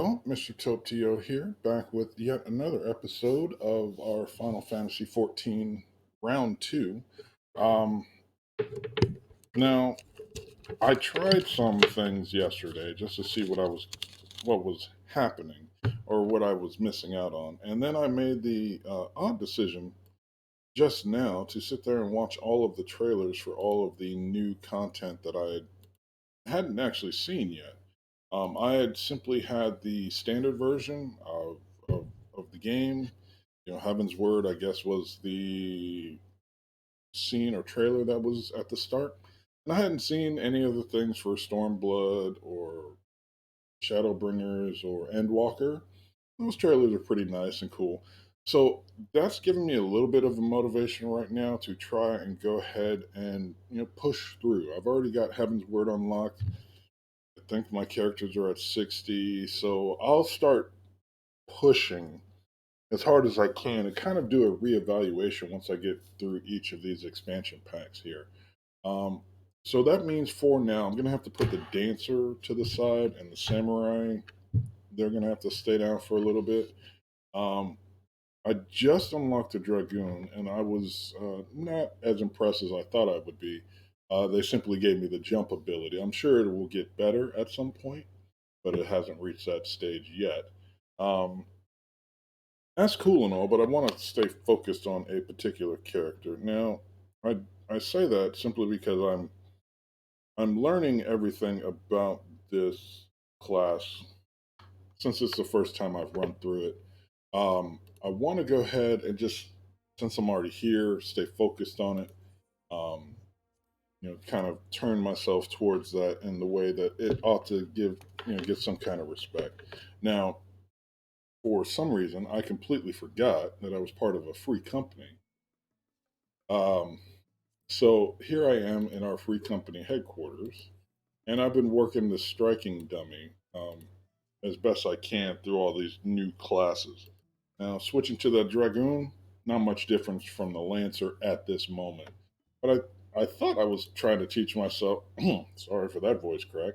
Oh, Mr. Toptio here, back with yet another episode of our Final Fantasy XIV Round 2. Um, now, I tried some things yesterday just to see what was happening or what I was missing out on, and then I made the odd decision just now to sit there and watch all of the trailers for all of the new content that I hadn't actually seen yet. I had simply had the standard version of the game. Heaven's Word, I guess, was the scene or trailer that was at the start. And I hadn't seen any of the things for Stormblood or Shadowbringers or Endwalker. Those trailers are pretty nice and cool. So that's giving me a little bit of a motivation right now to try and go ahead and push through. I've already got Heaven's Word unlocked. I think my characters are at 60, so I'll start pushing as hard as I can and kind of do a reevaluation once I get through each of these expansion packs here. Um, so that means for now, I'm going to have to put the dancer to the side and the samurai. They're going to have to stay down for a little bit. Um, I just unlocked the dragoon, and I was not as impressed as I thought I would be. They simply gave me the jump ability. I'm sure it will get better at some point, but it hasn't reached that stage yet. Um, That's cool and all, but I want to stay focused on a particular character. Now, I say that simply because I'm learning everything about this class since it's the first time I've run through it. I want to go ahead and just, since I'm already here, stay focused on it. Um, kind of turn myself towards that in the way that it ought to get some kind of respect. Now, for some reason, I completely forgot that I was part of a free company. Um, so here I am in our free company headquarters, and I've been working the striking dummy as best I can through all these new classes. Now, switching to the dragoon, not much difference from the lancer at this moment. But I thought I was trying to teach myself. Sorry for that voice crack.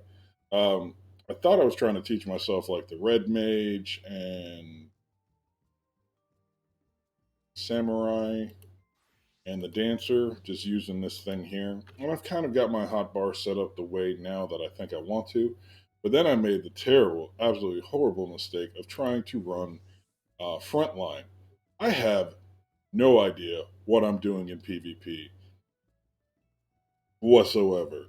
Um, I thought I was trying to teach myself like the red mage and samurai and the dancer, just using this thing here. And I've kind of got my hotbar set up the way now that I think I want to. But then I made the terrible, absolutely horrible mistake of trying to run frontline. I have no idea what I'm doing in PvP whatsoever.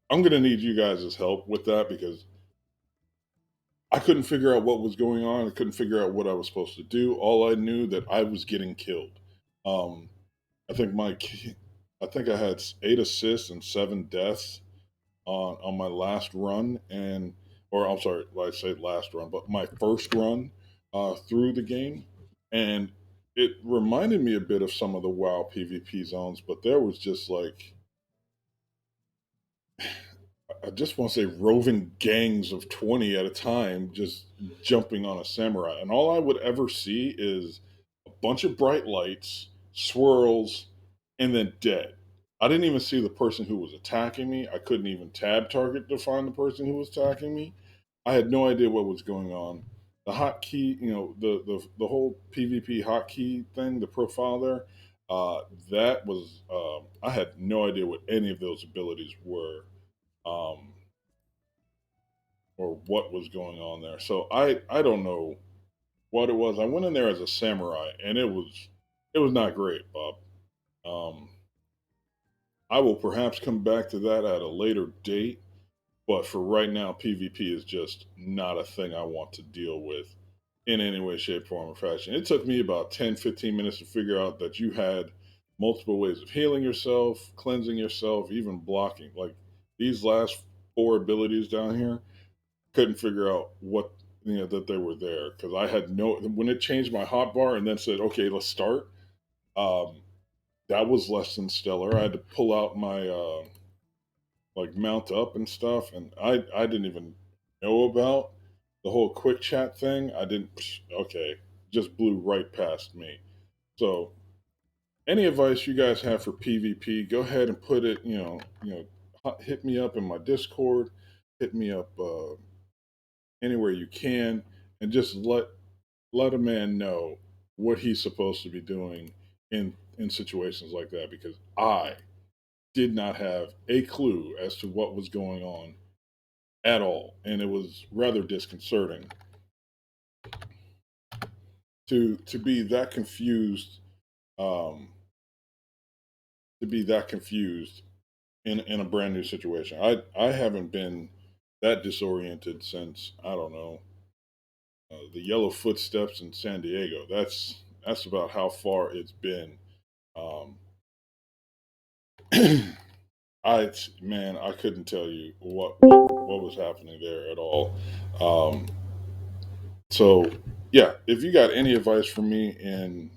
I'm going to need you guys' help with that because I couldn't figure out what was going on. I couldn't figure out what I was supposed to do. All I knew that I was getting killed. Um, I think I think I had 8 assists and 7 deaths on my last run, and or I'm sorry, I say last run, but my first run through the game, and it reminded me a bit of some of the WoW PvP zones, but there was just like I just want to say roving gangs of 20 at a time, just jumping on a samurai, and all I would ever see is a bunch of bright lights, swirls, and then dead. I didn't even see the person who was attacking me. I couldn't even tab target to find the person who was attacking me. I had no idea what was going on. The hotkey, the whole PvP hotkey thing, the profile there, that was I had no idea what any of those abilities were, um, or what was going on there. So I don't know what it was. I went in there as a samurai, and it was not great, Bob. Um, I will perhaps come back to that at a later date, but for right now, PvP is just not a thing I want to deal with in any way, shape, form, or fashion. It took me about 10, 15 minutes to figure out that you had multiple ways of healing yourself, cleansing yourself, even blocking. Like these last four abilities down here, couldn't figure out what that they were there because I had no when it changed my hotbar and then said, "Okay, let's start." Um, that was less than stellar. I had to pull out my like mount up and stuff, and I didn't even know about the whole quick chat thing. I didn't. Okay, just blew right past me. So, any advice you guys have for PvP, go ahead and put it. Hit me up in my Discord. hit me up anywhere you can, and just let a man know what he's supposed to be doing in situations like that, because I did not have a clue as to what was going on at all, and it was rather disconcerting to be that confused, um, to be that confused in a brand new situation. I haven't been that disoriented since, I don't know, the yellow footsteps in San Diego. That's about how far it's been. Um, man, I couldn't tell you what was happening there at all. Um, so yeah, if you got any advice for me in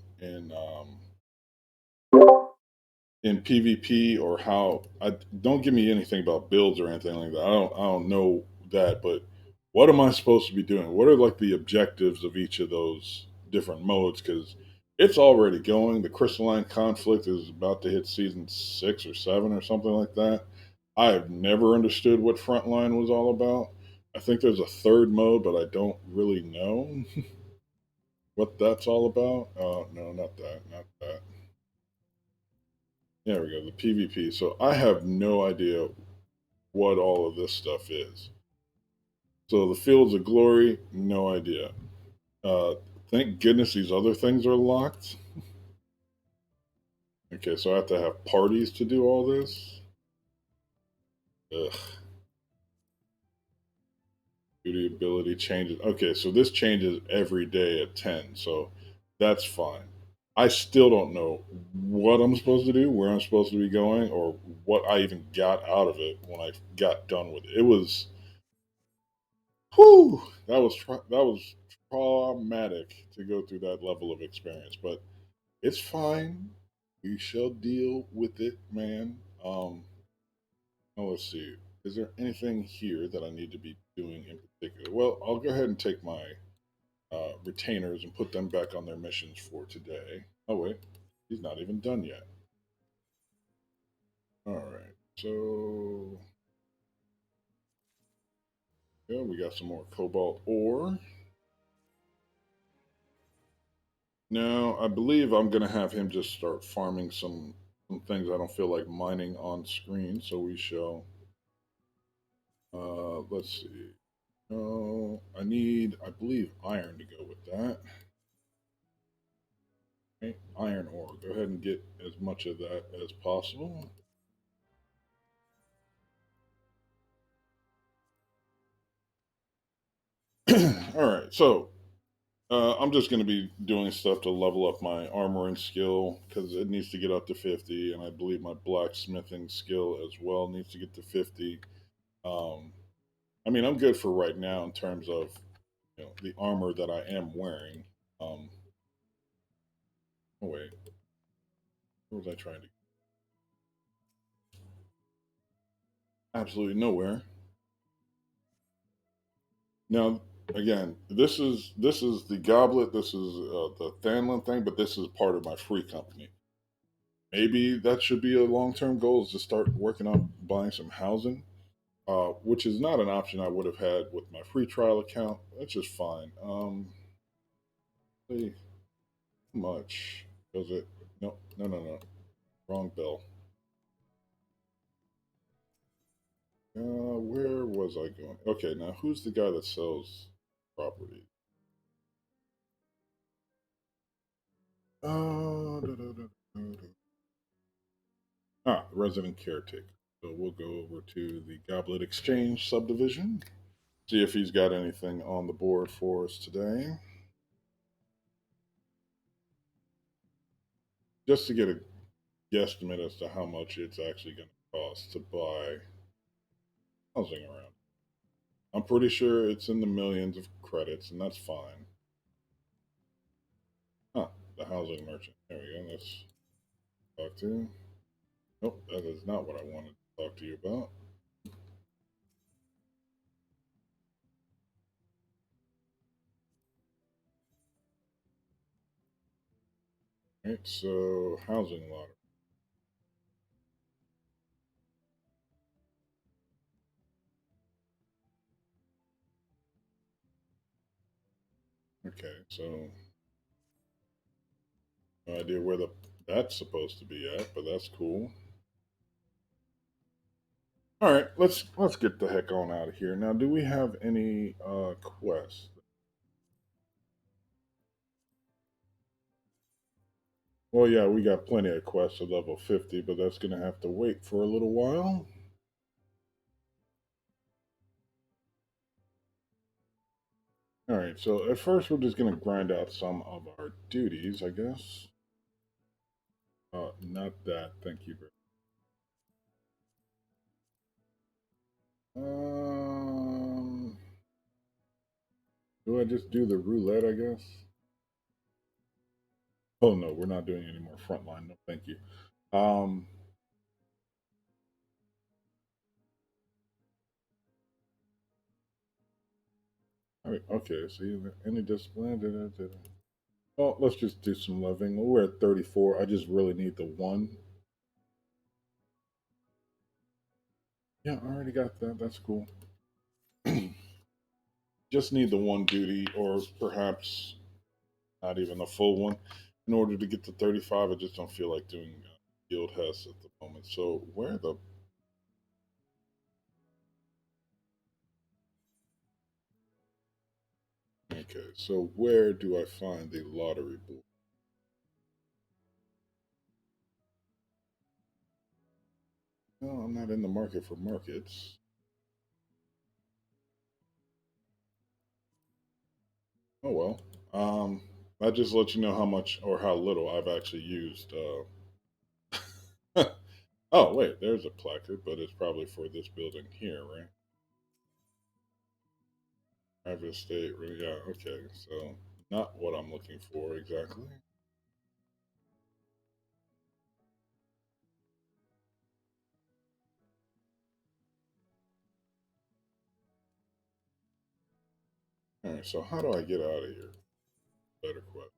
PvP, or how, I don't give me anything about builds or anything like that. I don't know that, but what am I supposed to be doing? What are like the objectives of each of those different modes? Because it's already going. The Crystalline Conflict is about to hit season 6 or 7 or something like that. I have never understood what Frontline was all about. I think there's a third mode, but I don't really know what that's all about. No, not that, not that. There we go, the PvP. So I have no idea what all of this stuff is. So the Fields of Glory, no idea. Uh, thank goodness these other things are locked. Okay, so I have to have parties to do all this. Ugh. Duty ability changes. Okay, so this changes every day at 10, so that's fine. I still don't know what I'm supposed to do, where I'm supposed to be going, or what I even got out of it when I got done with it. It was, whew, that was traumatic to go through that level of experience, but it's fine. We shall deal with it, man. Now let's see. Is there anything here that I need to be doing in particular? Well, I'll go ahead and take my retainers and put them back on their missions for today. Oh wait, he's not even done yet. All right, so yeah, we got some more cobalt ore. Now, I believe I'm gonna have him just start farming some things I don't feel like mining on screen. So we shall. Let's see. Oh, I believe, iron to go with that. Okay, iron ore. Go ahead and get as much of that as possible. All right, so I'm just going to be doing stuff to level up my armoring skill because it needs to get up to 50, and I believe my blacksmithing skill as well needs to get to 50. Um, I mean, I'm good for right now in terms of the armor that I am wearing. Um, oh wait, where was I trying to? Absolutely nowhere. Now, again, this is the goblet. This is the Thanlin thing, but this is part of my free company. Maybe that should be a long-term goal, is to start working on buying some housing, which is not an option I would have had with my free trial account. That's just fine. See how much does it? No, no, no, no. Wrong bill. Where was I going? Okay, now who's the guy that sells property? Resident caretaker. So we'll go over to the Goblet Exchange subdivision, see if he's got anything on the board for us today, just to get a guesstimate as to how much it's actually going to cost to buy housing around. I'm pretty sure it's in the millions of credits, and that's fine. The housing merchant. There we go. Let's talk to him. Nope, that is not what I wanted to talk to you about. All right, so housing lottery. Okay, so no idea where that's supposed to be at, but that's cool. All right, let's get the heck on out of here. Now, do we have any quests? Well, yeah, we got plenty of quests at level 50, but that's gonna have to wait for a little while. All right, so at first we're just gonna grind out some of our duties, I guess. Not that. Thank you very. Um, do I just do the roulette? I guess. Oh no, we're not doing any more frontline. No, thank you. Um, all right, okay. See, any discipline? Well, let's just do some loving. We're at 34. I just really need the one. Yeah, I already got that. That's cool. Just need the one duty, or perhaps not even a full one, in order to get to 35. I just don't feel like doing guild Hess at the moment. So where the okay? So where do I find the lottery board? No, I'm not in the market for markets. Oh well. Um, that just lets you know how much or how little I've actually used. Oh wait, there's a placard, but it's probably for this building here, right? Private estate. Yeah. Okay. So not what I'm looking for exactly. All right. So how do I get out of here? Better question.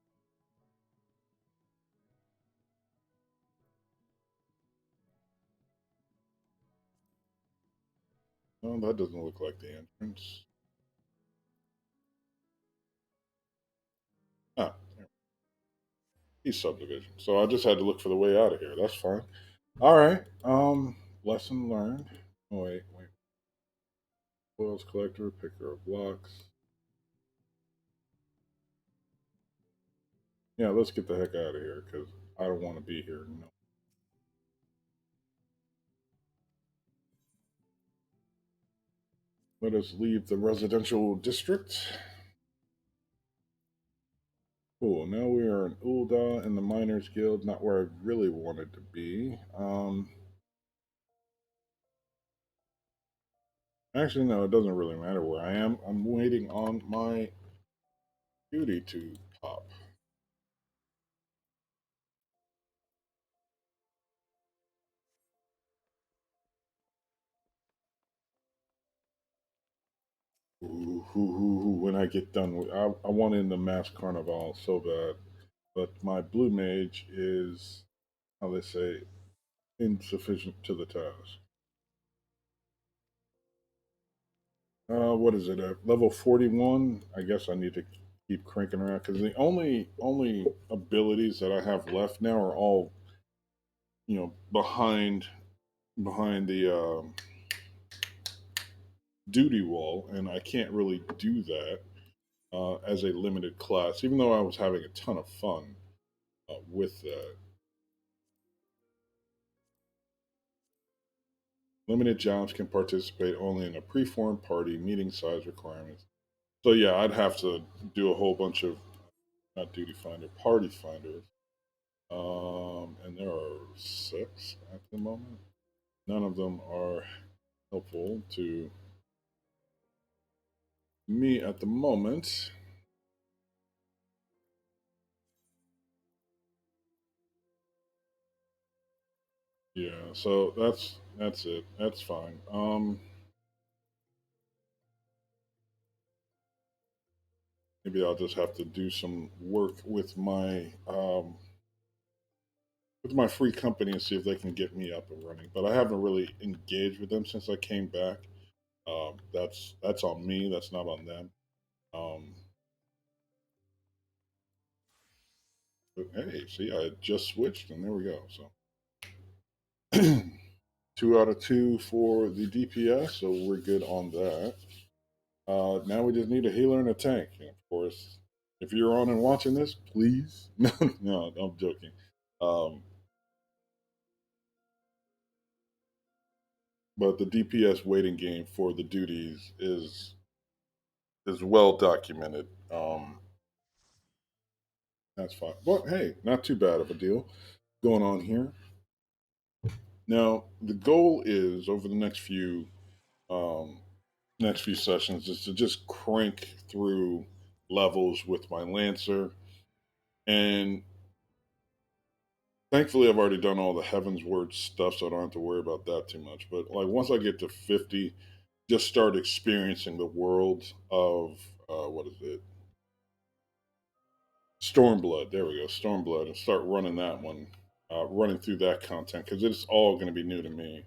No, that doesn't look like the entrance. Ah, East subdivision. So I just had to look for the way out of here. That's fine. All right. Lesson learned. Oh wait. Spoils collector, picker of locks. Yeah, let's get the heck out of here because I don't want to be here. No. Let us leave the residential district. Cool. Now we are in Ulda in the Miners Guild, not where I really wanted to be. Actually, no, it doesn't really matter where I am. I'm waiting on my duty to pop. When I get done with, I want in the mass carnival so bad, but my blue mage is, how they say, insufficient to the task. What is it at level 41? I guess I need to keep cranking around because the only abilities that I have left now are all behind the duty wall, and I can't really do that as a limited class, even though I was having a ton of fun with that. Limited jobs can participate only in a preformed party, meeting size requirements. So yeah, I'd have to do a whole bunch of not duty finder, party finders. And there are 6 at the moment. None of them are helpful to me at the moment. Yeah, so that's it. That's fine. Maybe I'll just have to do some work with my free company and see if they can get me up and running. But I haven't really engaged with them since I came back. That's on me. That's not on them. Um, But hey, see, I just switched, and there we go. So 2 out of 2 for the DPS, so we're good on that. Now we just need a healer and a tank. And of course, if you're on and watching this, please. No, no, I'm joking. Um, but the DPS waiting game for the duties is well documented. That's fine. But hey, not too bad of a deal going on here. Now the goal is over the um, next few sessions is to just crank through levels with my Lancer. And thankfully, I've already done all the Heaven's Word stuff, so I don't have to worry about that too much. But like once I get to 50, just start experiencing the world of what is it? Stormblood. There we go, Stormblood, and start running that one, running through that content because it's all going to be new to me.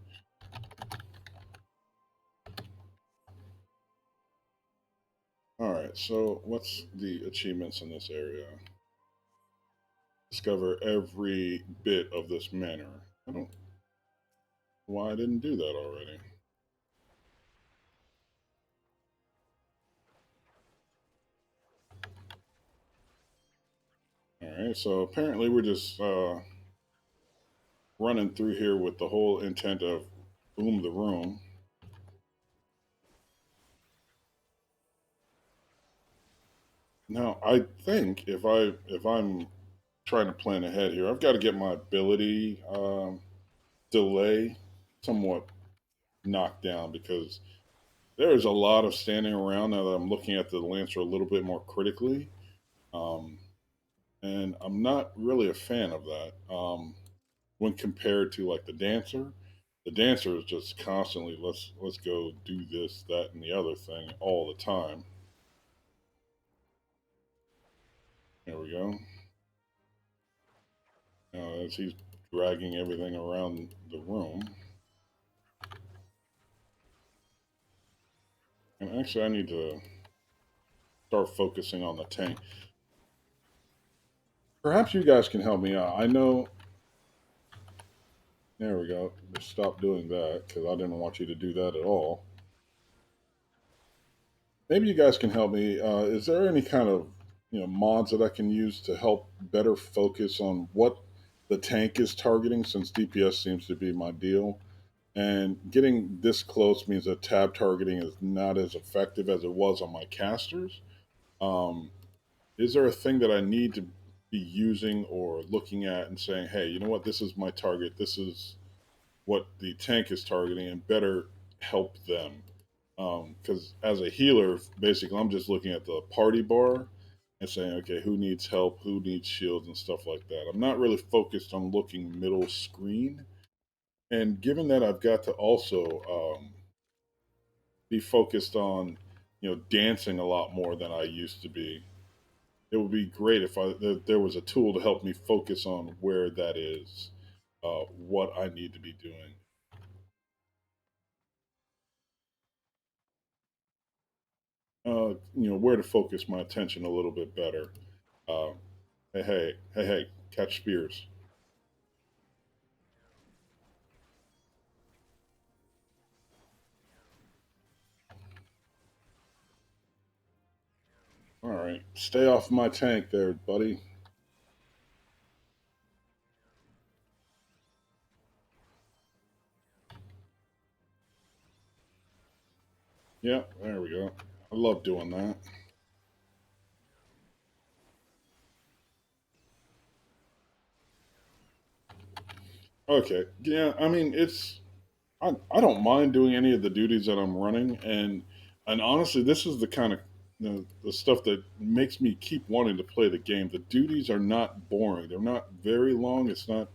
All right, so what's the achievements in this area? Discover every bit of this manor. I don't know why I didn't do that already. All right, so apparently we're just running through here with the whole intent of boom the room. Now I think if I'm trying to plan ahead here, I've got to get my ability delay somewhat knocked down because there is a lot of standing around now that I'm looking at the Lancer a little bit more critically. Um, and I'm not really a fan of that when compared to like the Dancer. The Dancer is just constantly let's go do this, that, and the other thing all the time. There we go. As he's dragging everything around the room. And actually, I need to start focusing on the tank. Perhaps you guys can help me out. I know. There we go. Just stop doing that because I didn't want you to do that at all. Maybe you guys can help me. Is there any kind of mods that I can use to help better focus on what the tank is targeting? Since DPS seems to be my deal, and getting this close means that tab targeting is not as effective as it was on my casters. Um, is there a thing that I need to be using or looking at and saying, hey, you know what, this is my target, this is what the tank is targeting, and better help them? Because as a healer, basically, I'm just looking at the party bar and saying, okay, who needs help, who needs shields, and stuff like that. I'm not really focused on looking middle screen. And given that I've got to also be focused on, dancing a lot more than I used to be, it would be great if there was a tool to help me focus on where that is, what I need to be doing. Where to focus my attention a little bit better. Uh, hey, catch spears. All right, stay off my tank there, buddy. Yeah, there we go. I love doing that. Okay, yeah, I mean I don't mind doing any of the duties that I'm running, and honestly, this is the kind of the stuff that makes me keep wanting to play the game. The duties are not boring. They're not very long. It's not.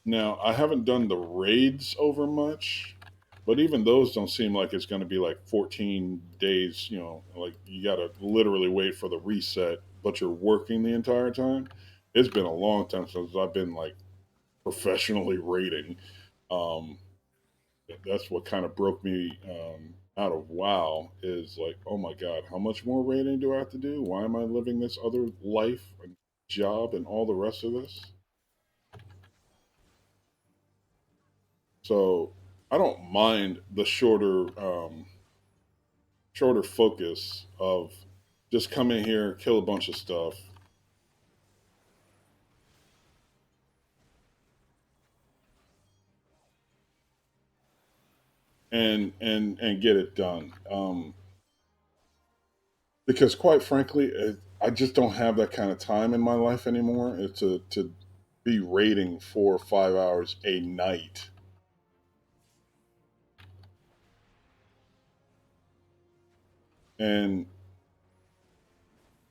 Now, I haven't done the raids over much, but even those don't seem like it's going to be like 14 days, like you got to literally wait for the reset, but you're working the entire time. It's been a long time since I've been like professionally raiding. Um, that's what kind of broke me out of WoW is like, oh my God, how much more raiding do I have to do? Why am I living this other life? job and all the rest of this. So I don't mind the shorter focus of just come in here, kill a bunch of stuff, and get it done. Because quite frankly, I just don't have that kind of time in my life anymore. It's to be raiding 4 or 5 hours a night, and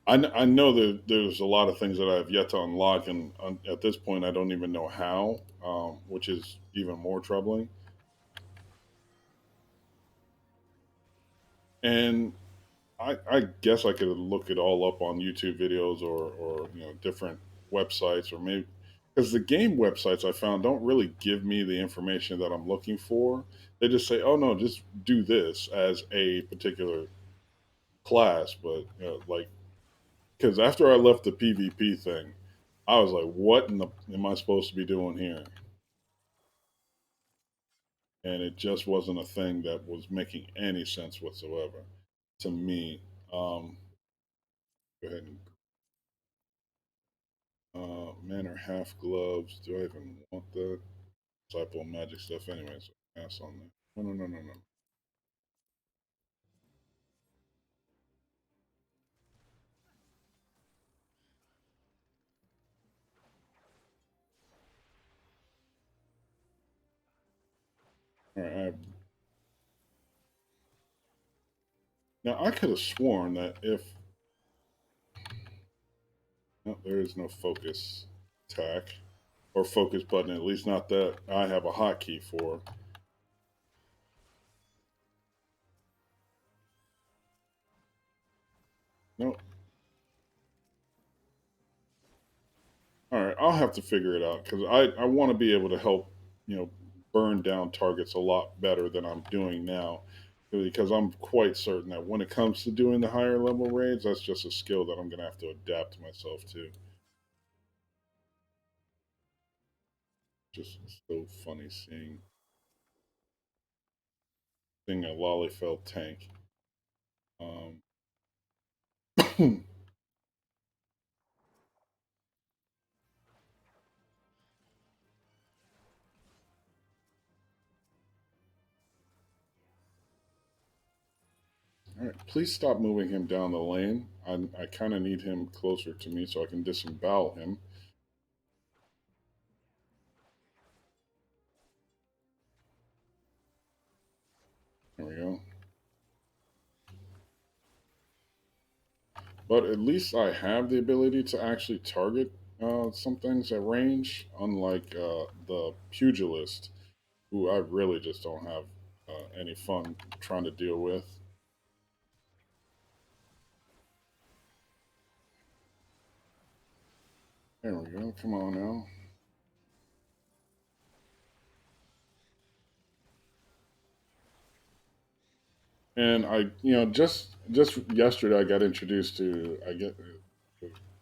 I know that there's a lot of things that I've yet to unlock, and at this point, I don't even know how, which is even more troubling. And I guess I could look it all up on YouTube videos or different websites or maybe because the game websites I found don't really give me the information that I'm looking for. They just say, "Oh no, just do this as a particular class." But like because after I left the PvP thing, I was like, "What in the am I supposed to be doing here?" And it just wasn't a thing that was making any sense whatsoever to me. Go ahead and men are half gloves. Do I even want that? Disciple magic stuff anyway, so pass on that. No, no, no, no, no. All right. Now I could have sworn that if no, there is no focus attack or focus button, at least not that I have a hotkey for. No. All right, I'll have to figure it out because I want to be able to help you know burn down targets a lot better than I'm doing now. Because I'm quite certain that when it comes to doing the higher level raids, that's just a skill that I'm going to have to adapt myself to. Just so funny seeing a Lollyfell tank. Um, all right, please stop moving him down the lane. I kind of need him closer to me so I can disembowel him. There we go. But at least I have the ability to actually target some things at range, unlike the pugilist, who I really just don't have any fun trying to deal with. There we go. Come on now. And just yesterday I got introduced to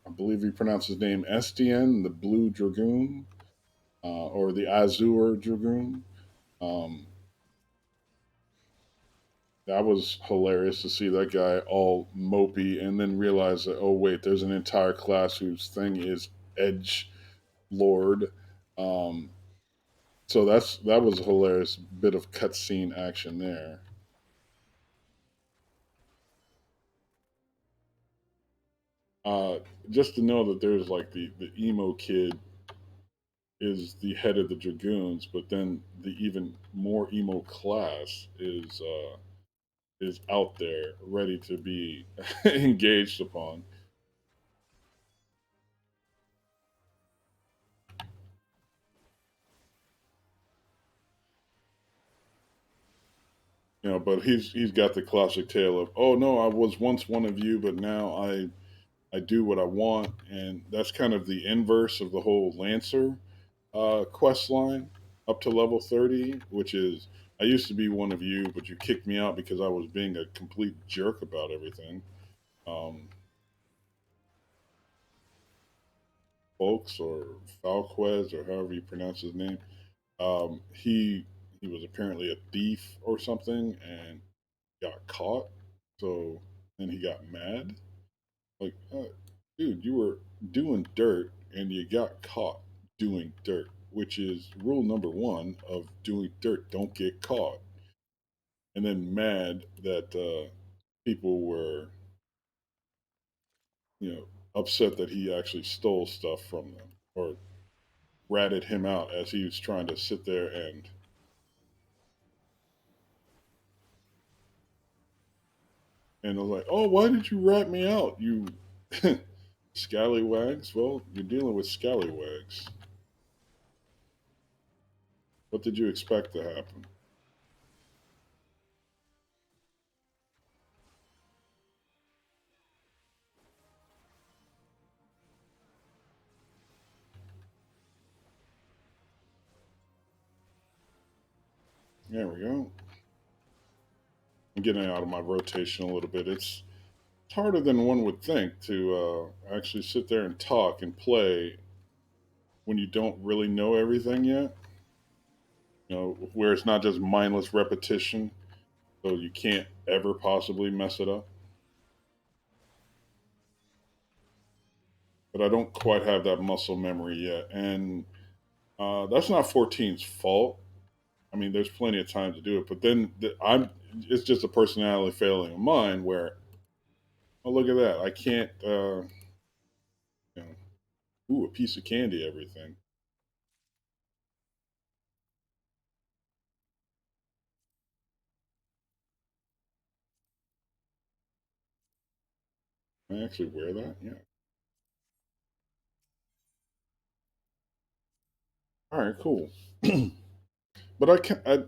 I believe he pronounced his name Estienne, the Blue Dragoon, or the Azure Dragoon. Um, that was hilarious to see that guy all mopey, and then realize that oh wait, there's an entire class whose thing is Edge Lord. Um, so that was a hilarious bit of cutscene action there. Uh, just to know that there's like the emo kid is the head of the dragoons, but then the even more emo class is out there ready to be engaged upon. But he's got the classic tale of oh no, I was once one of you, but now I do what I want, and that's kind of the inverse of the whole Lancer quest line up to level 30, which is I used to be one of you, but you kicked me out because I was being a complete jerk about everything. Um, Folks or Falquez or however you pronounce his name. He was apparently a thief or something and got caught. So then he got mad. Like, dude, you were doing dirt and you got caught doing dirt, which is rule number one of doing dirt. Don't get caught. And then mad that people were, upset that he actually stole stuff from them or ratted him out as he was trying to sit there and was like, "Oh, why did you rat me out, you scallywags?" Well, you're dealing with scallywags. What did you expect to happen? There we go. I'm getting out of my rotation a little bit. It's harder than one would think to actually sit there and talk and play when you don't really know everything yet. Where it's not just mindless repetition, so you can't ever possibly mess it up. But I don't quite have that muscle memory yet, and that's not 14's fault. I mean, there's plenty of time to do it, but then I'm. It's just a personality failing of mine where, oh, look at that, I can't. You ooh, a piece of candy, everything. Can I actually wear that? Yeah. All right, cool. But I can.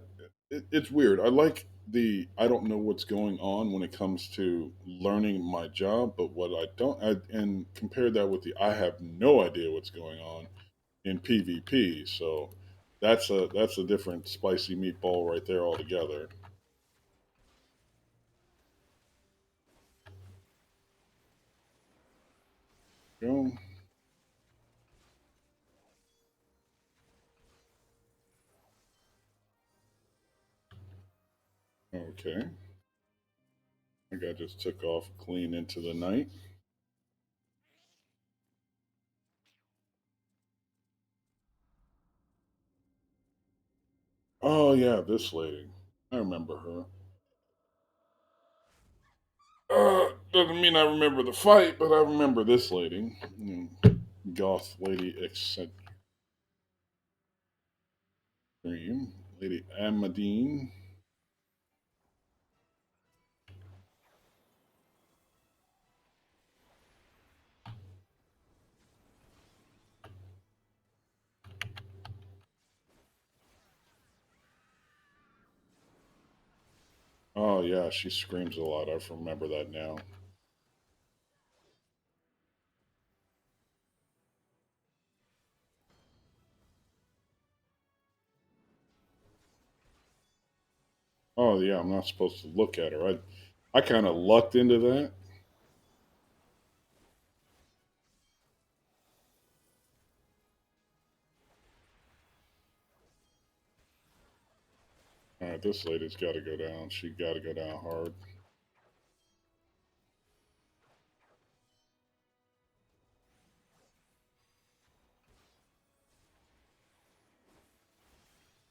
It's weird. I like the I don't know what's going on when it comes to learning my job, but what I don't, and compare that with the I have no idea what's going on in PvP. So that's a different spicy meatball right there altogether. You know? Okay. I think I just took off clean into the night. Oh yeah, this lady. I remember her. Doesn't mean I remember the fight, but I remember this lady. Goth lady extreme. Lady Amadine. Oh yeah, she screams a lot. I remember that now. Oh yeah, I'm not supposed to look at her. I kind of lucked into that. All right, this lady's got to go down. She got to go down hard.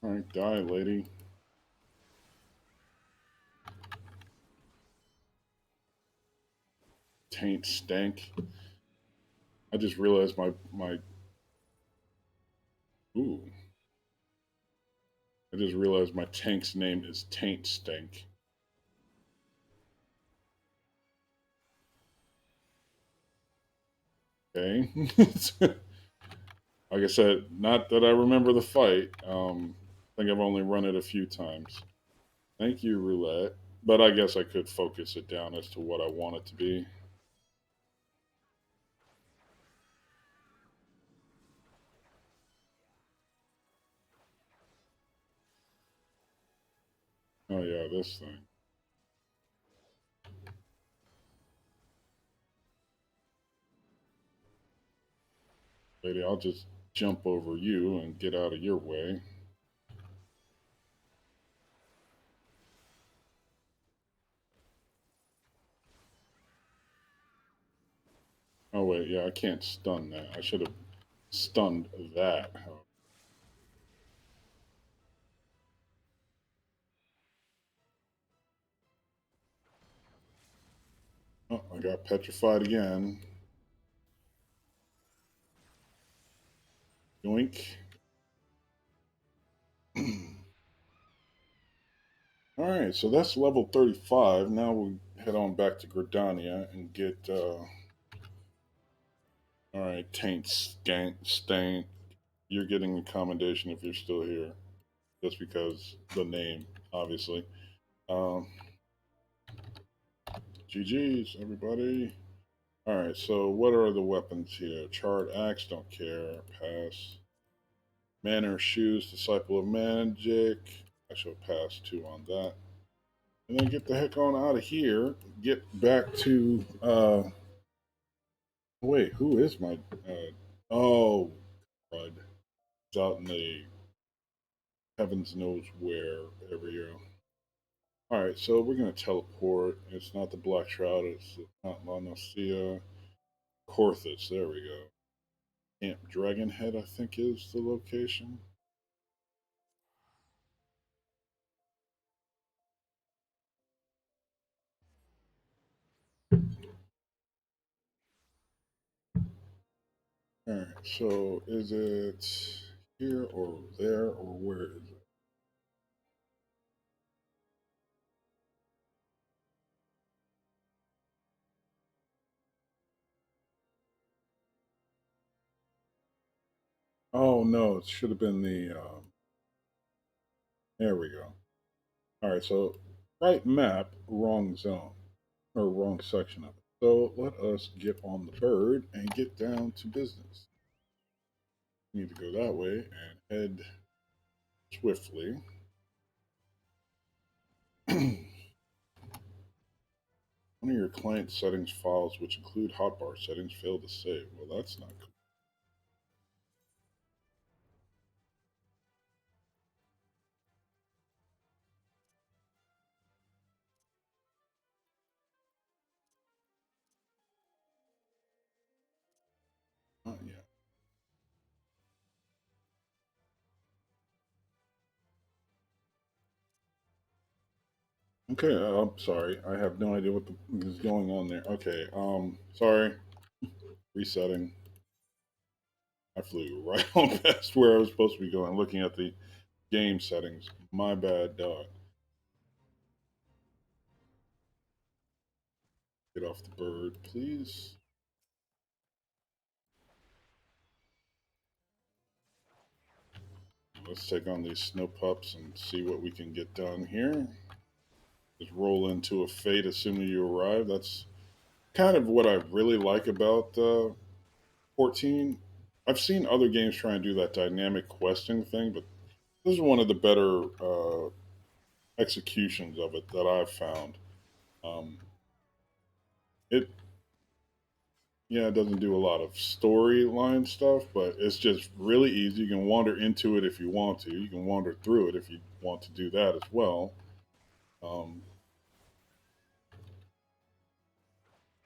All right, die, lady. Taint stank. I just realized my ooh. I just realized my tank's name is Taint Stank. Okay. Like I said, not that I remember the fight. I think I've only run it a few times. Thank you, roulette. But I guess I could focus it down as to what I want it to be. Oh yeah, this thing. Lady, I'll just jump over you and get out of your way. Oh, wait, yeah, I can't stun that. I should have stunned that. Oh, I got petrified again. Yoink. All right, so that's level 35. Now we head on back to Gridania and get. All right, Taint Stain. You're getting a commendation if you're still here, just because the name, obviously. Um, GG's, everybody. All right, so what are the weapons here? Charred Axe, don't care. Pass. Manner Shoes, Disciple of Magic. I shall pass 2 on that. And then get the heck on out of here. Get back to. Wait, who is my. Oh, crud. It's out in the heavens knows where area. All right, so we're going to teleport. It's not the Black Shroud, it's not La Nocia. Corthus, there we go. Camp Dragonhead, I think, is the location. All right, so is it here or there or where is it? Oh no, it should have been the. There we go. All right, so right map, wrong zone or wrong section of it. So let us get on the bird and get down to business. We need to go that way and head swiftly. One of your client settings files, which include hotbar settings, failed to save. Well, that's not cool. Not yet. Okay, I'm sorry. I have no idea what is going on there. Okay, sorry. Resetting. I flew right on past where I was supposed to be going, looking at the game settings. My bad, dog. Get off the bird, please. Let's take on these snow pups and see what we can get done here. Just roll into a fate as soon as you arrive. That's kind of what I really like about 14. I've seen other games try and do that dynamic questing thing, but this is one of the better executions of it that I've found. Um, it Yeah, it doesn't do a lot of storyline stuff, but it's just really easy. You can wander into it if you want to. You can wander through it if you want to do that as well. Um,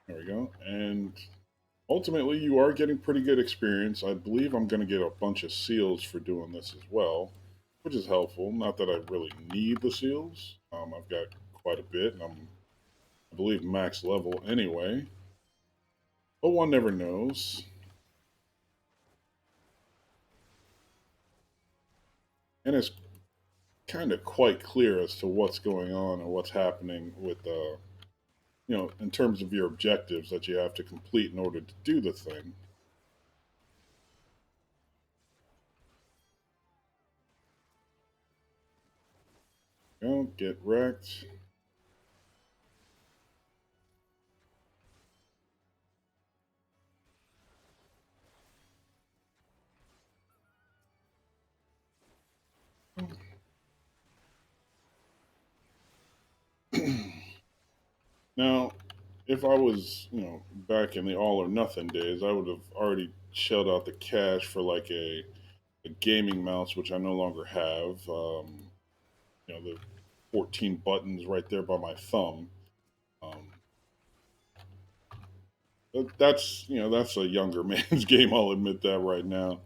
there we go. And ultimately, you are getting pretty good experience. I believe I'm going to get a bunch of seals for doing this as well, which is helpful. Not that I really need the seals. I've got quite a bit, and I believe, max level anyway. But one never knows. And it's kind of quite clear as to what's going on and what's happening with in terms of your objectives that you have to complete in order to do the thing. Don't get wrecked. Now, if I was, back in the all or nothing days, I would have already shelled out the cash for like a gaming mouse, which I no longer have. The 14 buttons right there by my thumb. Um, that's a younger man's game. I'll admit that right now.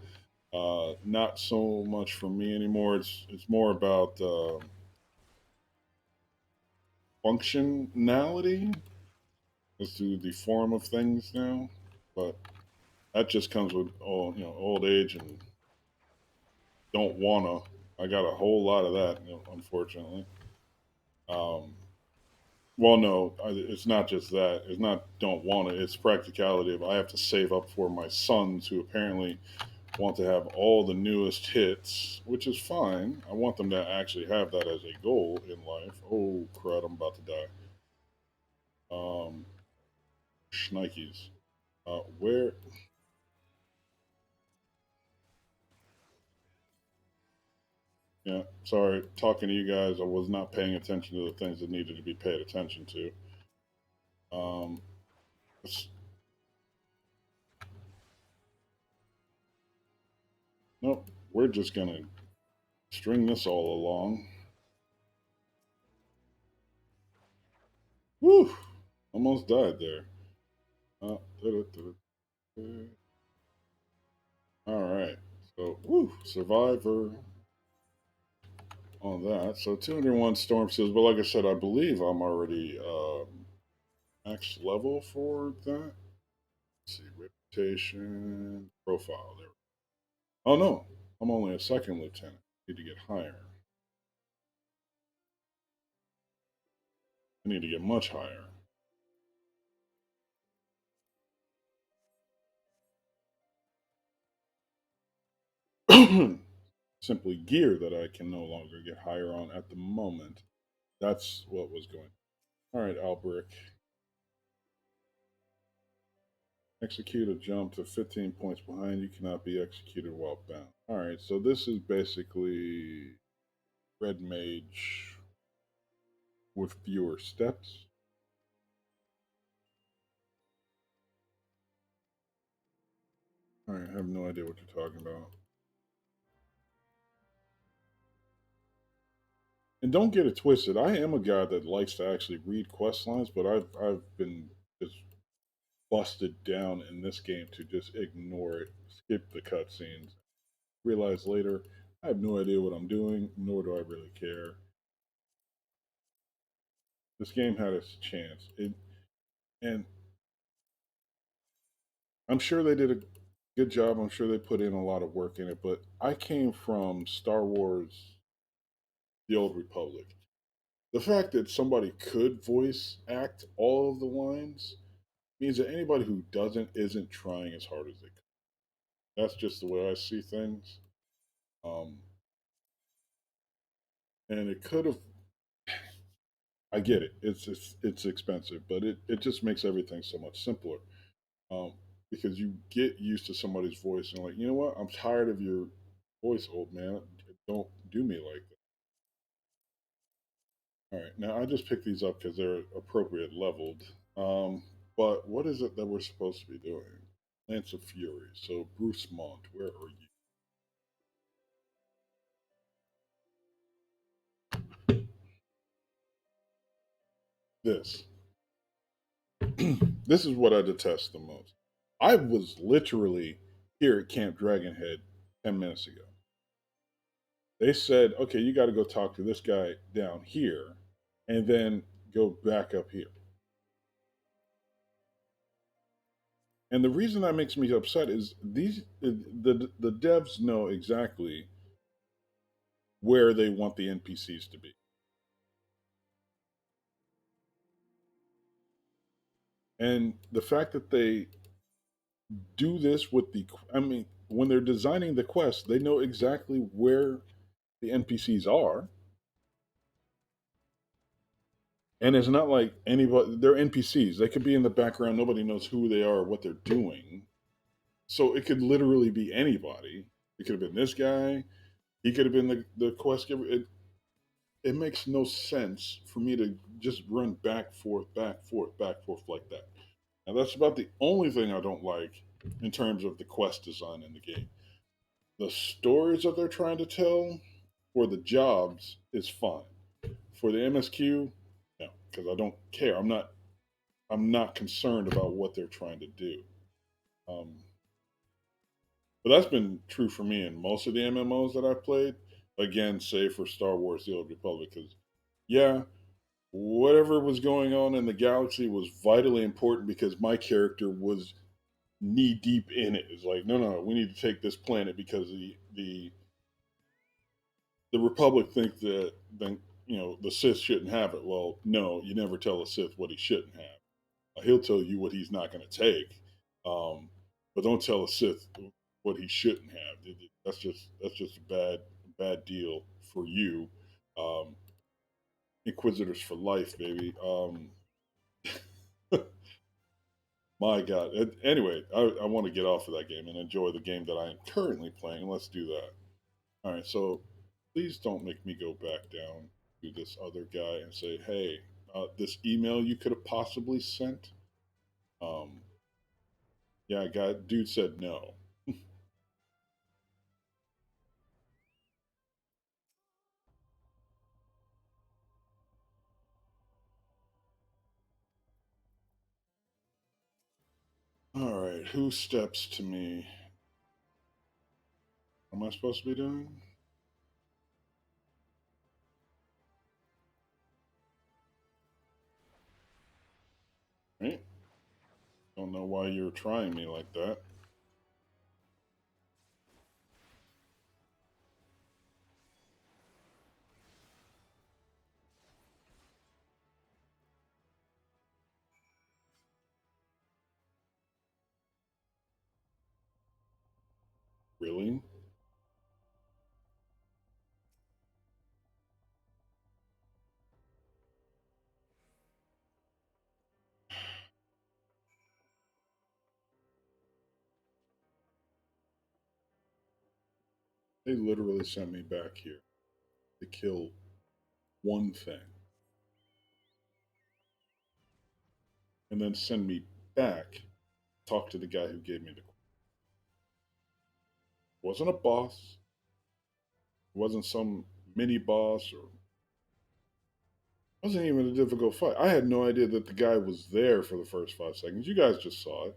Not so much for me anymore. It's more about functionality as to the form of things now. But that just comes with old age and don't wanna. I got a whole lot of that, unfortunately. Um, well, no, it's not just that. It's not don't want it. It's practicality of I have to save up for my sons who apparently want to have all the newest hits, which is fine. I want them to actually have that as a goal in life. Oh crud, I'm about to die. Um, Schnikes. Where? Yeah, sorry. Talking to you guys, I was not paying attention to the things that needed to be paid attention to. Um, nope. We're just gonna string this all along. Whew! Almost died there. Da-da-da-da. All right. So, whew, Survivor on that. So 201 storm seals, but like I said, I believe I'm already max level for that. Let's see, reputation, profile. There. Oh no, I'm only a second lieutenant. I need to get higher. I need to get much higher. Simply gear that I can no longer get higher on at the moment. That's what was going. All right, Alberic. Execute a jump to 15 points behind. You cannot be executed while bound. All right, so this is basically Red Mage with fewer steps. All right, I have no idea what you're talking about. And don't get it twisted. I am a guy that likes to actually read quest lines, but I've been just busted down in this game to just ignore it, skip the cutscenes. Realize later, I have no idea what I'm doing, nor do I really care. This game had its chance. And I'm sure they did a good job. I'm sure they put in a lot of work in it, but I came from Star Wars The Old Republic. The fact that somebody could voice act all of the lines means that anybody who doesn't isn't trying as hard as they could. That's just the way I see things. Um, and it could have. I get it. It's expensive, but it just makes everything so much simpler. Um, because you get used to somebody's voice and like, you know what? I'm tired of your voice, old man. Don't do me like that. All right. Now I just picked these up because they're appropriate leveled. But what is it that we're supposed to be doing? Lance of Fury. So Bruce Mont, where are you? This. This is what I detest the most. I was literally here at Camp Dragonhead 10 minutes ago. They said, okay, you got to go talk to this guy down here and then go back up here. And the reason that makes me upset is the devs know exactly where they want the NPCs to be. And the fact that they do this with I mean, when they're designing the quest, they know exactly where the NPCs are. And it's not like anybody, they're NPCs. They could be in the background. Nobody knows who they are or what they're doing. So it could literally be anybody. It could have been this guy. He could have been the quest giver. it makes no sense for me to just run back, forth, back, forth, back, forth like that. And that's about the only thing I don't like in terms of the quest design in the game. The stories that they're trying to tell for the jobs is fine. For the MSQ, no, because I don't care. I'm not concerned about what they're trying to do. Um, but that's been true for me in most of the MMOs that I've played. Again, save for Star Wars: The Old Republic, because yeah, whatever was going on in the galaxy was vitally important because my character was knee deep in it. It's like, no, no, we need to take this planet because the Republic think that then the Sith shouldn't have it. Well, no, you never tell a Sith what he shouldn't have. He'll tell you what he's not going to take, um, but don't tell a Sith what he shouldn't have. That's just a bad deal for you. Um, Inquisitors for life, baby. My God. Anyway, I want to get off of that game and enjoy the game that I am currently playing. Let's do that. All right. So please don't make me go back down to this other guy and say, hey, this email you could have possibly sent. Um, yeah, dude said no. All right. Who steps to me? What am I supposed to be doing? Right? Don't know why you're trying me like that. Really? They literally sent me back here to kill one thing and then send me back, talk to the guy who gave me the. Wasn't a boss. It wasn't some mini boss or wasn't even a difficult fight. I had no idea that the guy was there for the first 5 seconds. You guys just saw it.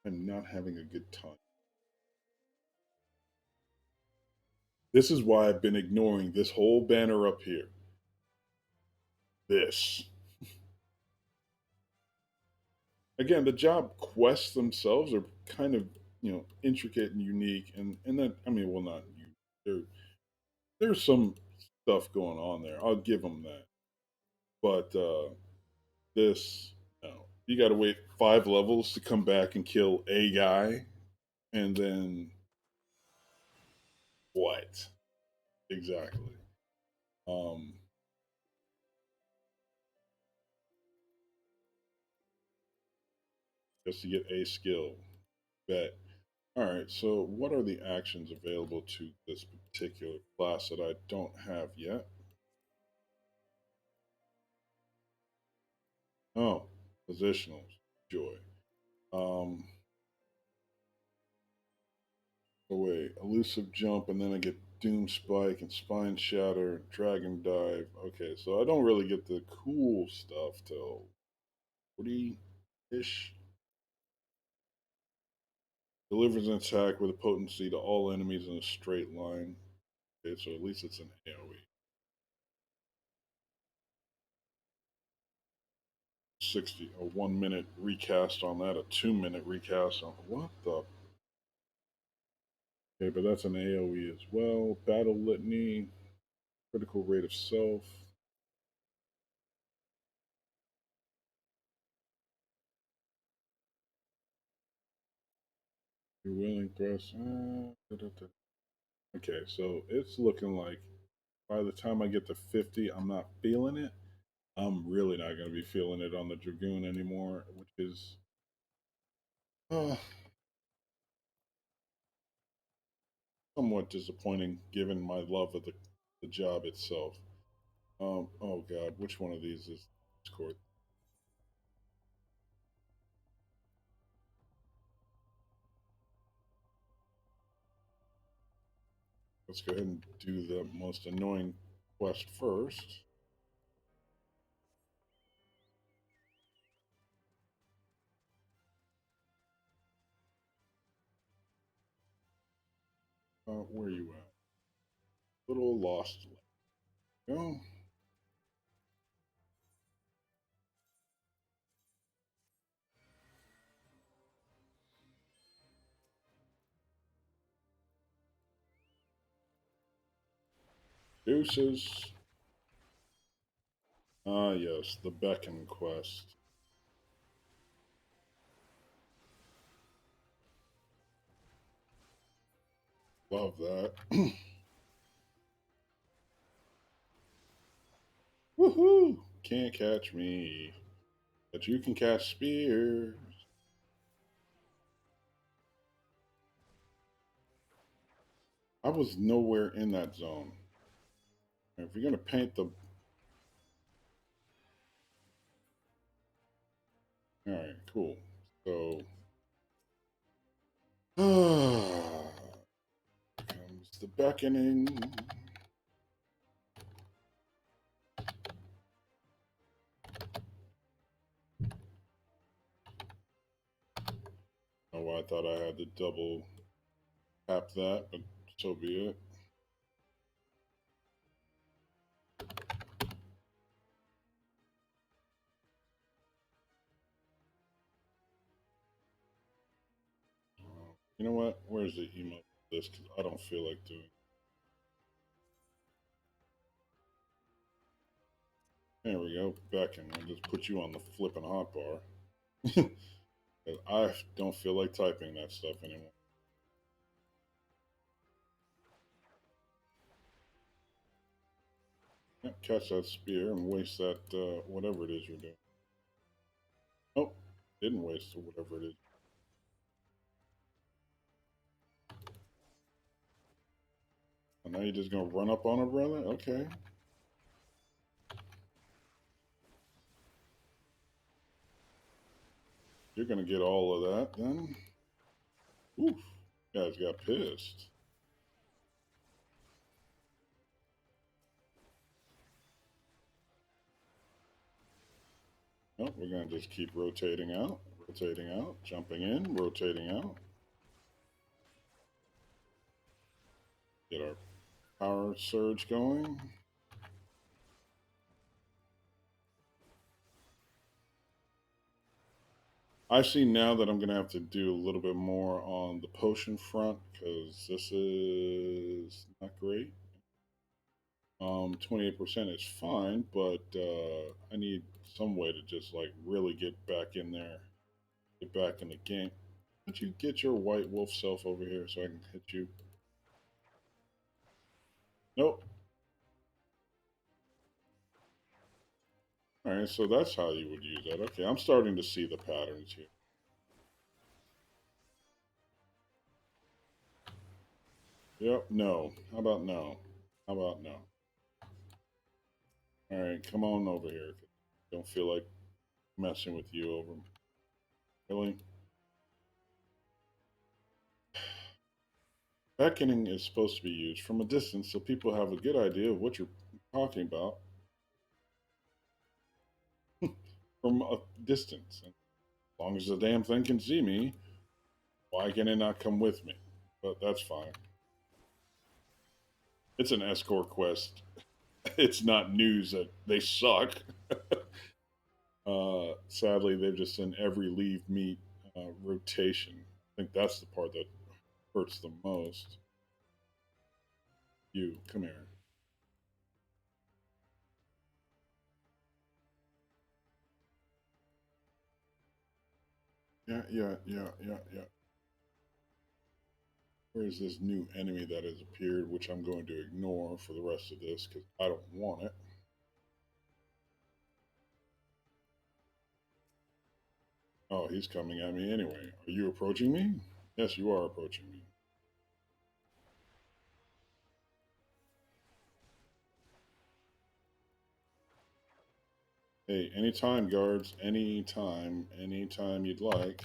I'm not having a good time. This is why I've been ignoring this whole banner up here. This. Again, the job quests themselves are kind of, intricate and unique and that I mean, well, not you. There there's some stuff going on there. I'll give them that. But this, no. You got to wait 5 levels to come back and kill a guy and then what? Exactly. Um, just to get a skill. Bet. All right. So, what are the actions available to this particular class that I don't have yet? Oh, positionals. Joy. Um, wait. Elusive jump, and then I get Doom Spike and Spine Shatter, Dragon Dive. Okay, so I don't really get the cool stuff till 40 ish. Delivers an attack with a potency to all enemies in a straight line. Okay, so at least it's an AoE. 60, a 1 minute recast on that, a 2 minute recast on what the. Okay, but that's an AoE as well. Battle Litany, critical rate of self. Your willing thrust. Okay, so it's looking like by the time I get to 50, I'm not feeling it. I'm really not going to be feeling it on the Dragoon anymore, which is. Uh, somewhat disappointing given my love of the job itself. Oh God, which one of these is scored? Let's go ahead and do the most annoying quest first. Where are you at? Little lost. Go. Deuces. Ah, yes, the beckon quest. Love that. Woohoo! Can't catch me. But you can catch spears. I was nowhere in that zone. If you're gonna paint the... Alright, cool. So... comes the beckoning. Oh, I thought I had to double tap that, but so be it. You know what? Where's the emote for this? Because I don't feel like doing it. There we go. Beckon. I'll just put you on the flipping hotbar. I don't feel like typing that stuff anymore. Yep, catch that spear and waste that whatever it is you're doing. Oh, didn't waste whatever it is. And now you're just gonna run up on her, brother? Okay. You're gonna get all of that then. Oof. Guys got pissed. Oh, we're gonna just keep rotating out, jumping in, rotating out. Get our power surge going. I see now that I'm going to have to do a little bit more on the potion front because this is not great. 28% is fine, but I need some way to just like really get back in there, get back in the game. Why don't you get your white wolf self over here so I can hit you? Nope. All right, so that's how you would use that. Okay, I'm starting to see the patterns here. Yep, no. How about no? How about no? All right, come on over here. Don't feel like messing with you over. Really? Beckoning is supposed to be used from a distance so people have a good idea of what you're talking about from a distance. And as long as the damn thing can see me, why can it not come with me? But that's fine. It's an escort quest. It's not news that they suck. Sadly, they're just in every leave meet rotation. I think that's the part that hurts the most. You, come here. Yeah. Where's this new enemy that has appeared, which I'm going to ignore for the rest of this because I don't want it. Oh, he's coming at me anyway. Are you approaching me? Yes, you are approaching me. Hey, anytime, guards. Anytime. Anytime you'd like.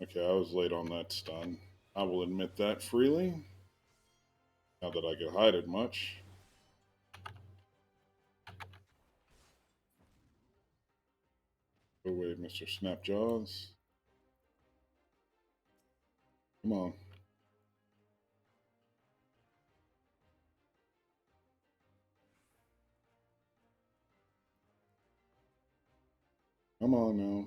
Okay, I was late on that stun. I will admit that freely. Not that I could hide it much. Go away, Mr. Snapjaws. Come on. Come on now.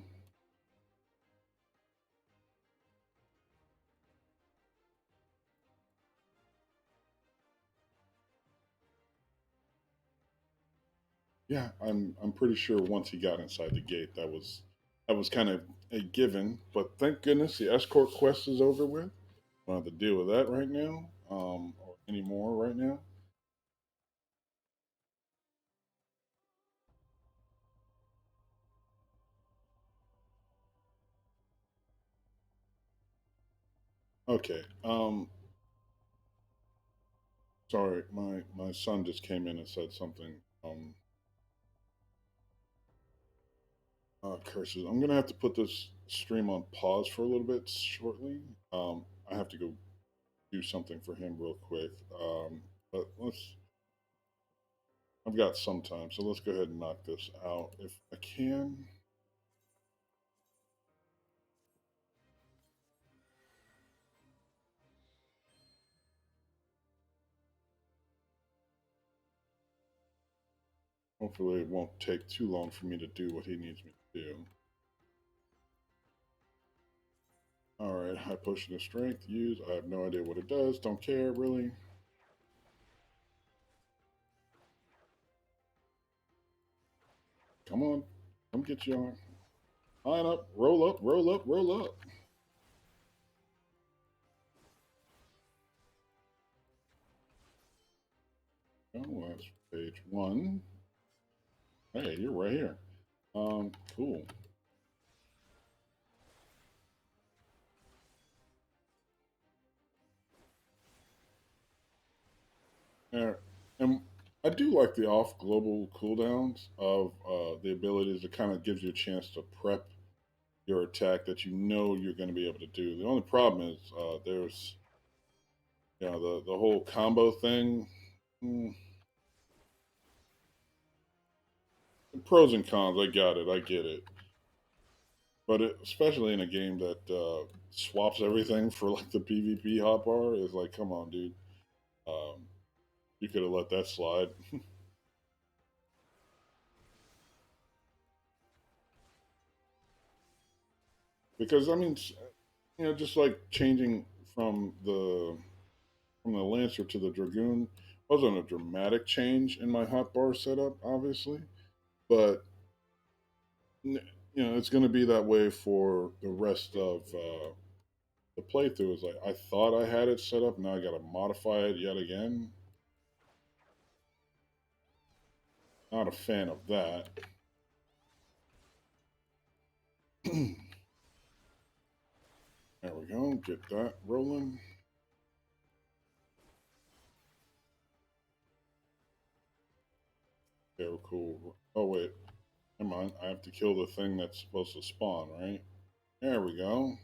Yeah, I'm pretty sure once he got inside the gate, that was kind of a given. But thank goodness the escort quest is over with. I don't have to deal with that right now, or anymore right now. Okay. Sorry, my son just came in and said something. Curses. I'm gonna have to put this stream on pause for a little bit shortly. I have to go do something for him real quick. But let's. I've got some time, so let's go ahead and knock this out if I can. Hopefully, it won't take too long for me to do what he needs me to do. All right, high potion of strength. Use. I have no idea what it does. Don't care really. Come on, come get you on. Line up, roll up, roll up, roll up. Oh, that's page one. Hey, you're right here. Cool. And I do like the off global cooldowns of the abilities. It kind of gives you a chance to prep your attack that you know you're going to be able to do. The only problem is there's the whole combo thing. Mm, pros and cons. I got it. I get it. But especially in a game that swaps everything for like the PvP hotbar, is like, come on, dude. Um, you could have let that slide. Because I mean, just like changing from the Lancer to the Dragoon wasn't a dramatic change in my hotbar setup, obviously, but it's going to be that way for the rest of the playthrough. Is like I thought I had it set up, now I got to modify it yet again. Not a fan of that. There we go. Get that rolling. Okay, cool. Oh wait, never mind. I have to kill the thing that's supposed to spawn, right? There we go.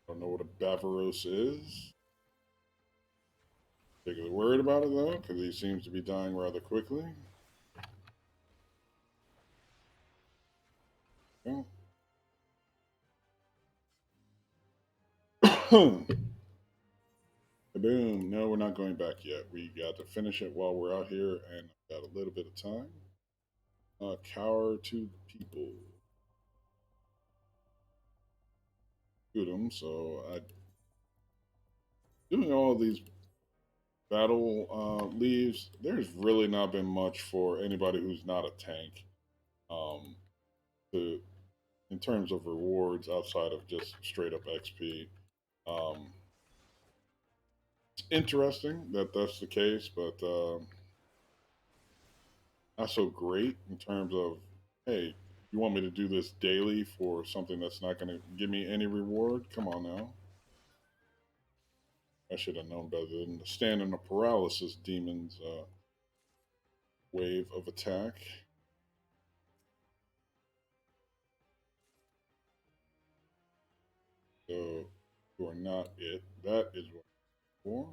Don't know what a Bavaros is. Particularly worried about it though, because he seems to be dying rather quickly. Yeah. Boom. No, we're not going back yet. We got to finish it while we're out here, and I've got a little bit of time. Cower to people. Shoot them. So doing all these battle leaves, there's really not been much for anybody who's not a tank. Um, to in terms of rewards outside of just straight up XP. Um, it's interesting that that's the case, but not so great in terms of, hey, you want me to do this daily for something that's not going to give me any reward? Come on now. I should have known better than to stand in a paralysis demon's wave of attack. So you are not it. That is what for.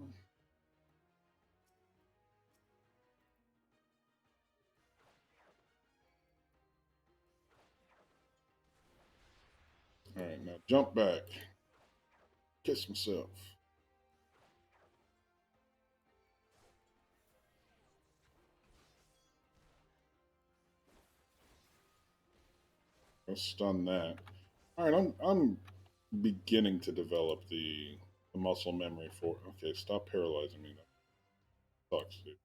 Alright, now jump back. Kiss myself. Let's stun that. Alright, I'm beginning to develop the muscle memory for okay, stop paralyzing me. That sucks, dude.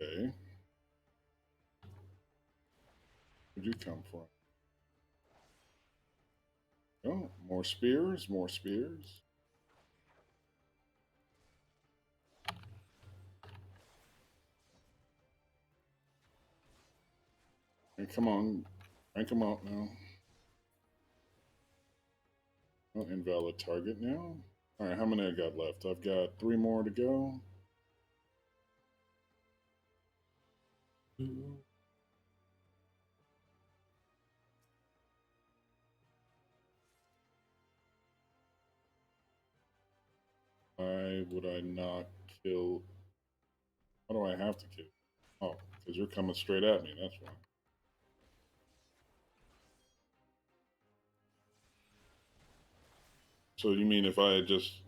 Okay. Where'd you come from? Oh, more spears, more spears. Hey, come on, rank them out now. Oh, invalid target now. All right, how many I got left? I've got 3 more to go. Why would I not kill? Why do I have to kill? Oh, because you're coming straight at me. That's why. So you mean if I had just,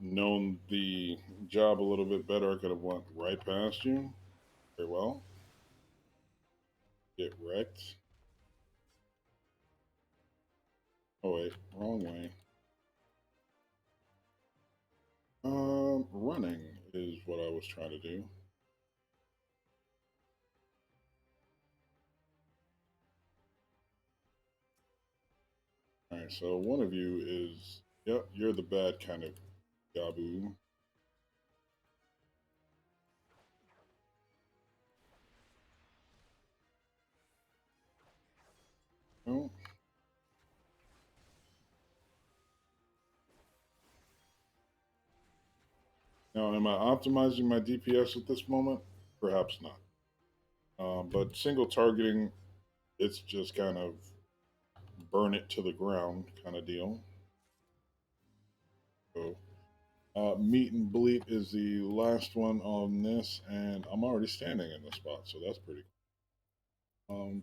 known the job a little bit better, I could have went right past you? Very well. Get wrecked. Oh wait, wrong way. Running is what I was trying to do. All right, so one of you is, yep, you're the bad kind of Gabu. Oh. Now, am I optimizing my DPS at this moment? Perhaps not. But single targeting, it's just kind of burn it to the ground kind of deal. So, meet and bleep is the last one on this, and I'm already standing in the spot, so that's pretty cool.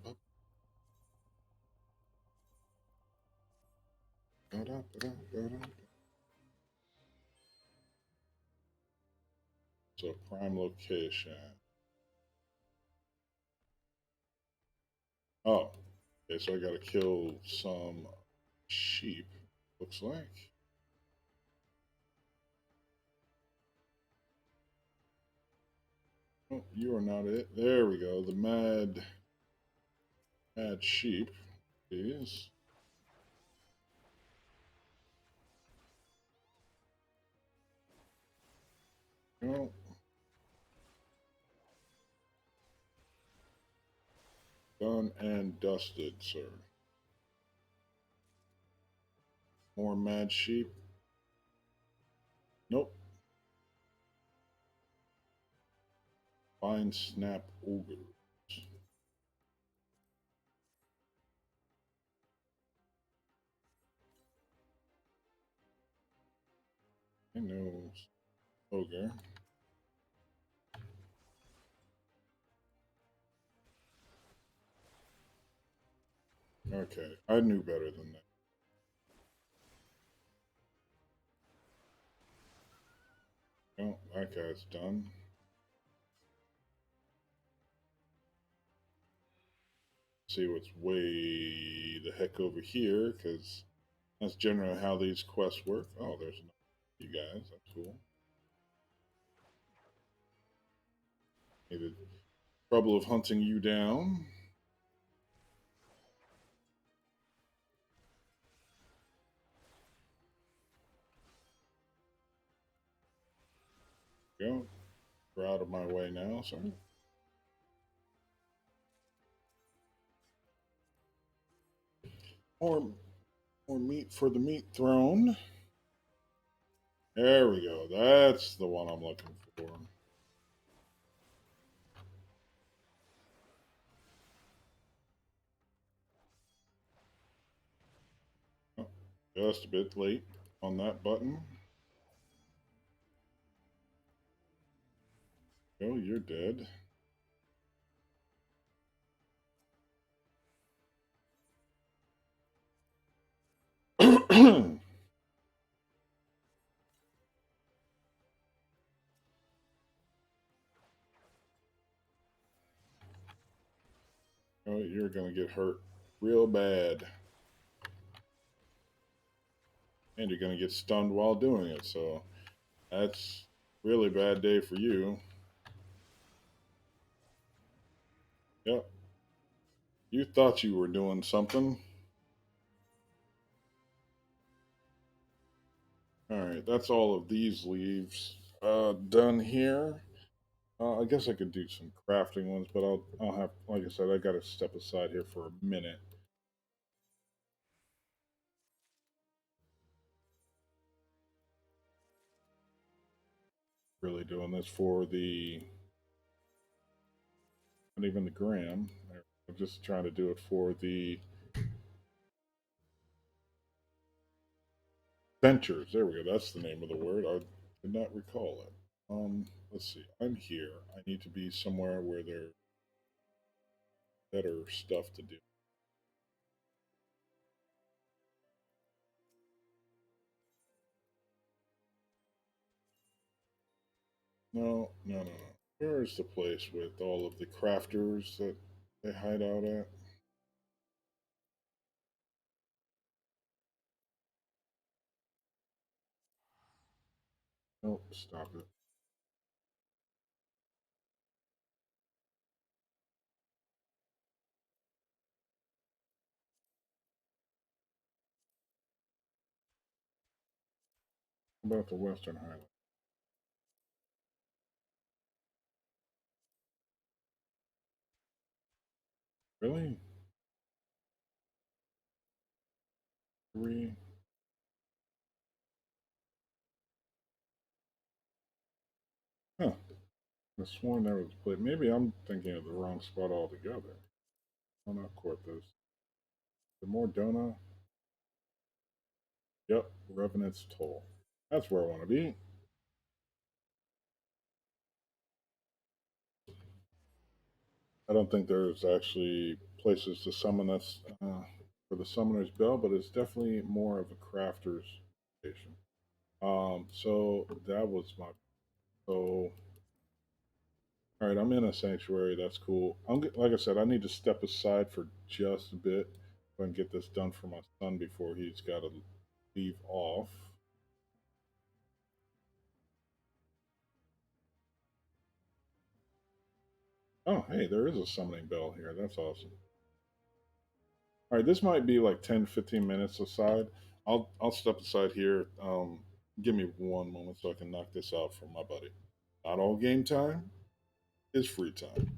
So, prime location. Oh, okay, so I gotta kill some sheep, looks like. Oh, you are not it. There we go. The mad sheep is. Oh, done and dusted, sir. More mad sheep. Nope. Fine snap ogres. I know ogre. Okay, I knew better than that. Oh, that guy's done. See what's way the heck over here, because that's generally how these quests work. Oh, there's you guys. That's cool. Maybe the trouble of hunting you down. Go. You're out of my way now, sorry. More, more meat for the meat throne. There we go. That's the one I'm looking for. Oh, just a bit late on that button. Oh, you're dead. Oh, you're gonna get hurt real bad. And you're gonna get stunned while doing it, so that's really bad day for you. Yep. You thought you were doing something. Alright, that's all of these leaves done here. I guess I could do some crafting ones, but I'll have, like I said, I gotta step aside here for a minute. Really doing this for the, not even the gram. I'm just trying to do it for the ventures. There we go. That's the name of the word. I did not recall it. Let's see. I'm here. I need to be somewhere where there's better stuff to do. No, no, no, no. Where is the place with all of the crafters that they hide out at? Nope, stop it. How about the Western Highland? Really? Three? Huh. I sworn there was a place. Maybe I'm thinking of the wrong spot altogether. I'll not court this. The Mordona? Yep, Revenant's Toll. That's where I want to be. I don't think there's actually places to summon us for the Summoner's Bell, but it's definitely more of a crafter's station. So that was my. So, all right, I'm in a sanctuary. That's cool. Like I said, I need to step aside for just a bit so I can get this done for my son before he's got to leave off. Oh, hey, there is a summoning bell here. That's awesome. All right, this might be like 10, 15 minutes aside. I'll step aside here. Give me one moment so I can knock this out for my buddy. Not all game time is free time.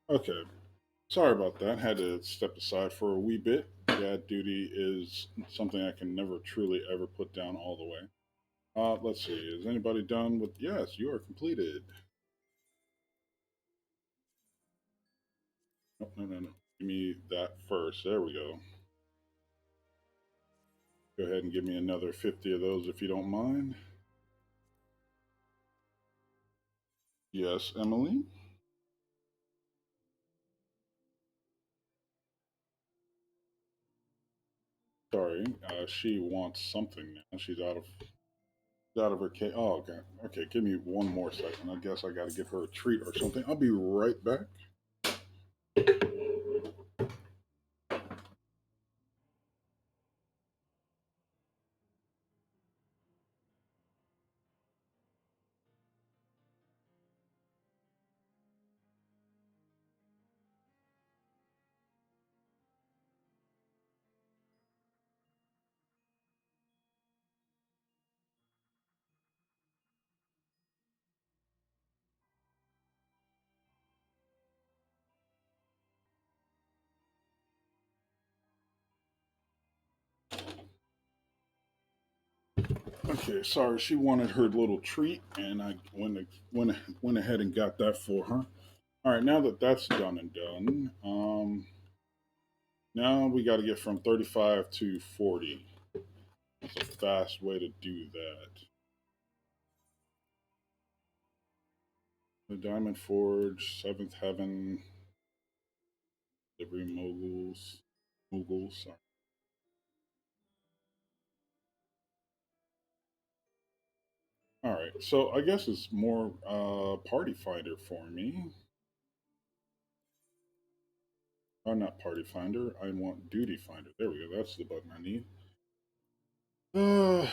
Okay. Sorry about that. Had to step aside for a wee bit. Dad duty is something I can never truly ever put down all the way. Let's see. Is anybody done with? Yes, you are completed. No, no, no, no. Give me that first. There we go. Go ahead and give me another 50 of those if you don't mind. Yes, Emily. Sorry, she wants something now. She's out of her cage. Oh, okay. Okay, give me one more second. I guess I got to give her a treat or something. I'll be right back. Okay, sorry. She wanted her little treat, and I went ahead and got that for her. All right, now that that's done and done, now we got to get from 35 to 40. That's a fast way to do that. The Diamond Forge, Seventh Heaven, Delivery Moguls. Sorry. All right, so I guess it's more Party Finder for me. Oh, not Party Finder. I want Duty Finder. There we go. That's the button I need. I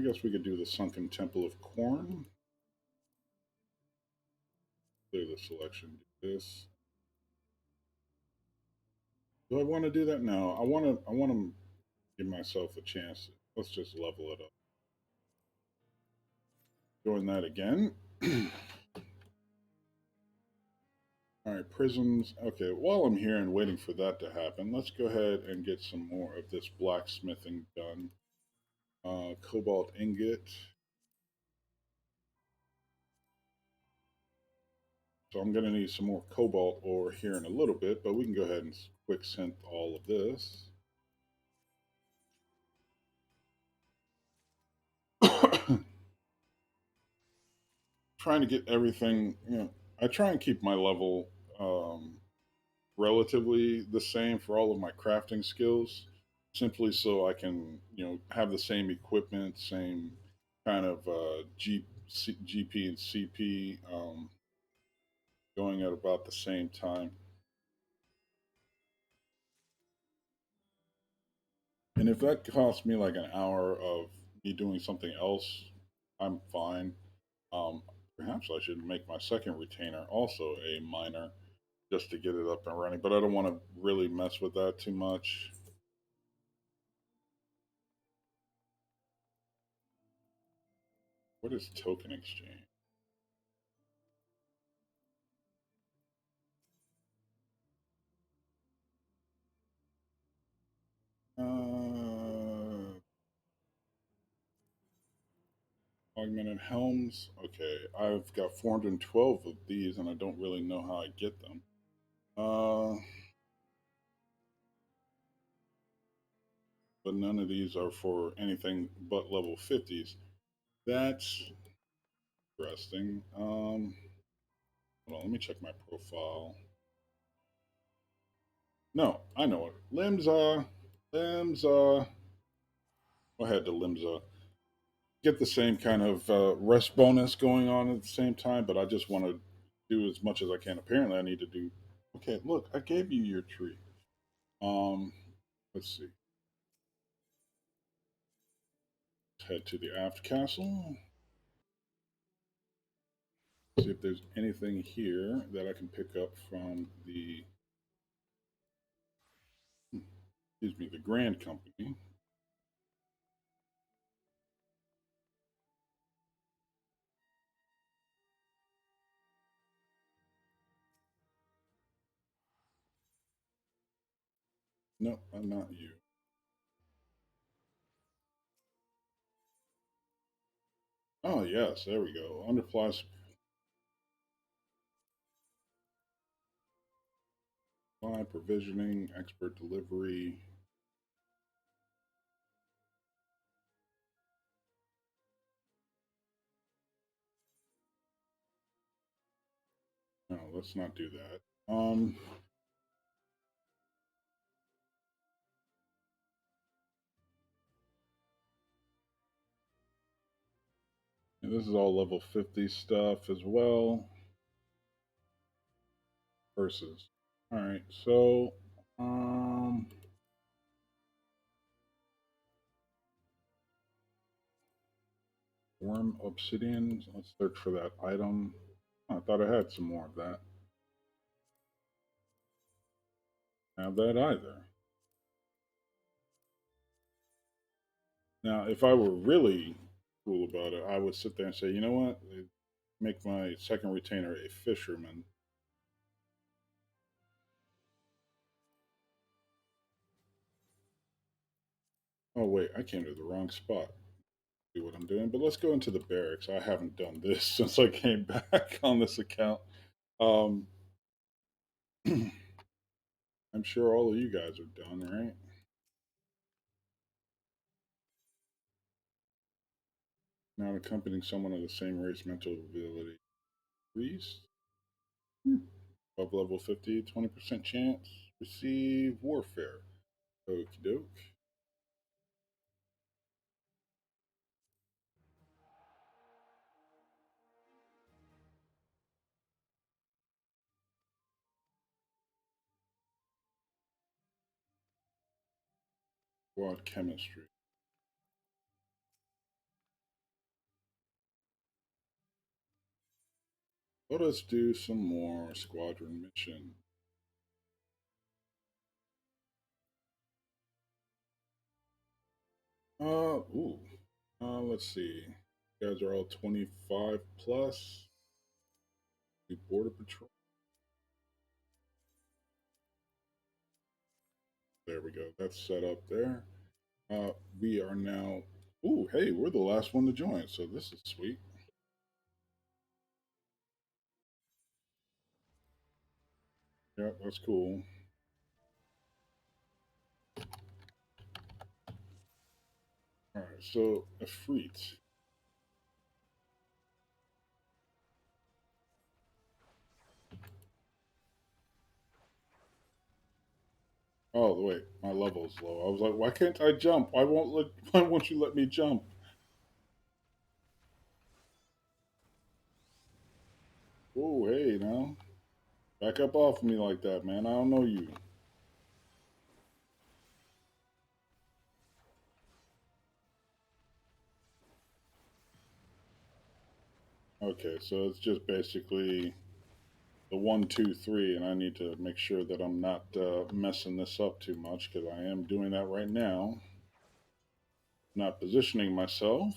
guess we could do the Sunken Temple of Corn. Clear the selection. Do this. Do I want to do that? No. I want to. I want to give myself a chance. Let's just level it up. Doing that again. All right, prisms. Okay, while I'm here and waiting for that to happen, let's go ahead and get some more of this blacksmithing done. Cobalt ingot. So I'm going to need some more cobalt ore here in a little bit, but we can go ahead and quick synth all of this. Trying to get everything, I try and keep my level relatively the same for all of my crafting skills, simply so I can, have the same equipment, same kind of GP and CP going at about the same time. And if that costs me like an hour of me doing something else, I'm fine. Um, Perhaps I should make my second retainer also a miner just to get it up and running, but I don't want to really mess with that too much. What is token exchange? Uh, Augmented helms. Okay, I've got 412 of these, and I don't really know how I get them. But none of these are for anything but level 50s. That's interesting. Hold on, let me check my profile. No, I know it. Limbs. I had the limbs. Get the same kind of rest bonus going on at the same time, but I just want to do as much as I can. Apparently, I need to do. Okay, look, I gave you your tree. Um, let's see. Let's head to the aft castle. See if there's anything here that I can pick up from the. Excuse me, the Grand Company. No, I'm not you. Oh, yes, there we go. Underfly supply, provisioning, expert delivery. No, let's not do that. And this is all level 50 stuff as well. Versus. All right, so worm obsidian. Let's search for that item. I thought I had some more of that. Have that either. Now, if I were really cool about it, I would sit there and say, you know what? Make my second retainer a fisherman. Oh, wait, I came to the wrong spot. Do what I'm doing, but let's go into the barracks. I haven't done this since I came back on this account. Um, I'm sure all of you guys are done, right? Not accompanying someone of the same race, mental ability increased. Above level 50, 20% chance. Receive warfare. Okie doke. Quad chemistry. Let us do some more squadron mission. Ooh. Let's see. You guys are all 25 plus. Do border patrol. There we go. That's set up there. We are now. Ooh, hey, we're the last one to join, so this is sweet. Yeah, that's cool. All right, so Efreet. Oh wait, my level is low. I was like, why can't I jump? Why won't let? Why won't you let me jump? Oh hey now, back up off me like that, man. I don't know you. Okay, so it's just basically the 1, 2, 3, and I need to make sure that I'm not messing this up too much because I am doing that right now. Not positioning myself.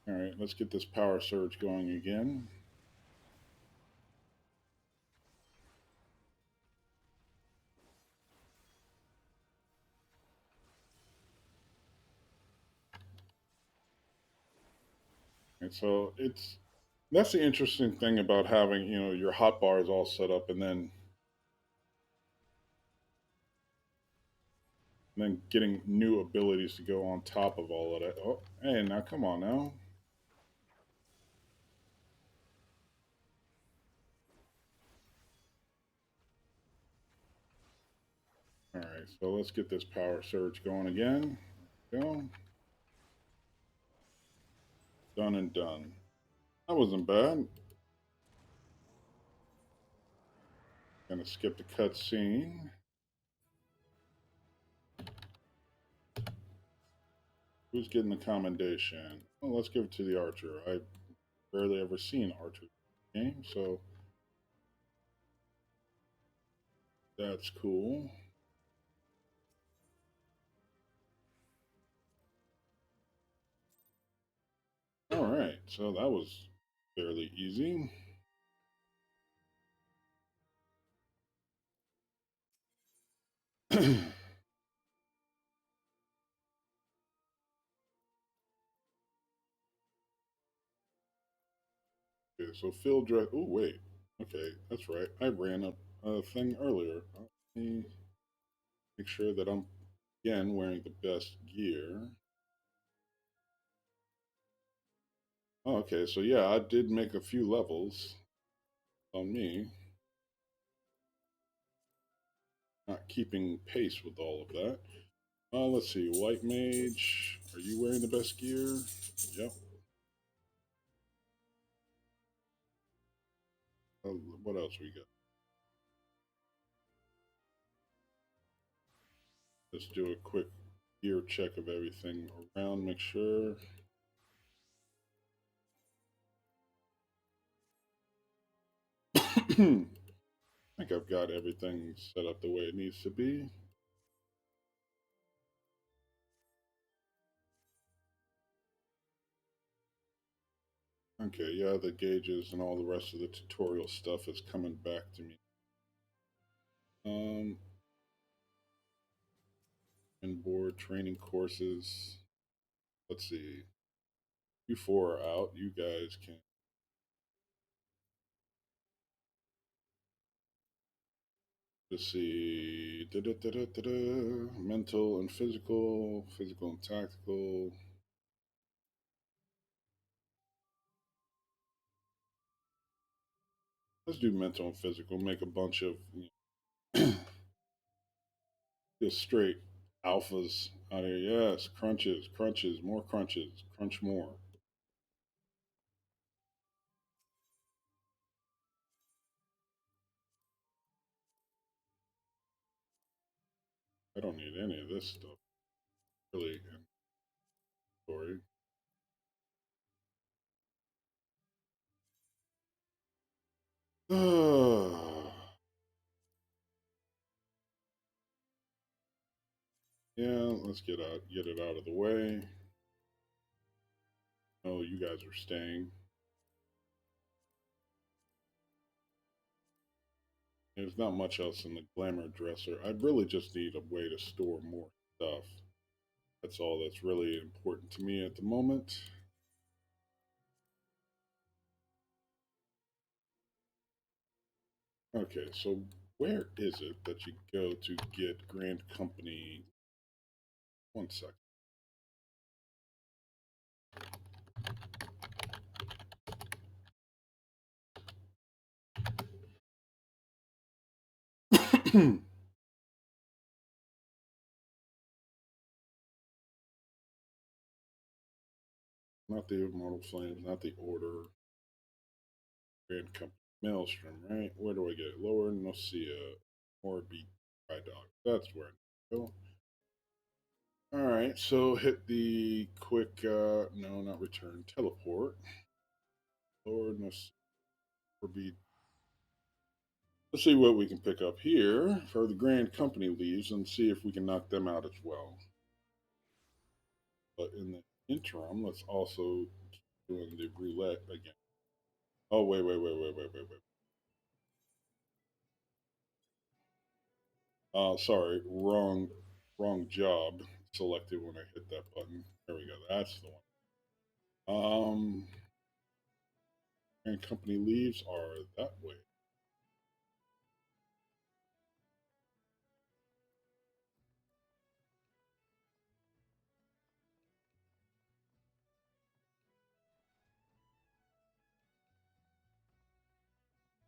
All right, let's get this power surge going again. And so that's the interesting thing about having your hot bars all set up and then getting new abilities to go on top of all of that. Oh, hey, now come on now. All right, so let's get this power surge going again. Go. Done and done. That wasn't bad. Gonna skip the cutscene. Who's getting the commendation? Well, let's give it to the archer. I've barely ever seen archer game, so that's cool. All right, so that was fairly easy. Okay, so field dress. Oh, wait. Okay, that's right. I ran a thing earlier. Let me make sure that I'm, again, wearing the best gear. Oh, okay, so yeah, I did make a few levels on me. Not keeping pace with all of that. Let's see. White Mage. Are you wearing the best gear? Yep. What else we got? Let's do a quick gear check of everything around. Make sure. I think I've got everything set up the way it needs to be. Okay, yeah, the gauges and all the rest of the tutorial stuff is coming back to me. Inboard training courses. Let's see. You four are out. You guys can. Let's see. Mental and physical, physical and tactical. Let's do mental and physical. Make a bunch of just straight alphas out here. Yes, crunches, crunches, more crunches, crunch more. I don't need any of this stuff really in story. Yeah, let's get it out of the way. Oh, you guys are staying. There's not much else in the glamour dresser. I really just need a way to store more stuff. That's all that's really important to me at the moment. Okay, so where is it that you go to get Grand Company? One second. Not the Immortal Flames, not the Order. Grand Company. Maelstrom, right? Where do I get it? Lower Nocia. Or be Dry Dog. That's where I go. Alright, so hit the quick, no, not return, teleport. Lower Nocia. Or be. Let's see what we can pick up here for the Grand Company leaves and see if we can knock them out as well. But in the interim, let's also keep doing the roulette again. Oh, wait. Sorry, wrong job selected when I hit that button. There we go. That's the one. And company leaves are that way.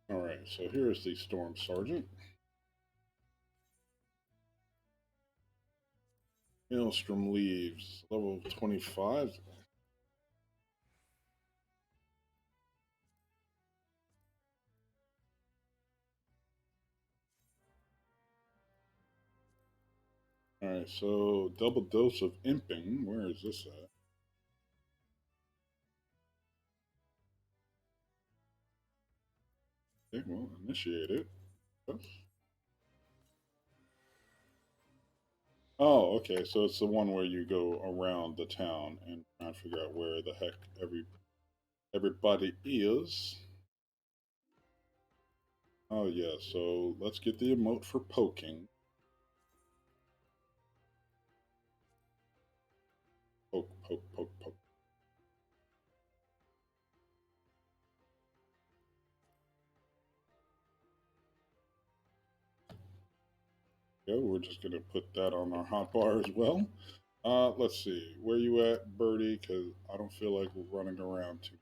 All right. So here's the Storm Sergeant. Maelstrom leaves level 25. All right. So double dose of imping. Where is this at? Okay. Well, initiate it. Oh, okay. So it's the one where you go around the town and try and figure out where the heck everybody is. Oh yeah. So let's get the emote for poking. go. We're just going to put that on our hotbar as well. Let's see. Where you at, Birdie? Because I don't feel like we're running around too.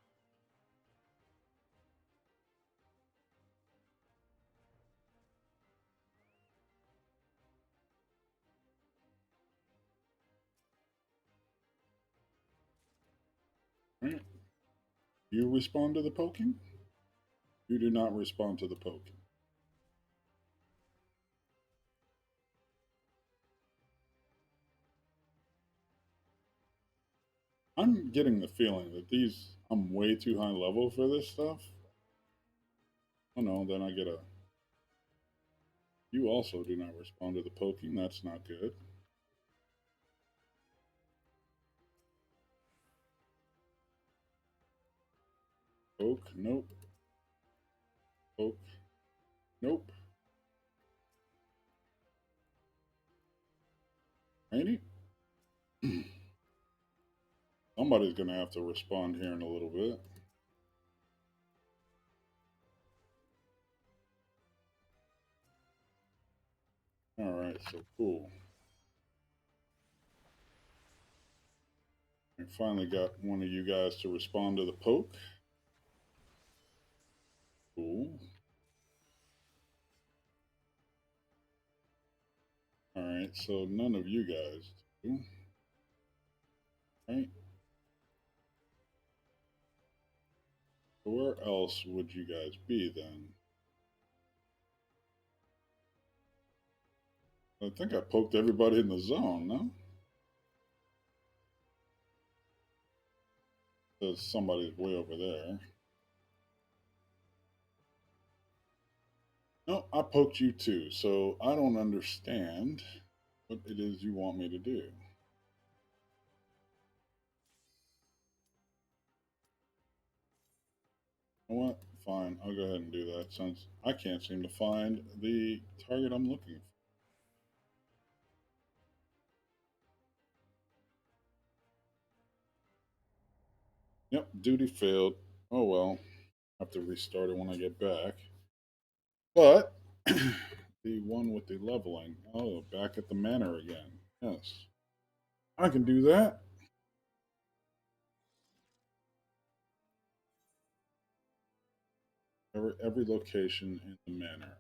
All right. You respond to the poking? You do not respond to the poking. I'm getting the feeling that I'm way too high level for this stuff. Oh no, then I get a. You also do not respond to the poking. That's not good. Poke, nope. Poke, nope. Ain't it? Somebody's going to have to respond here in a little bit. All right, so cool. I finally got one of you guys to respond to the poke. Cool. All right, so none of you guys do. Right? Where else would you guys be then? I think I poked everybody in the zone, no? There's somebody's way over there. No, I poked you too, so I don't understand what it is you want me to do. You know what? Fine, I'll go ahead and do that since I can't seem to find the target I'm looking for. Yep, duty failed. Oh well, I have to restart it when I get back. But the one with the leveling. Oh, back at the manor again. Yes, I can do that. Every location in the manor.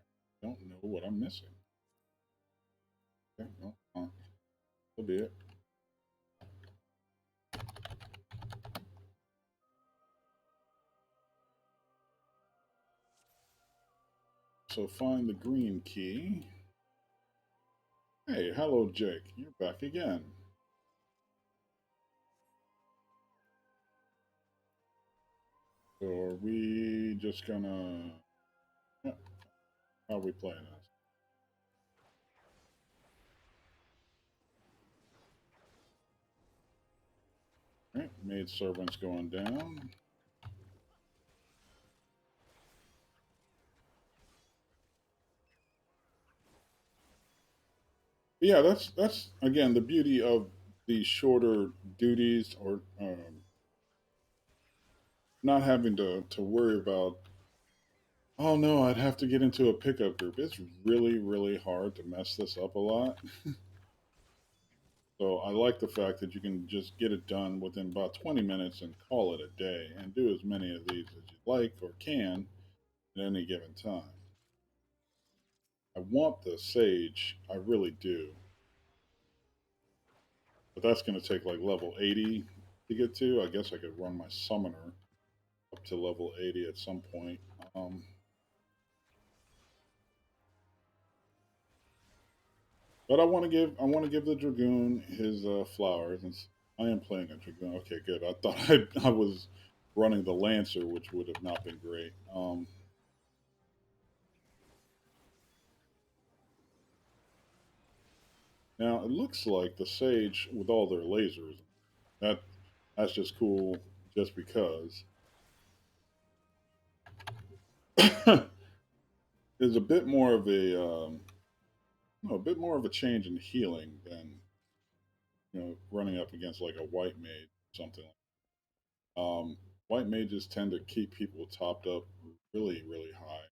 Don't know what I'm missing. Okay, well, fine. So be it. So find the green key. Hey, hello, Jake. You're back again. So are we just gonna? Yeah, how are we playing this? All right, maid servants going down. Yeah, that's again the beauty of these shorter duties, or not having to worry about. Oh no, I'd have to get into a pickup group. It's really hard to mess this up a lot. So I like the fact that you can just get it done within about 20 minutes and call it a day and do as many of these as you like or can at any given time. I want the sage, I really do. But that's going to take like level 80 to get to. I guess I could run my summoner up to level 80 at some point. Um, but I want to give the dragoon his flowers, and I am playing a dragoon. Okay, good. I thought I was running the lancer, which would have not been great. Now it looks like the sage with all their lasers. That that's just cool, just because. There's a bit more of a bit more of a change in healing than running up against like a white mage or something. White mages tend to keep people topped up really high.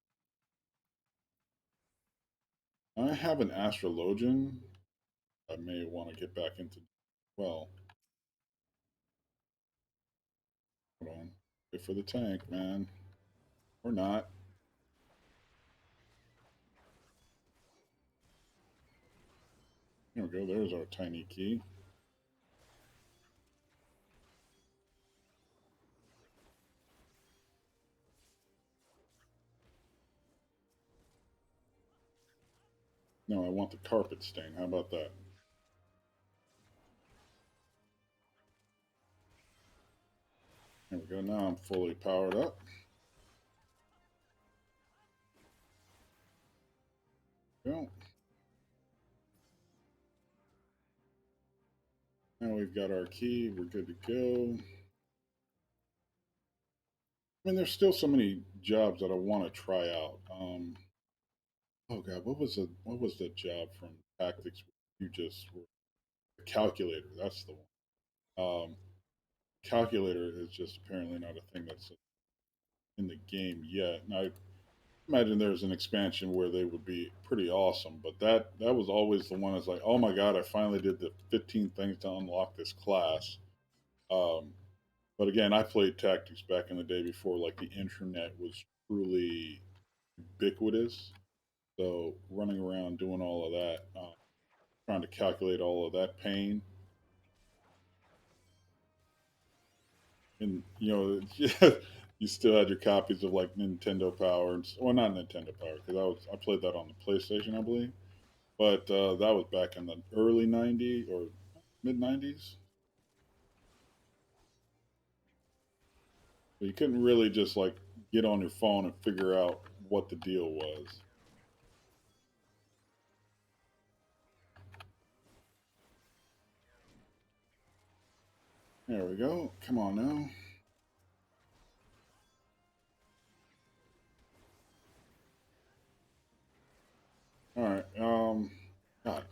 I have an astrologian. I may want to get back into. Well, hold on. Wait for the tank, man. Or not. There we go. There's our tiny key. No, I want the carpet stain. How about that? There we go. Now I'm fully powered up. Go. Now we've got our key. We're good to go. I mean, there's still so many jobs that I want to try out. Oh God, what was the job from Tactics? You just were the calculator. That's the one. Calculator is just apparently not a thing that's in the game yet. And I imagine there's an expansion where they would be pretty awesome. But that was always the one that's like, oh my God, I finally did the 15 things to unlock this class. Um, but again, I played Tactics back in the day before like the internet was truly ubiquitous. So running around doing all of that, trying to calculate all of that pain, and you still had your copies of like Nintendo Power, well, not Nintendo Power because I played that on the PlayStation, I believe, but that was back in the early '90s or mid '90s. So you couldn't really just like get on your phone and figure out what the deal was. There we go. Come on now. All right. God,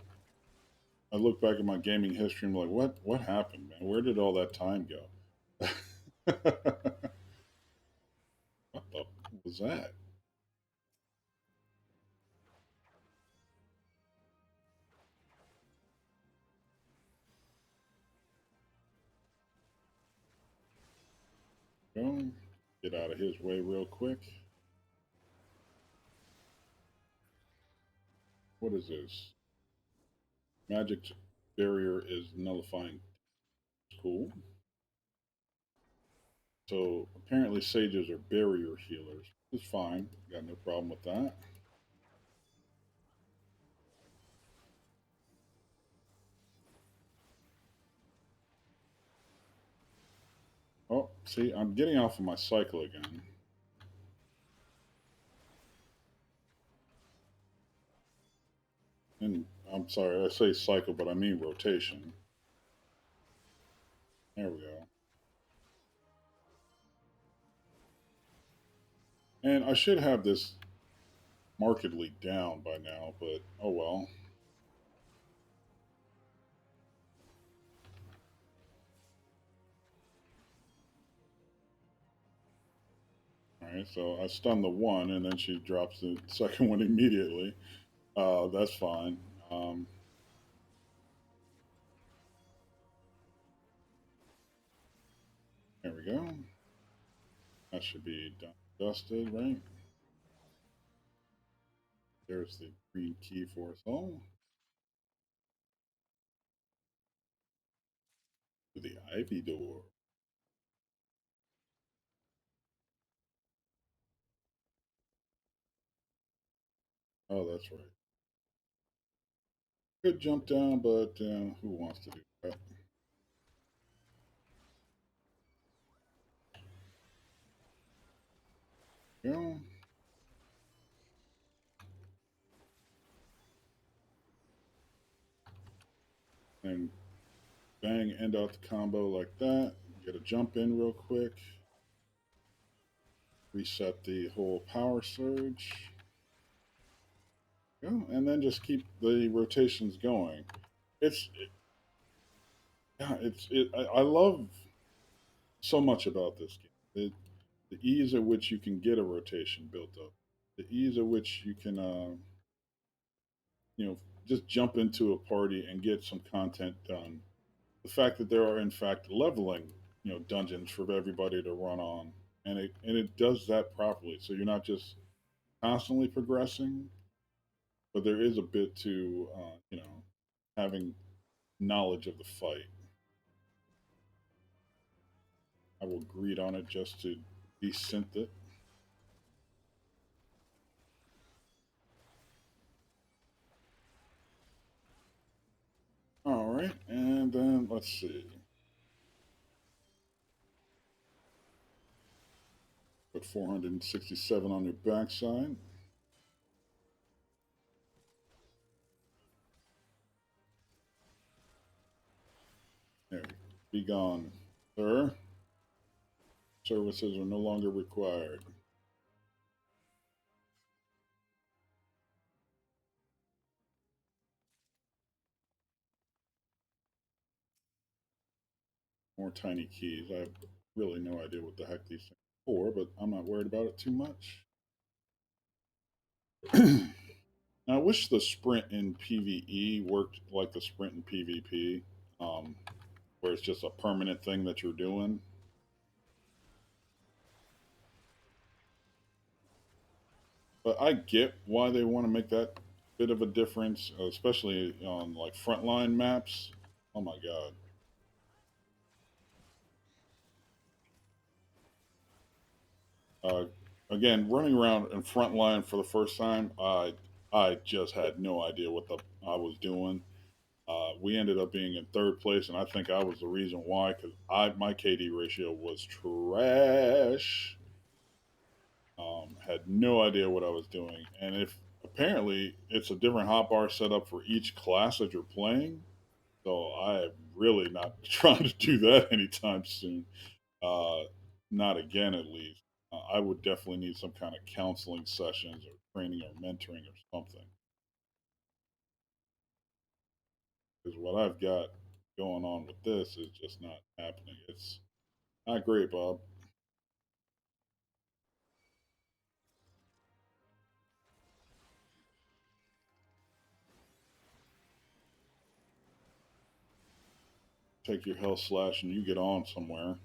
I look back at my gaming history and I'm like, what happened, man? Where did all that time go? What the was that? Go get out of his way real quick. What is this? Magic barrier is nullifying. Cool. So apparently sages are barrier healers. It's fine. Got no problem with that. Oh, see, I'm getting off of my cycle again. And I'm sorry, I say cycle, but I mean rotation. There we go. And I should have this markedly down by now, but oh well. All right, so I stun the one, and then she drops the second one immediately. That's fine. Um, there we go. That should be done, dusted, right? There's the green key for us all. To the ivy door. Oh, that's right. Could jump down, but who wants to do that? Go and bang, end out the combo like that. Get a jump in real quick. Reset the whole power surge. Go, and then just keep the rotations going. Yeah, I love so much about this game. The ease at which you can get a rotation built up, the ease at which you can you know, just jump into a party and get some content done. The fact that there are in fact leveling, dungeons for everybody to run on, and it does that properly. So you're not just constantly progressing, but there is a bit to having knowledge of the fight. I will greed on it just to desynth it. All right, and then let's see. Put 467 on your backside. There, be gone, sir. Services are no longer required. More tiny keys. I have really no idea what the heck these things are for, but I'm not worried about it too much. Now, I wish the sprint in PvE worked like the sprint in PvP, um, where it's just a permanent thing that you're doing. But I get why they want to make that bit of a difference, especially on like frontline maps. Oh my god! Uh, Again, running around in frontline for the first time, I just had no idea what the I was doing. We ended up being in third place, and I think I was the reason why because I my KD ratio was trash. Had no idea what I was doing, and if apparently it's a different hotbar setup for each class that you're playing, so I am really not trying to do that anytime soon. Uh, Not again, at least. I would definitely need some kind of counseling sessions or training or mentoring or something. Because what I've got going on with this is just not happening. It's not great, Bob. Take your health slash and you get on somewhere.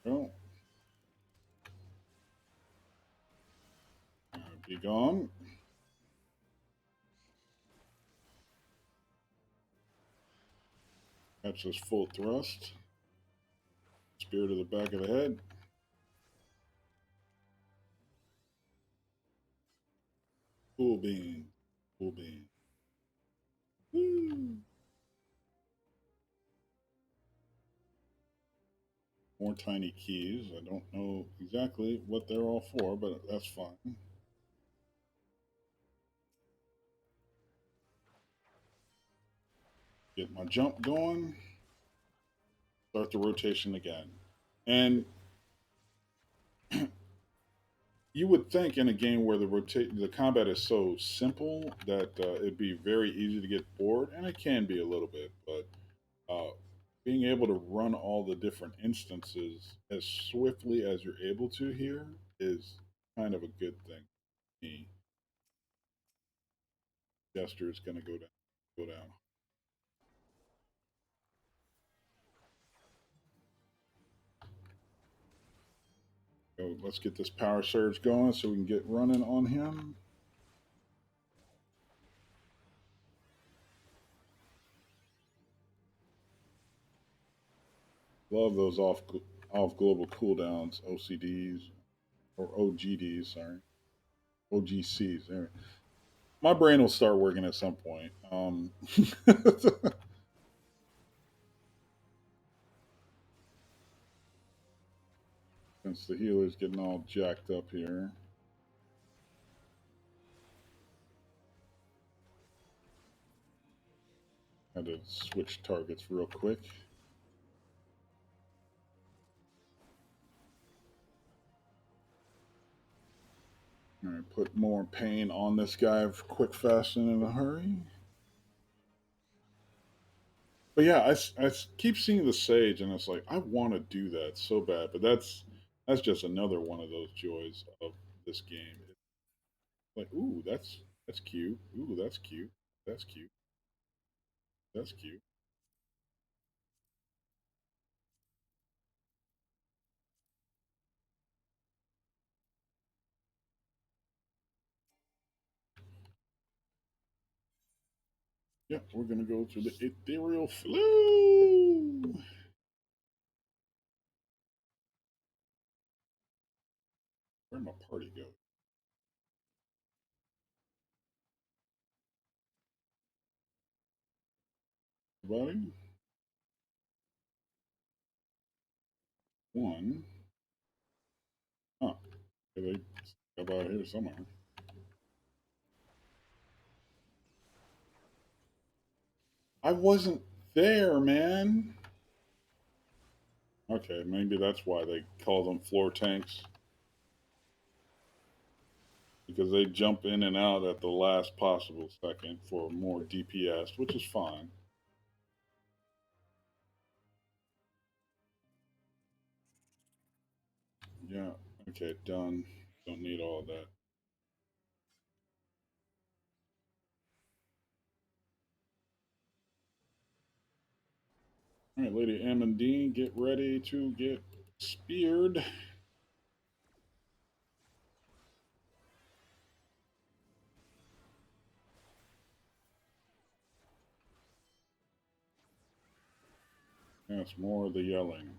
Well, be gone. That's just full thrust. Spear to the back of the head. Cool bean. Cool bean. Woo. More tiny keys. I don't know exactly what they're all for, but that's fine. Get my jump going. Start the rotation again. And you would think in a game where the combat is so simple that it'd be very easy to get bored, and it can be a little bit, but uh, being able to run all the different instances as swiftly as you're able to here is kind of a good thing. The gesture is going to go down. Go down. So let's get this power surge going so we can get running on him. Love those off global cooldowns, OCDs or OGDs. Sorry, OGCs. There. My brain will start working at some point. Since the healer's getting all jacked up here. Had to switch targets real quick. All right, put more pain on this guy quick, fast, and in a hurry. But yeah, keep seeing the sage, and it's like I want to do that so bad, but that's just another one of those joys of this game. It's like, ooh, that's cute. Ooh, that's cute. That's cute. That's cute. Yeah, we're gonna go to the ethereal flu. Where'd my party go? Everybody, one. Huh? They about here somewhere. I wasn't there, man. Okay, maybe that's why they call them floor tanks, because they jump in and out at the last possible second for more DPS, which is fine. Yeah, okay, done. Don't need all that. All right, Lady M and Dean, get ready to get speared. That's more of the yelling.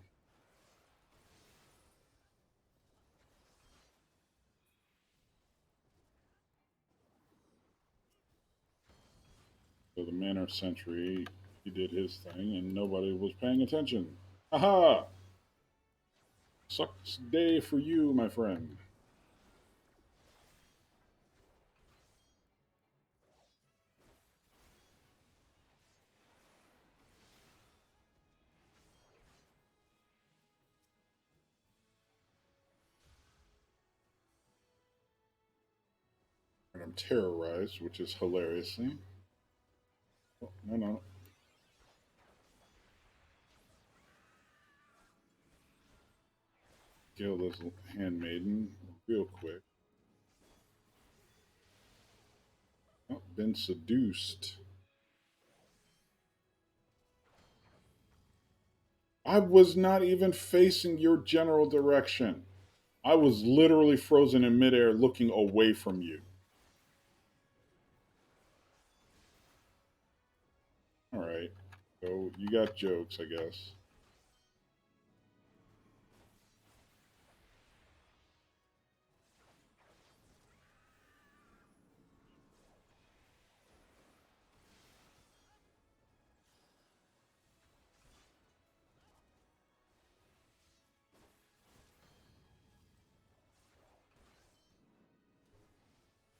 So the Manor Sentry, he did his thing, and nobody was paying attention. Aha! Sucks day for you, my friend. And I'm terrorized, which is hilariously. Oh, no, no. Kill this handmaiden real quick. Oh, been seduced. I was not even facing your general direction. I was literally frozen in midair looking away from you. All right. So you got jokes, I guess.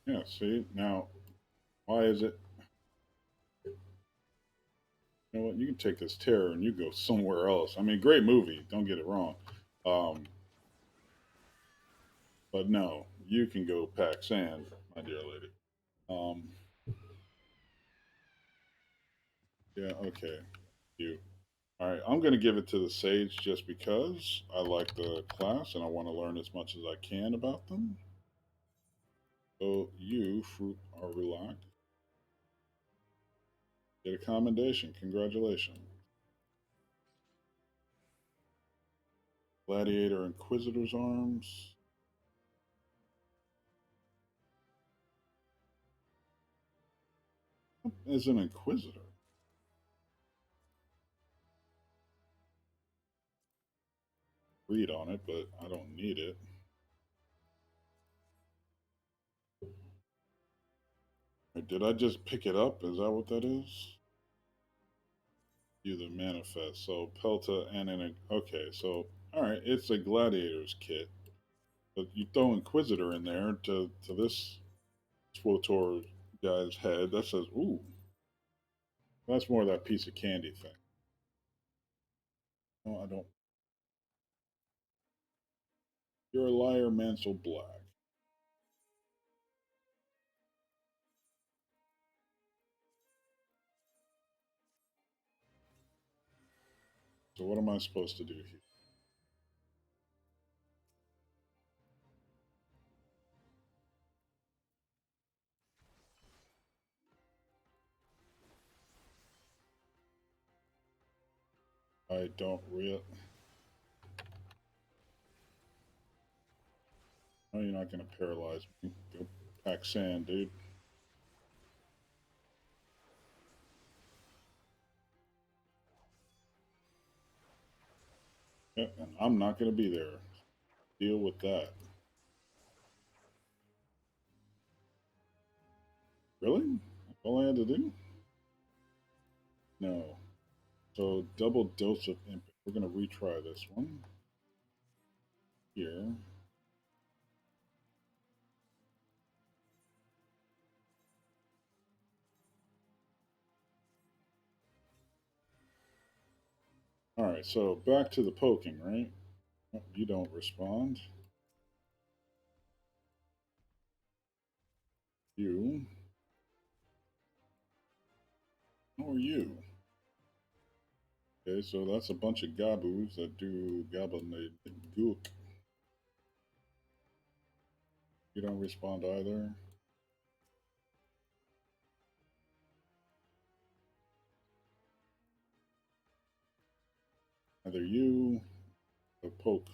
Yeah, see? Now, why is it? You know what? You can take this terror and you go somewhere else. I mean, great movie. Don't get it wrong. Um, but no, you can go pack sand, my dear lady. Um, yeah, okay. You. All right, I'm going to give it to the Sage just because I like the class and I want to learn as much as I can about them. So you, Fruit are relaxed. Get a commendation. Congratulations. Gladiator Inquisitor's Arms. What is an Inquisitor? Read on it, but I don't need it. Did I just pick it up? Is that what that is? You the manifest. So Pelta and an okay. So all right, it's a gladiator's kit, but you throw Inquisitor in there to this Swotor guy's head. That says, ooh, that's more of that piece of candy thing. No, I don't. You're a liar, Mansell Black. So what am I supposed to do here? I don't really. No, you're not going to paralyze me. Go pack sand, dude. Yeah, and I'm not going to be there. Deal with that. Really? That's all I had to do? No. So double dose of imp. We're going to retry this one here. All right, so back to the poking, right? Oh, you don't respond. You. How are you? Okay, so that's a bunch of gabus that do gabanade gook. You don't respond either. Either you or poke.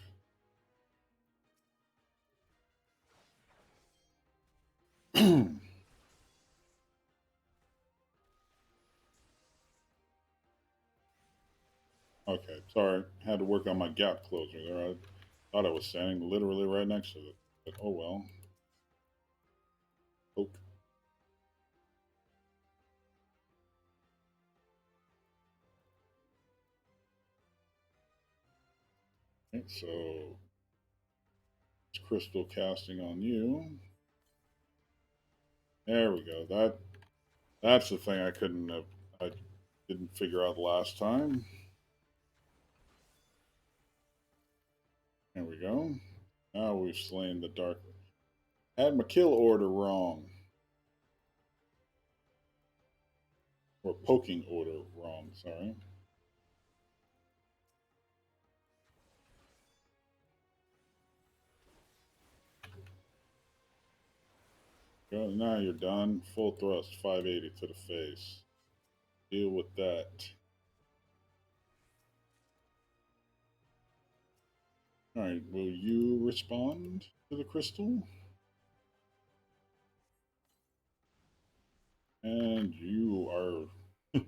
Okay, sorry. Had to work on my gap closer there. I thought I was standing literally right next to it. But oh well. Poke. Okay, so it's crystal casting on you. There we go. That's the thing I didn't figure out last time. There we go. Now we've slain the dark. Had my kill order wrong. Or poking order wrong, sorry. Go, now you're done. Full thrust, 580 to the face. Deal with that. Alright, will you respond to the crystal? And you are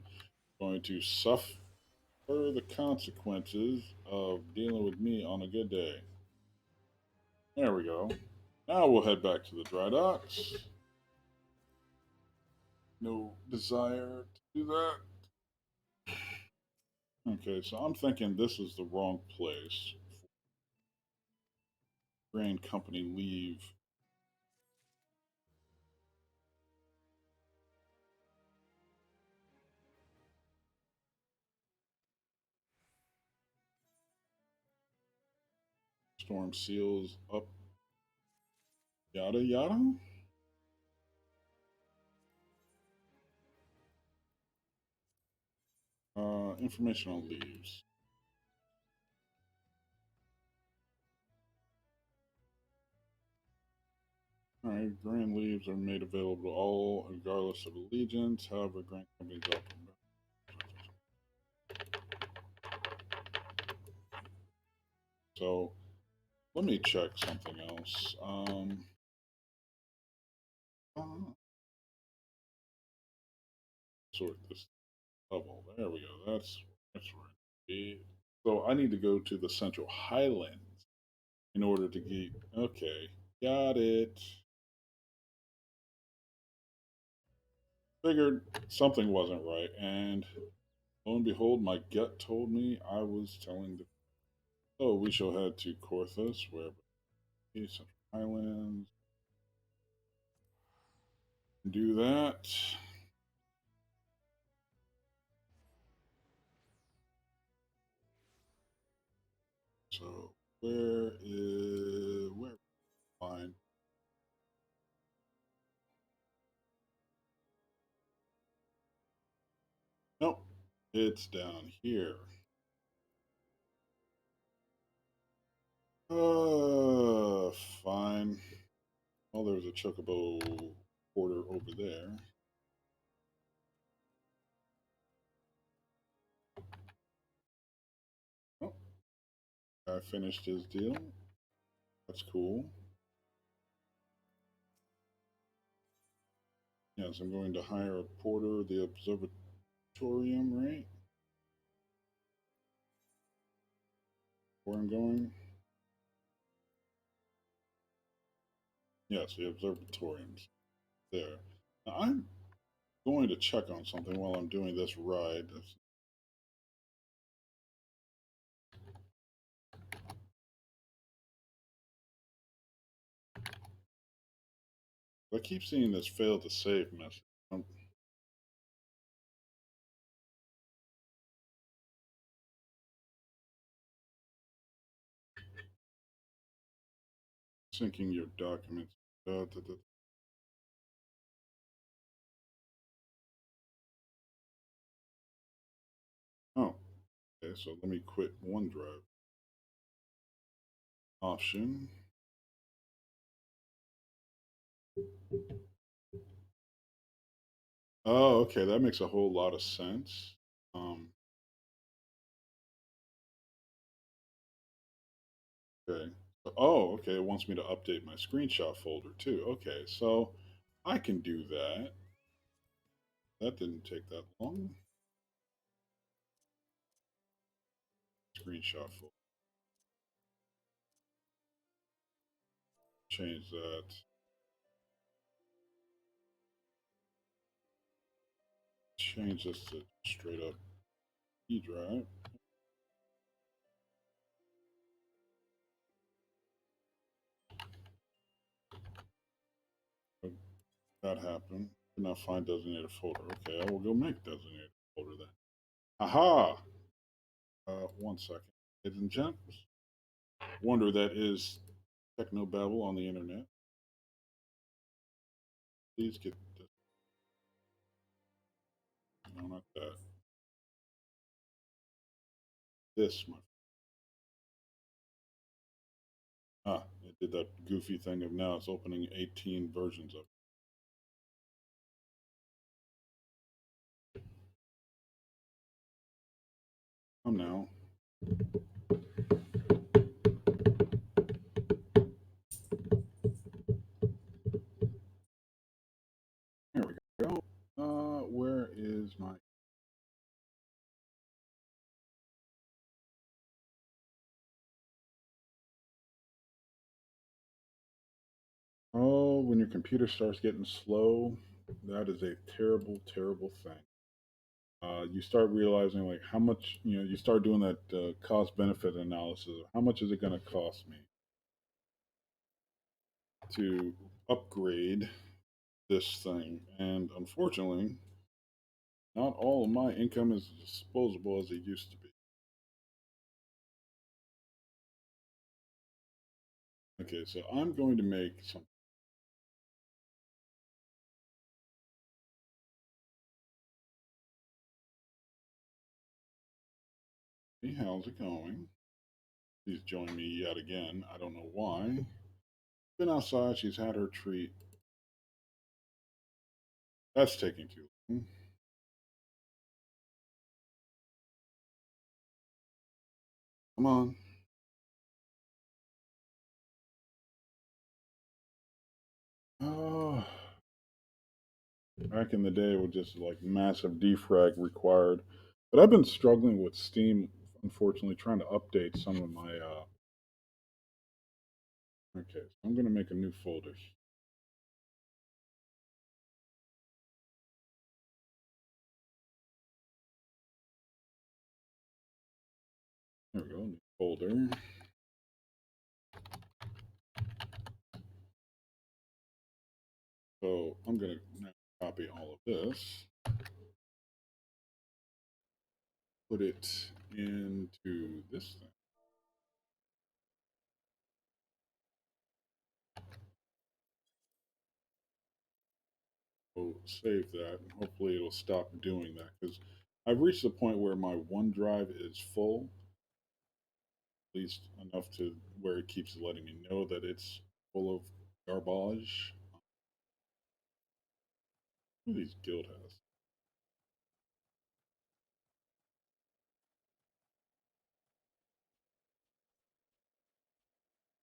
going to suffer the consequences of dealing with me on a good day. There we go. Now we'll head back to the dry docks. No desire to do that. Okay, so I'm thinking this is the wrong place. Grain company leave. Storm seals up. Yada yada. Information on leaves. Alright, grant leaves are made available to all, regardless of allegiance. However, grant companies often. So, let me check something else. Uh, sort this level. There we go. That's right. So I need to go to the Central Highlands in order to get. Okay, got it. Figured something wasn't right, and lo and behold, my gut told me I was telling the. So we shall head to Corthus, where Central Highlands. Do that. So where fine. Nope. It's down here. Uh, fine. Well, there's a chocobo porter over there. Oh, I finished his deal. That's cool. Yes, I'm going to hire a porter, the observatorium, right? Where I'm going? Yes, the observatorium's there. Now, I'm going to check on something while I'm doing this ride. I keep seeing this fail to save message. I'm syncing your documents. Da, da. Oh, okay, so let me quit OneDrive. Option. Oh, okay, that makes a whole lot of sense. Um, okay. Oh, okay, it wants me to update my screenshot folder too. Okay, so I can do that. That didn't take that long. Screenshot folder. Change that. Change this to straight up E drive. That happened. Did not find designated folder. Okay, I will go make designated folder then. Aha! 1 second. Ladies and gents, wonder that is technobabble on the internet. Please get this. No, not that. This, my. It did that goofy thing of now it's opening 18 versions of it. Come now. Here we go. Where is my. Oh, when your computer starts getting slow, that is a terrible, terrible thing. You start realizing like how much you start doing that cost benefit analysis. How much is it going to cost me to upgrade this thing? And unfortunately, not all of my income is as disposable as it used to be. Okay, so I'm going to make some. Hey, how's it going? She's joined me yet again. I don't know why. Been outside. She's had her treat. That's taking too long. Come on. Oh, back in the day, with just like massive defrag required. But I've been struggling with Steam, unfortunately, trying to update some of my. Okay, so I'm going to make a new folder. There we go, new folder. So I'm going to now copy all of this, put it into this thing. We'll save that, and hopefully it'll stop doing that because I've reached the point where my OneDrive is full. least enough to where it keeps letting me know that it's full of garbage. What are these guild has?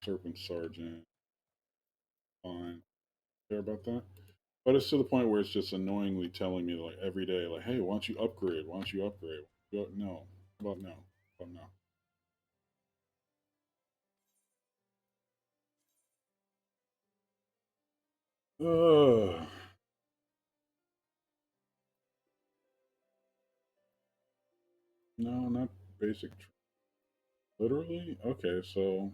Serpent Sergeant, fine. Care about that? But it's to the point where it's just annoyingly telling me like every day, like, hey, why don't you upgrade? Why don't you upgrade? No. How about no? How about no? No, not basic. Literally? Okay, so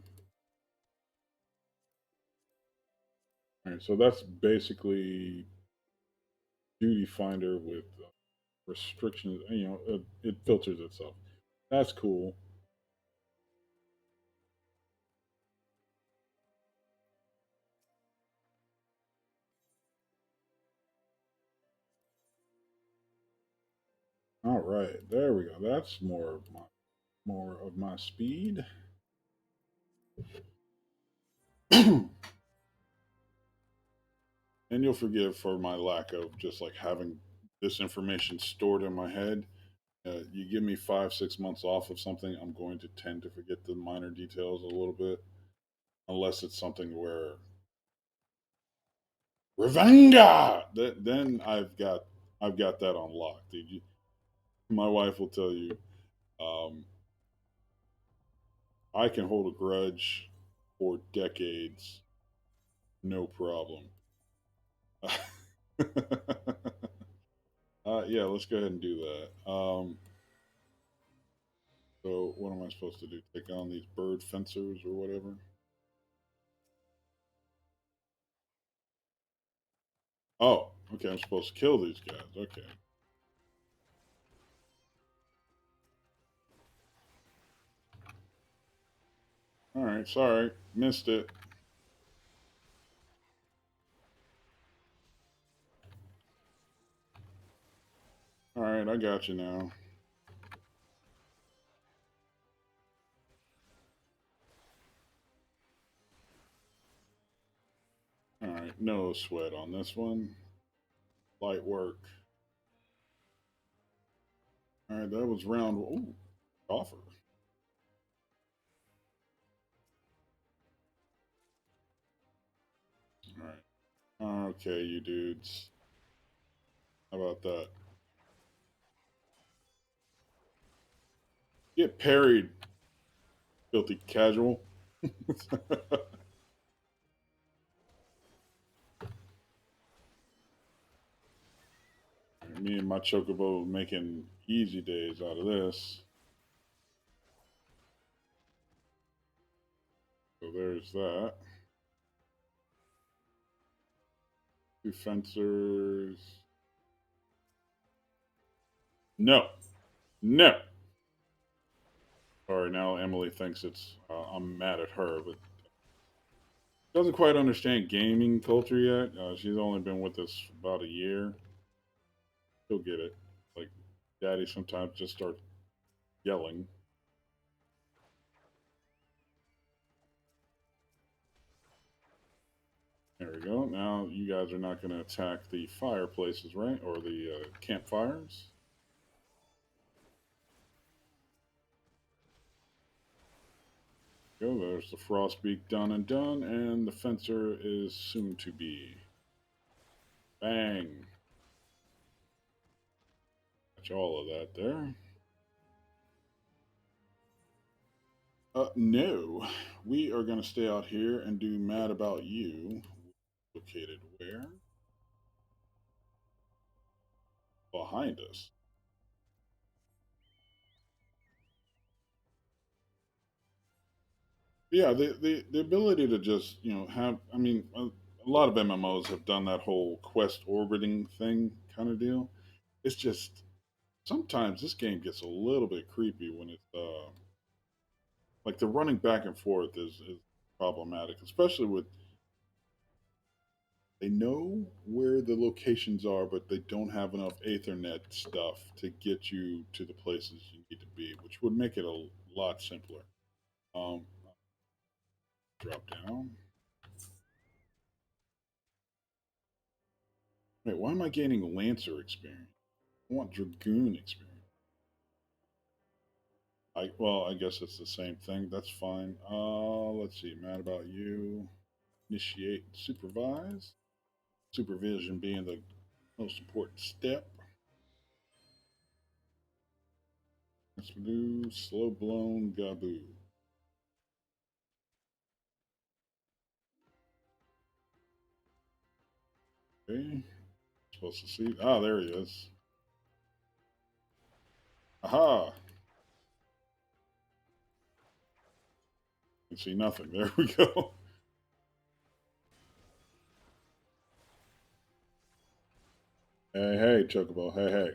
all right, so that's basically duty finder with restrictions. You know, it filters itself. That's cool. All right, there we go. That's more of my speed. And you'll forgive for my lack of just like having this information stored in my head. You give me 5, 6 months off of something, I'm going to tend to forget the minor details a little bit, unless it's something where Revenga. Then I've got that on lock, dude. My wife will tell you, um, I can hold a grudge for decades, no problem. Yeah, let's go ahead and do that. So what am I supposed to do? Take on these bird fencers or whatever? Oh, okay. I'm supposed to kill these guys. Okay. All right. Sorry, missed it. All right, I got you now. All right, no sweat on this one. Light work. All right, that was round. Ooh, offer. All right. Okay, you dudes. How about that? Get parried, filthy casual. Me and my chocobo making easy days out of this. So there's that. Two fencers. No, no. Sorry, now Emily thinks it's I'm mad at her, but doesn't quite understand gaming culture yet. She's only been with us about a year. She'll get it. Like, Daddy sometimes just starts yelling. There we go. Now you guys are not going to attack the fireplaces, right? Or the campfires. Go. There's the frostbeak done and done, and the fencer is soon to be. Bang. Catch all of that there. No. We are going to stay out here and do Mad About You. Located where? Behind us. Yeah, the ability to just, you know, have, I mean, a lot of MMOs have done that whole quest orbiting thing kind of deal. It's just, sometimes this game gets a little bit creepy when it's, like the running back and forth is problematic, especially with, they know where the locations are, but they don't have enough Ethernet stuff to get you to the places you need to be, which would make it a lot simpler. Um, drop down. Wait, why am I gaining Lancer experience? I want Dragoon experience. I guess it's the same thing. That's fine. Let's see. Mad about you. Initiate, supervise. Supervision being the most important step. Let's do slow blown gaboo. Okay. Supposed to see. Ah, there he is. Aha! Can see nothing. There we go. Hey, hey, Chocobo. Hey, hey.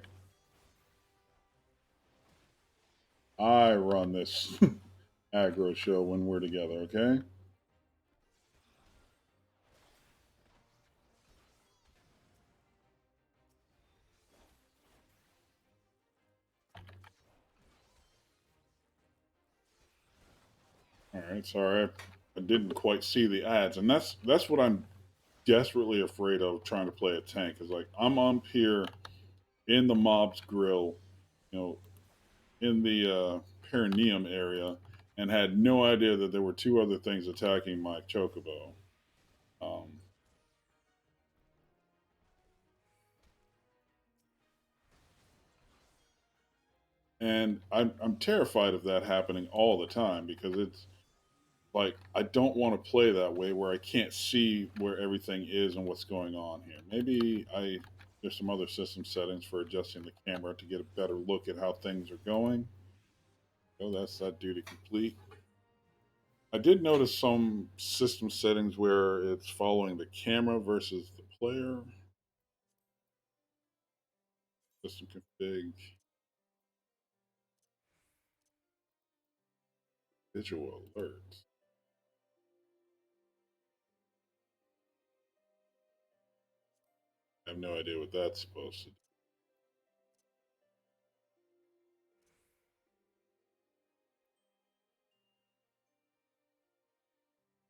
I run this aggro show when we're together, okay? All right, sorry. I didn't quite see the ads. And that's what I'm desperately afraid of trying to play a tank. Is like I'm up here in the mob's grill, you know, in the perineum area, and had no idea that there were two other things attacking my chocobo. Um, and I'm terrified of that happening all the time because it's like I don't want to play that way where I can't see where everything is and what's going on here. Maybe I there's some other system settings for adjusting the camera to get a better look at how things are going. Oh, that's that duty complete. I did notice some system settings where it's following the camera versus the player. System config, visual alerts. I have no idea what that's supposed to do.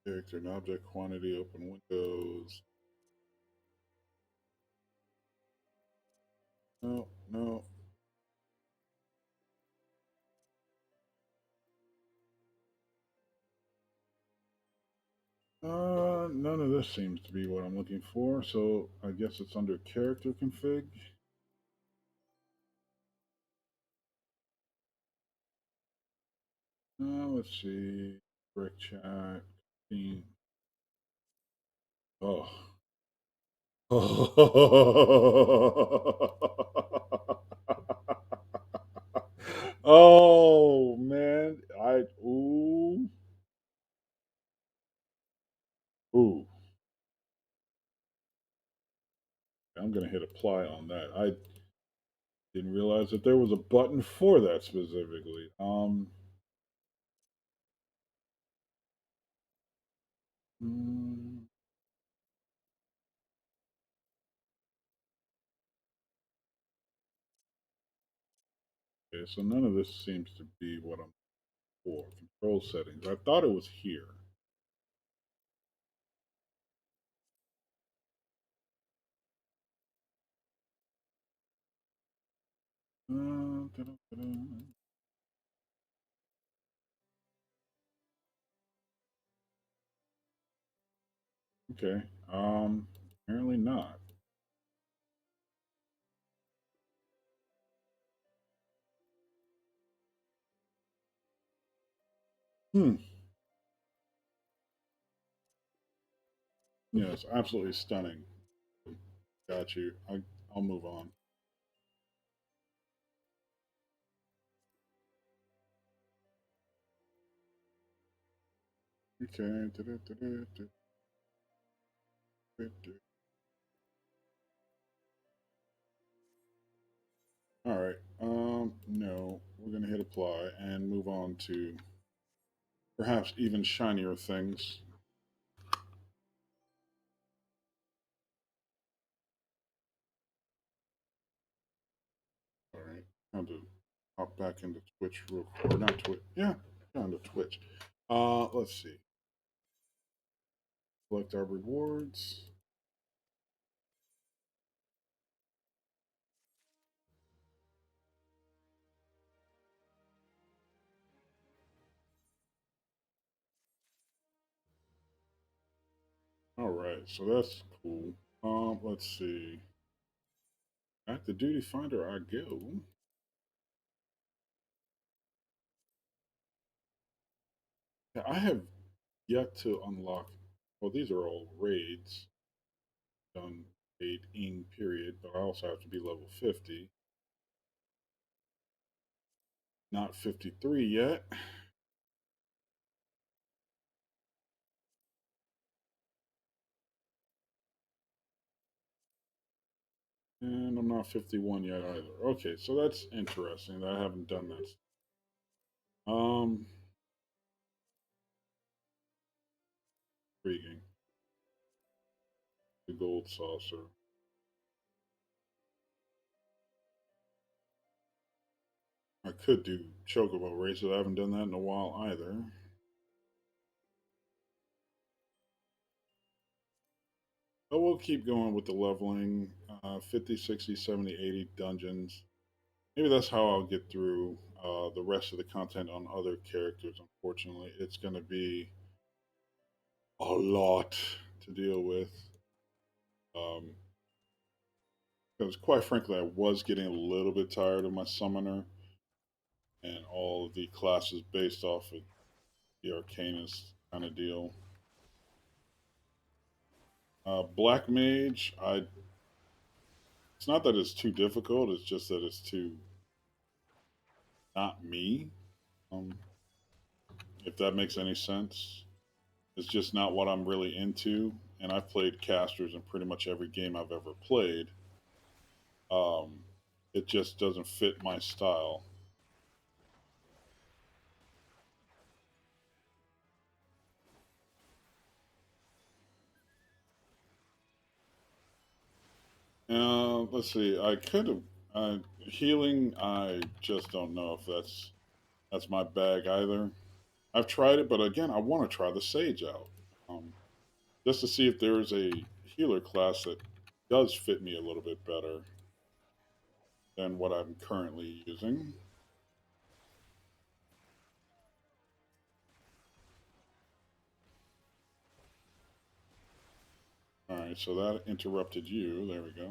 Character and object quantity, open windows. No, no. None of this seems to be what I'm looking for, so I guess it's under character config. Let's see. Break chat. Team. Oh. Oh man. Ooh. I'm gonna hit apply on that. I didn't realize that there was a button for that specifically. Mm, okay, so none of this seems to be what I'm for. Control settings. I thought it was here. Da-da-da-da. Okay. Apparently not. Hmm. Yes, absolutely stunning. Got you. I'll move on. Okay. Da-da-da-da-da-da-da. All right. No, we're gonna hit apply and move on to perhaps even shinier things. All right. Time to hop back into Twitch real quick. Or not Twitch. Yeah, onto Twitch. Let's see. Select our rewards. All right, so that's cool. Let's see. At the duty finder I go. Yeah, I have yet to unlock. Well, these are all raids done raid-ing period, but I also have to be level 50. Not 53 yet. And I'm not 51 yet either. Okay, so that's interesting. I haven't done that. Um, Intriguing. The gold saucer. I could do chocobo races. I haven't done that in a while either. But we'll keep going with the leveling. 50, 60, 70, 80 dungeons. Maybe that's how I'll get through the rest of the content on other characters. Unfortunately, it's going to be a lot to deal with. Um, because quite frankly, I was getting a little bit tired of my summoner and all of the classes based off of the Arcanist kind of deal. Black Mage, it's not that it's too difficult, it's just that it's too not me. Um, if that makes any sense. It's just not what I'm really into. And I've played casters in pretty much every game I've ever played. Um, it just doesn't fit my style. Let's see. I could have healing. I just don't know if that's my bag either. I've tried it, but again, I want to try the Sage out, um, just to see if there is a healer class that does fit me a little bit better than what I'm currently using. All right, so that interrupted you. There we go.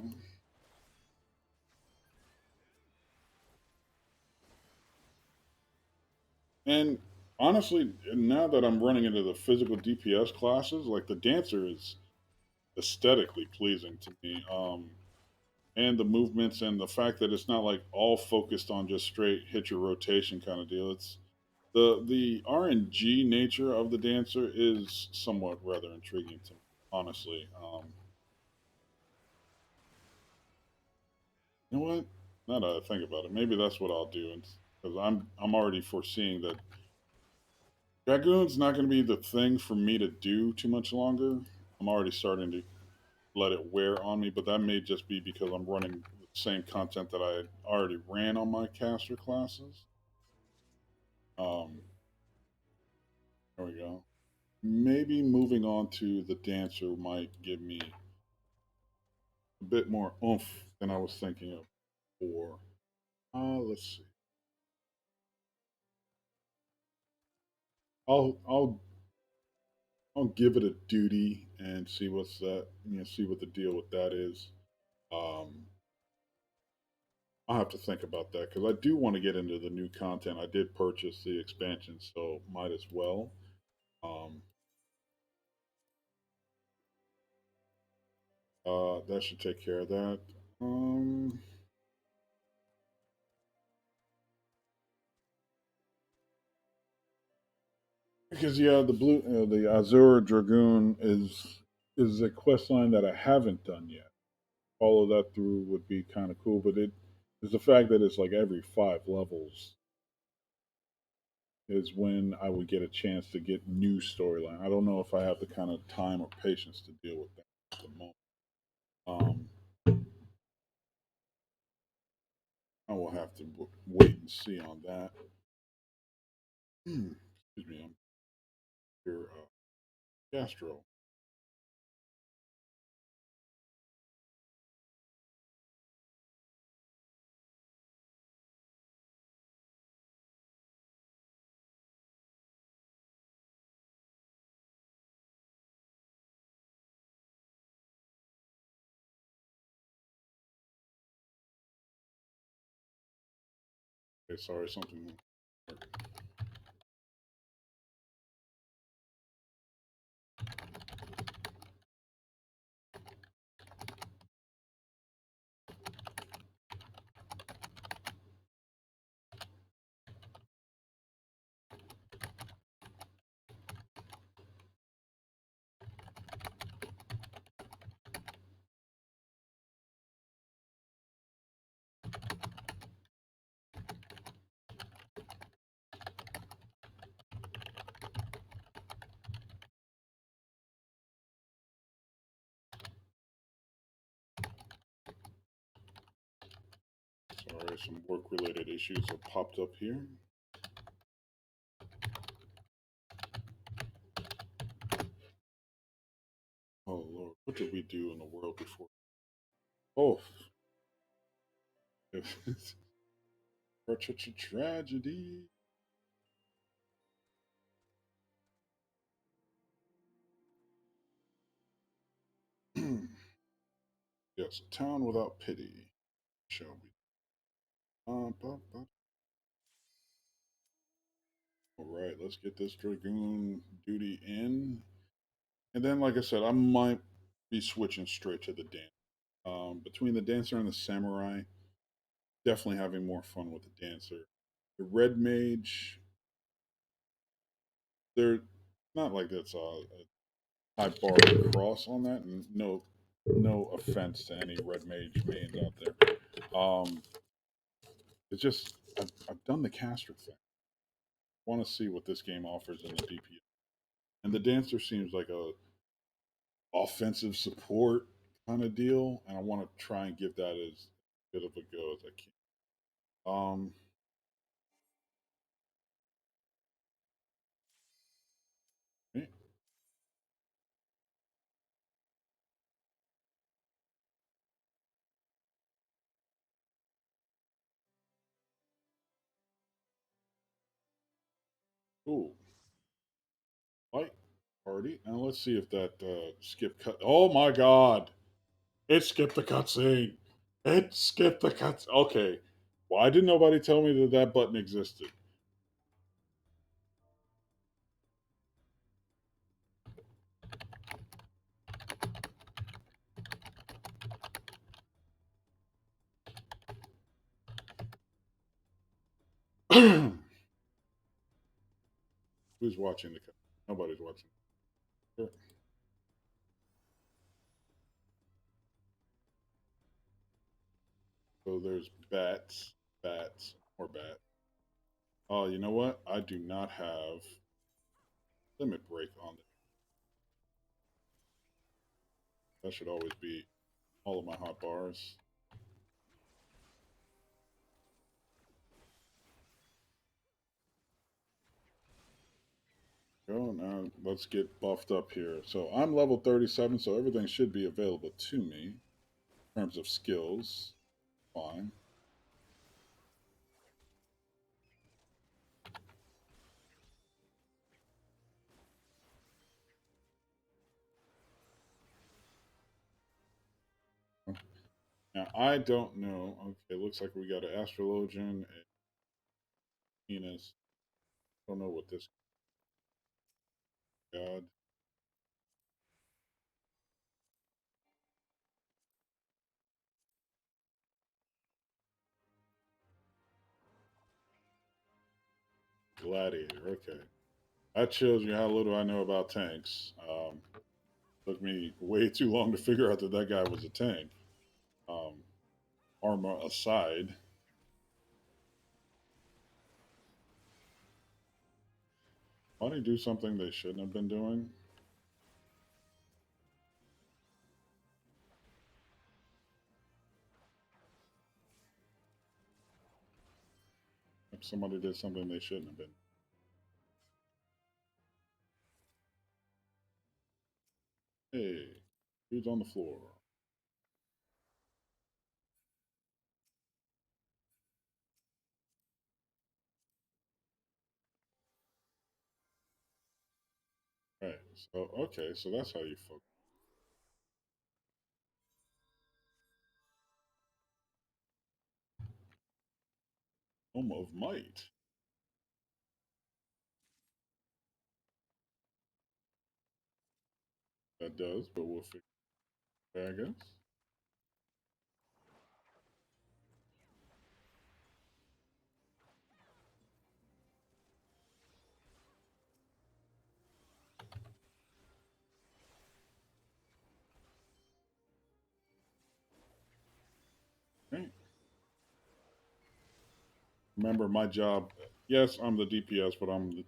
And honestly, now that I'm running into the physical DPS classes, like the dancer is aesthetically pleasing to me. And the movements and the fact that it's not like all focused on just straight hit your rotation kind of deal. It's the RNG nature of the dancer is somewhat rather intriguing to me, honestly. You know what? Now that I think about it, maybe that's what I'll do, because I'm already foreseeing that Dragoon's not going to be the thing for me to do too much longer. I'm already starting to let it wear on me, but that may just be because I'm running the same content that I already ran on my caster classes. Um, there we go. Maybe moving on to the dancer might give me a bit more oomph than I was thinking of before. Let's see. I'll I'll I'll give it a duty and see what's that. See what the deal with that is. Um, I'll have to think about that because I do want to get into the new content. I did purchase the expansion, so might as well. Um, that should take care of that. Um, because yeah, the Azure Dragoon is a quest line that I haven't done yet. Follow that through would be kind of cool, but it is the fact that it's like every 5 levels is when I would get a chance to get new storyline. I don't know if I have the kind of time or patience to deal with that at the moment. Um, I will have to wait and see on that. Excuse me. your gastro. Okay, sorry, something. Sorry, some work-related issues have popped up here. Oh Lord, what did we do in the world before? Oh, such a tragedy. Yes, a town without pity shall be. All right, let's get this dragoon duty in, and then, like I said, I might be switching straight to the dance. Between the dancer and the samurai, definitely having more fun with the dancer. The red mage, they're not like that's a high bar to cross on that, and no offense to any red mage mains out there. It's just I've done the caster thing. Want to see what this game offers in the DPS, and the dancer seems like a offensive support kind of deal, and I want to try and give that as good of a go as I can. Um, eh, cool. Light party, and let's see if that skip cut. Oh my god, it skipped the cutscene. It skipped the cuts. Okay, why did nobody tell me that that button existed? Who's watching the cut? Nobody's watching. Sure. So there's bats, bats, or bat. Oh, you know what? I do not have limit break on it. That should always be all of my hot bars. Go now. Let's get buffed up here. So I'm level 37, so everything should be available to me in terms of skills. Fine. Now I don't know. Okay, looks like we got an astrologian, a penis. Don't know what this god. Gladiator. Okay, that shows you how little I know about tanks. Took me way too long to figure out that that guy was a tank. Um, Armor aside, why did they do something they shouldn't have been doing? If somebody did something they shouldn't have been. Who's on the floor? Right. So okay, so that's how you focus. Home of might. That does, but we'll figure it out, I guess. Right. Remember my job. Yes, I'm the DPS, but I'm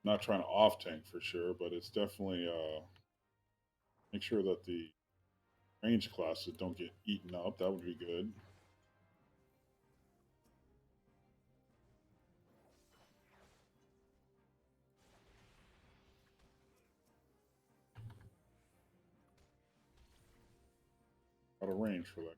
not trying to off tank for sure. But it's definitely make sure that the range classes don't get eaten up. That would be good. Out of range for that.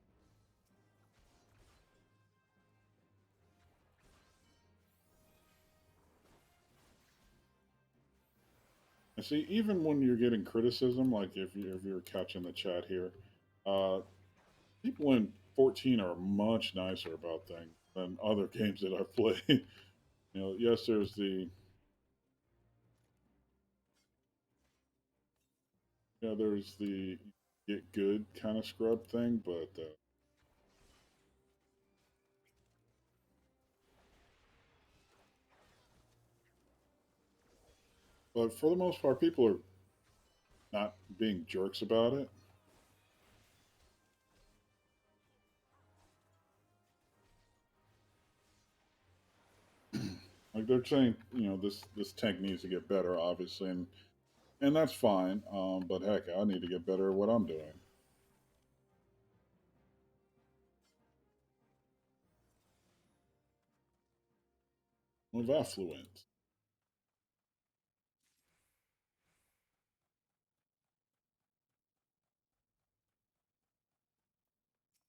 And see, even when you're getting criticism, like if you're catching the chat here, uh, people in 14 are much nicer about things than other games that I've played. Yes, there's the there's the get good kind of scrub thing, but for the most part, people are not being jerks about it. Like they're saying, this tank needs to get better, obviously, and that's fine. But heck, I need to get better at what I'm doing. Move affluent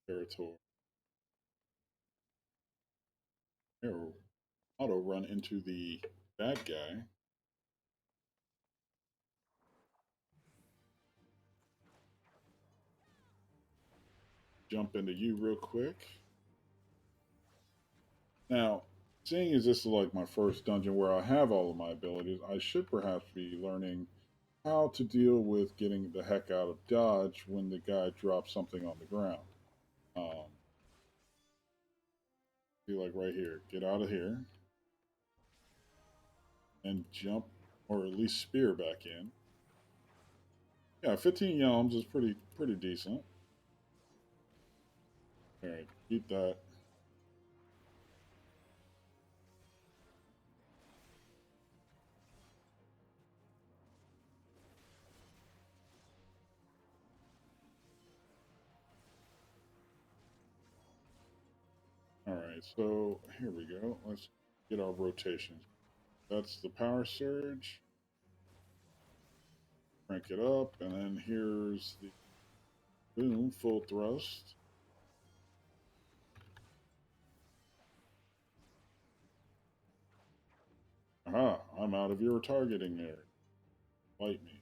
territory. Here, auto run into the bad guy. Jump into you real quick. Now, seeing as this is like my first dungeon where I have all of my abilities, I should perhaps be learning how to deal with getting the heck out of dodge when the guy drops something on the ground. Um, be like right here, get out of here and jump, or at least spear back in. Yeah, 15 yelms is pretty decent. All right, keep that. All right, so here we go. Let's get our rotations. That's the power surge. Crank it up, and then here's the boom full thrust. Aha, I'm out of your targeting area. Fight me.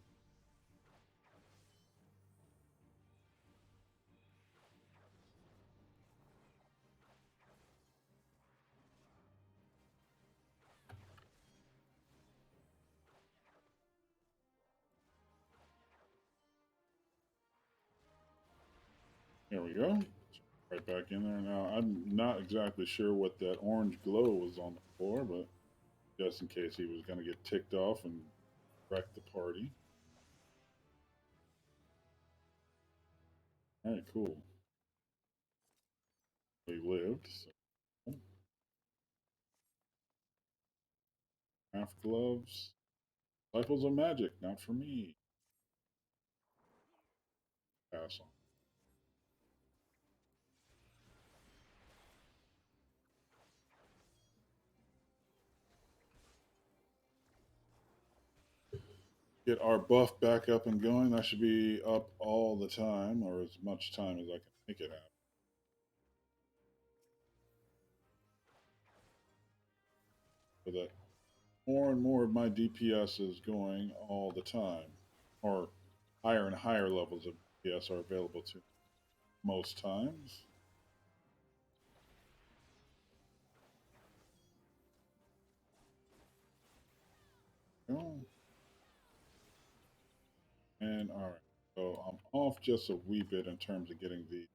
There we go. Right back in there. Now, I'm not exactly sure what that orange glow was on the floor, but just in case he was going to get ticked off and wreck the party. All right, cool. He lived. So. Half gloves. Disciples of magic, not for me. Pass on. get our buff back up and going. That should be up all the time, or as much time as I can make it happen. So that more and more of my DPS is going all the time, or higher and higher levels of DPS are available to most times. Oh, and all right, so I'm off just a wee bit in terms of getting the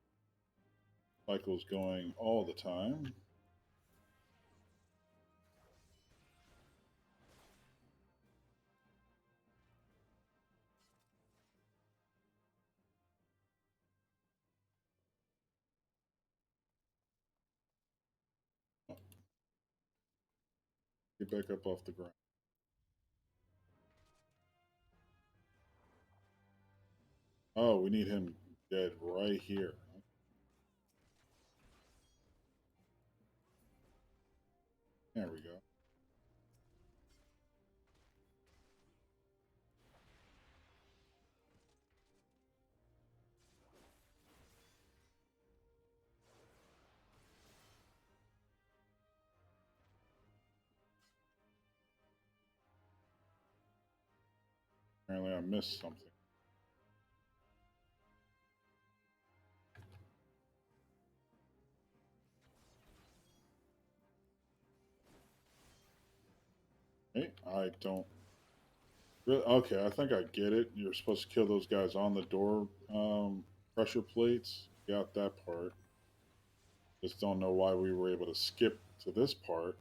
cycles going all the time. Get back up off the ground. Oh, we need him dead right here. There we go. Apparently, I missed something. Hey, I don't. Really, okay, I think I get it. You're supposed to kill those guys on the door pressure plates. Got that part. Just don't know why we were able to skip to this part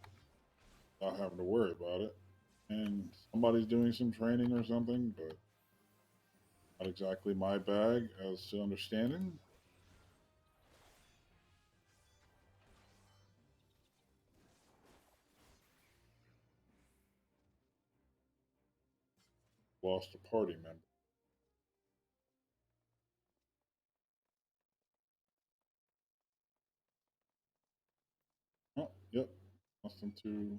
without having to worry about it. And somebody's doing some training or something, but not exactly my bag as to understanding. Lost a party member. Oh, yep. Nothing to.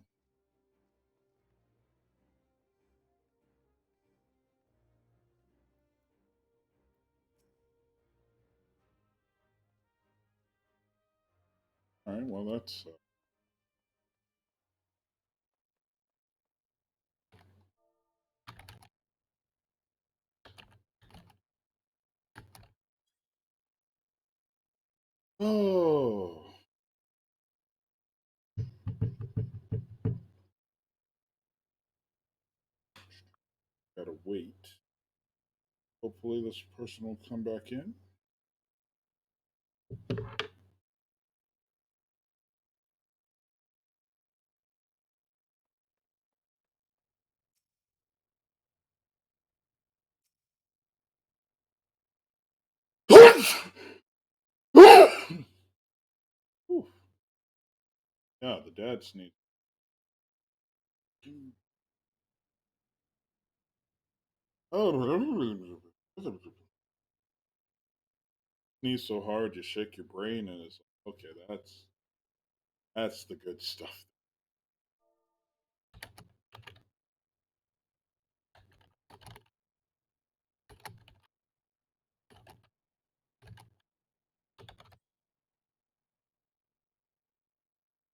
All right, well, that's. Oh, gotta wait. Hopefully, this person will come back in. Yeah, the dad sneezed. Oh, sneeze so hard you shake your brain, and it's okay. That's the good stuff.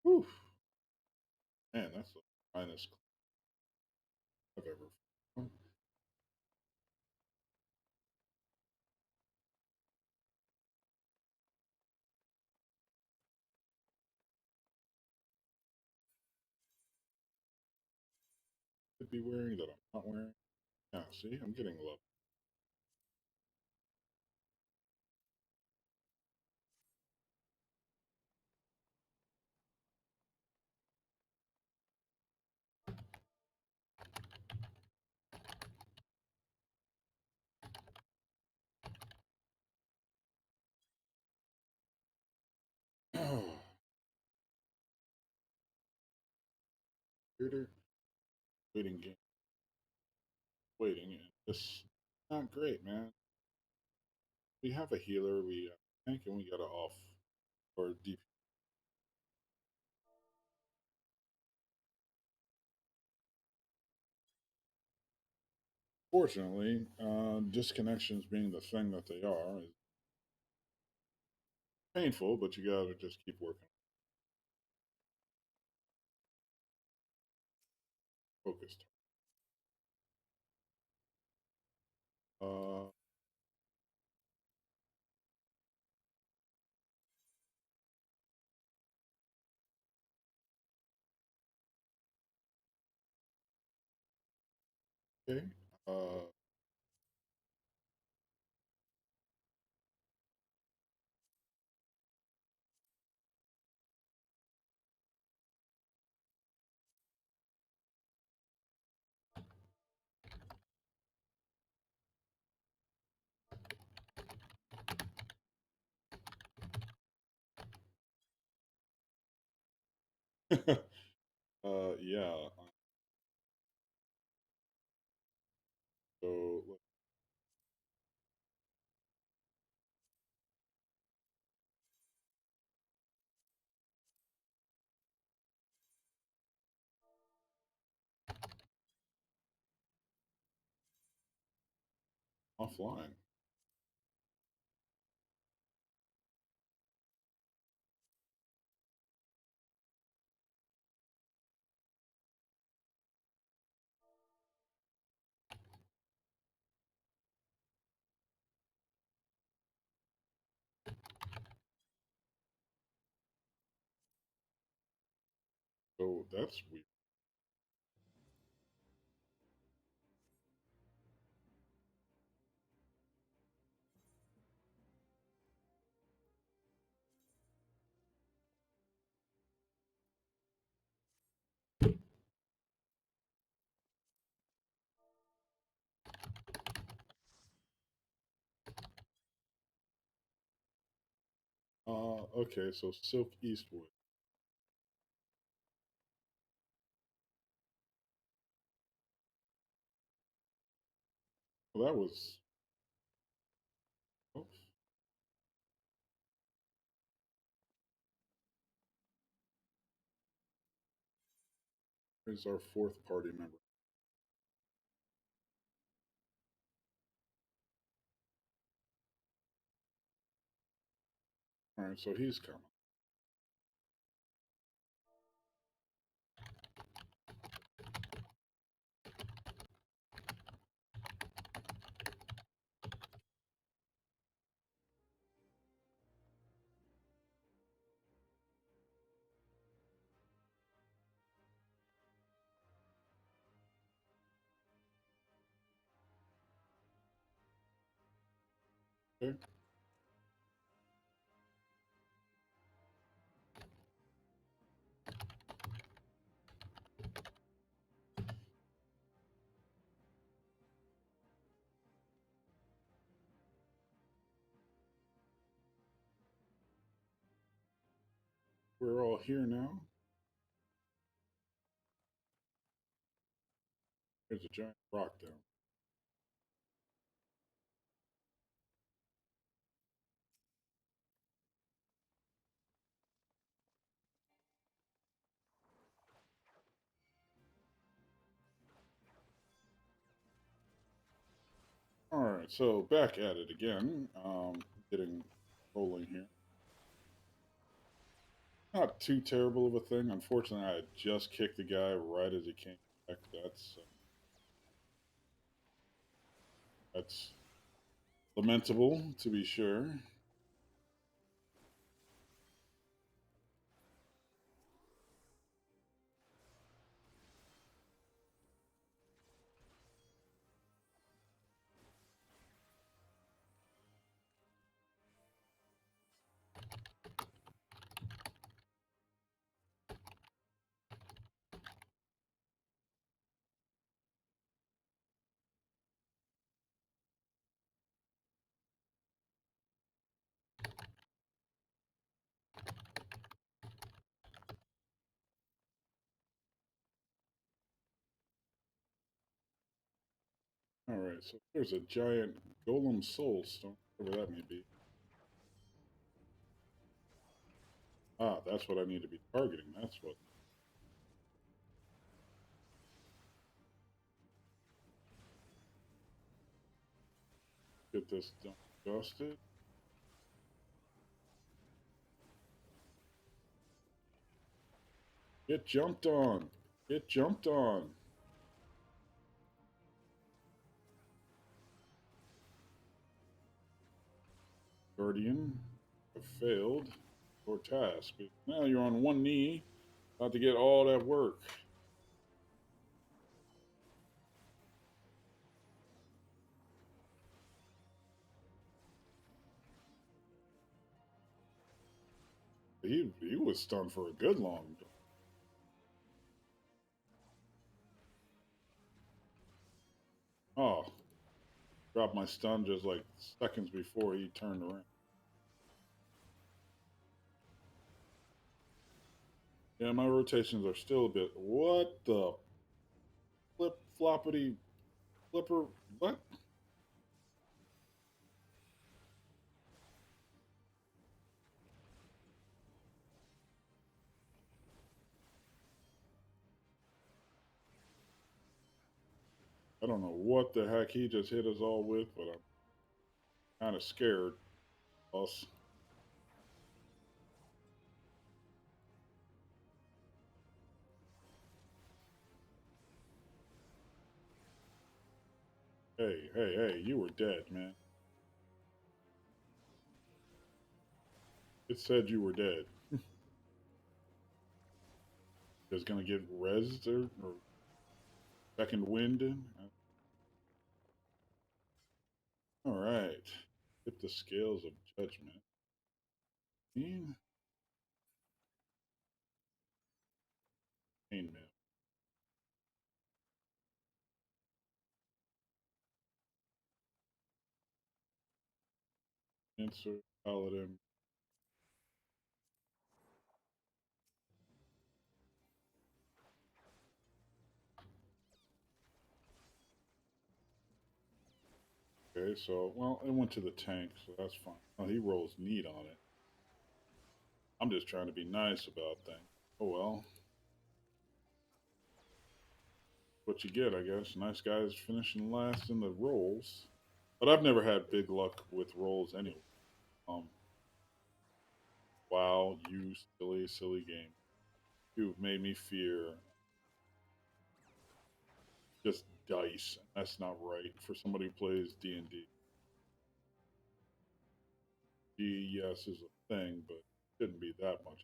Whew. Man, that's the finest I've ever. Could be wearing that I'm not wearing. Yeah, see, I'm getting love. Computer waiting game, waiting. And this not great, man. We have a healer. We tank, and we got to off or deep. unfortunately, disconnections being the thing that they are is painful, but you gotta just keep working. Focused. Uh, okay. Uh, yeah. So offline. So that's weird. Okay. So Silk Eastwood. Well, that was. Oh, here's our fourth party member. All right. So he's coming. Okay. We're all here now. There's a giant rock down. All right. So back at it again. Getting rolling here. Not too terrible of a thing. Unfortunately, I had just kicked the guy right as he came back. That's lamentable, to be sure. All right, so there's a giant golem soul stone, whatever that may be. Ah, that's what I need to be targeting. That's what. Get this done, dusted. Get jumped on. Get jumped on. Guardian have failed your task. But now you're on one knee, about to get all that work. He was stunned for a good long time. Oh, dropped my stun just like seconds before he turned around. Yeah, my rotations are still a bit. What the flip floppity flipper? What? I don't know what the heck he just hit us all with, but I'm kind of scared. Us. Hey, hey, hey! You were dead, man. It said you were dead. Just gonna get rezzed or second wind. All right. Hit the scales of judgment. Pain mail. Insert paladin. Okay, so well, it went to the tank, so that's fine. Oh, he rolls neat on it. I'm just trying to be nice about things. Oh well, what you get, I guess. Nice guys finishing last in the rolls, but I've never had big luck with rolls anyway. Um, wow, you silly, silly game. You've made me fear just dice. That's not right for somebody who plays D&D. Yes, is a thing, but it shouldn't be that much.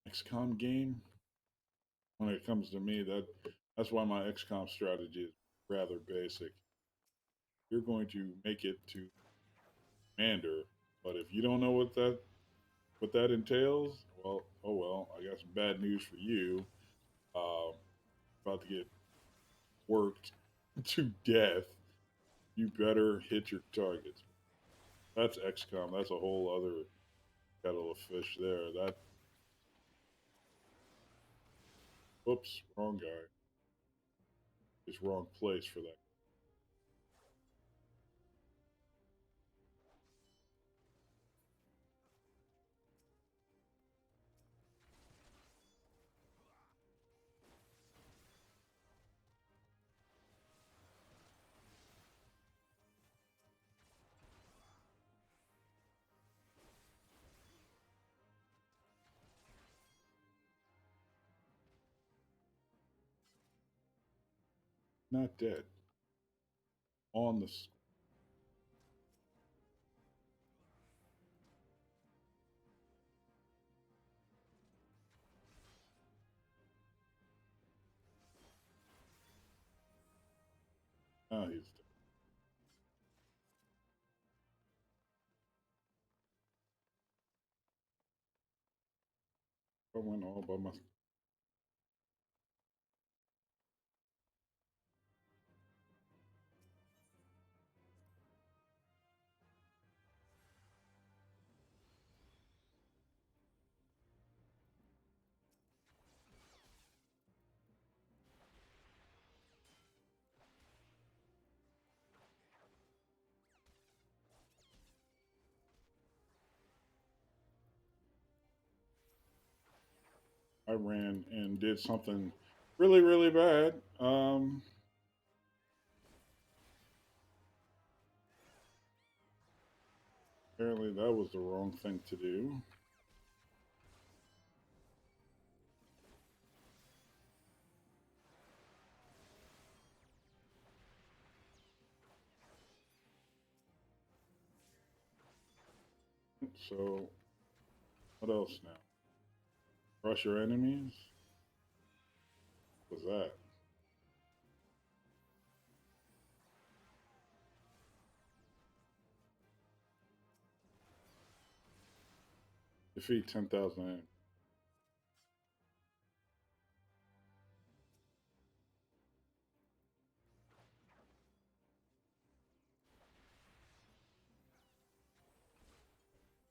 XCOM game. When it comes to me, that's why my XCOM strategy is rather basic. You're going to make it to commander, but if you don't know what that entails, well, oh well. I got some bad news for you. Um, about to get worked to death. You better hit your targets. That's XCOM. That's a whole other kettle of fish there. That oops, wrong guy. It's wrong place for that. Not dead. On the he's dead. I went all by myself. I ran and did something really, really bad. Apparently that was the wrong thing to do. So, what else now? Crush your enemies? What was that? Defeat 10,000 enemies.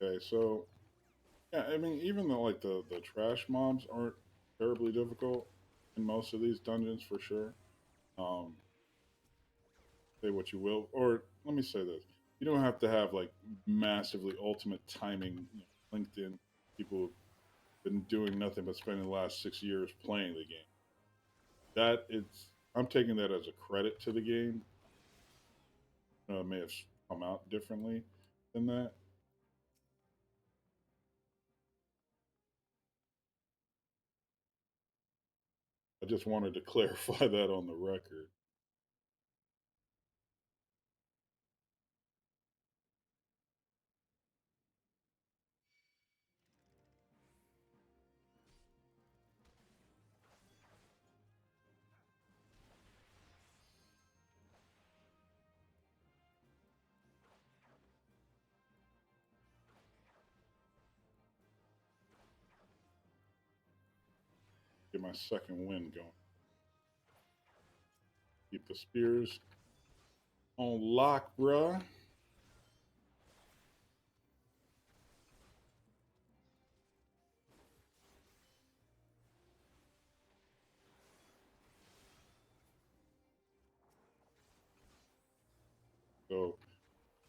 Okay, so yeah, I mean, even though like the trash mobs aren't terribly difficult in most of these dungeons for sure. Um, say what you will, or let me say this: you don't have to have like massively ultimate timing. LinkedIn people have been doing nothing but spending the last 6 years playing the game. That it's I'm taking that as a credit to the game. It may have come out differently than that. I just wanted to clarify that on the record. Get my second win going. Keep the spears on lock, bruh. So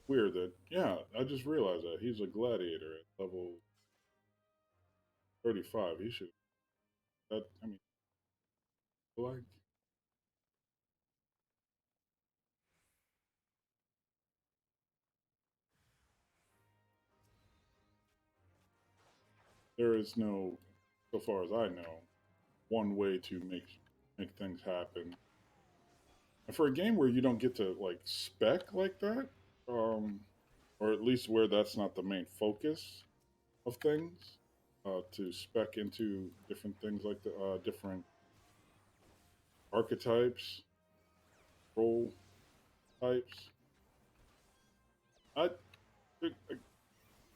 weird that yeah, I just realized that he's a gladiator at level 35. He should that I mean like there is no, so far as I know, one way to make things happen. And for a game where you don't get to like spec like that, or at least where that's not the main focus of things, to spec into different things like the different archetypes, role types. I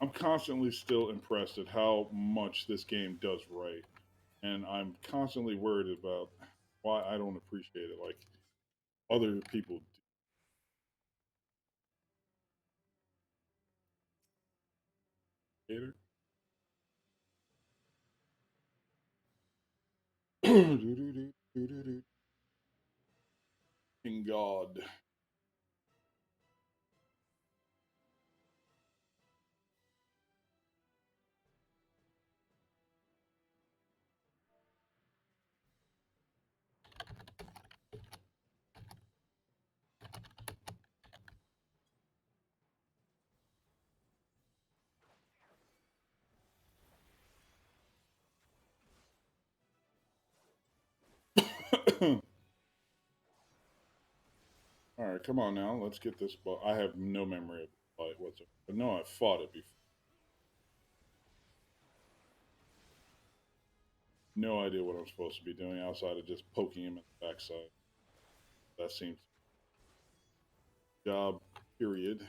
I'm constantly still impressed at how much this game does right, and I'm constantly worried about why I don't appreciate it like other people do. King God. All right, come on now. Let's get this. I have no memory of the fight whatsoever. But no, I've fought it before. No idea what I'm supposed to be doing outside of just poking him in the backside. That seems job. Period.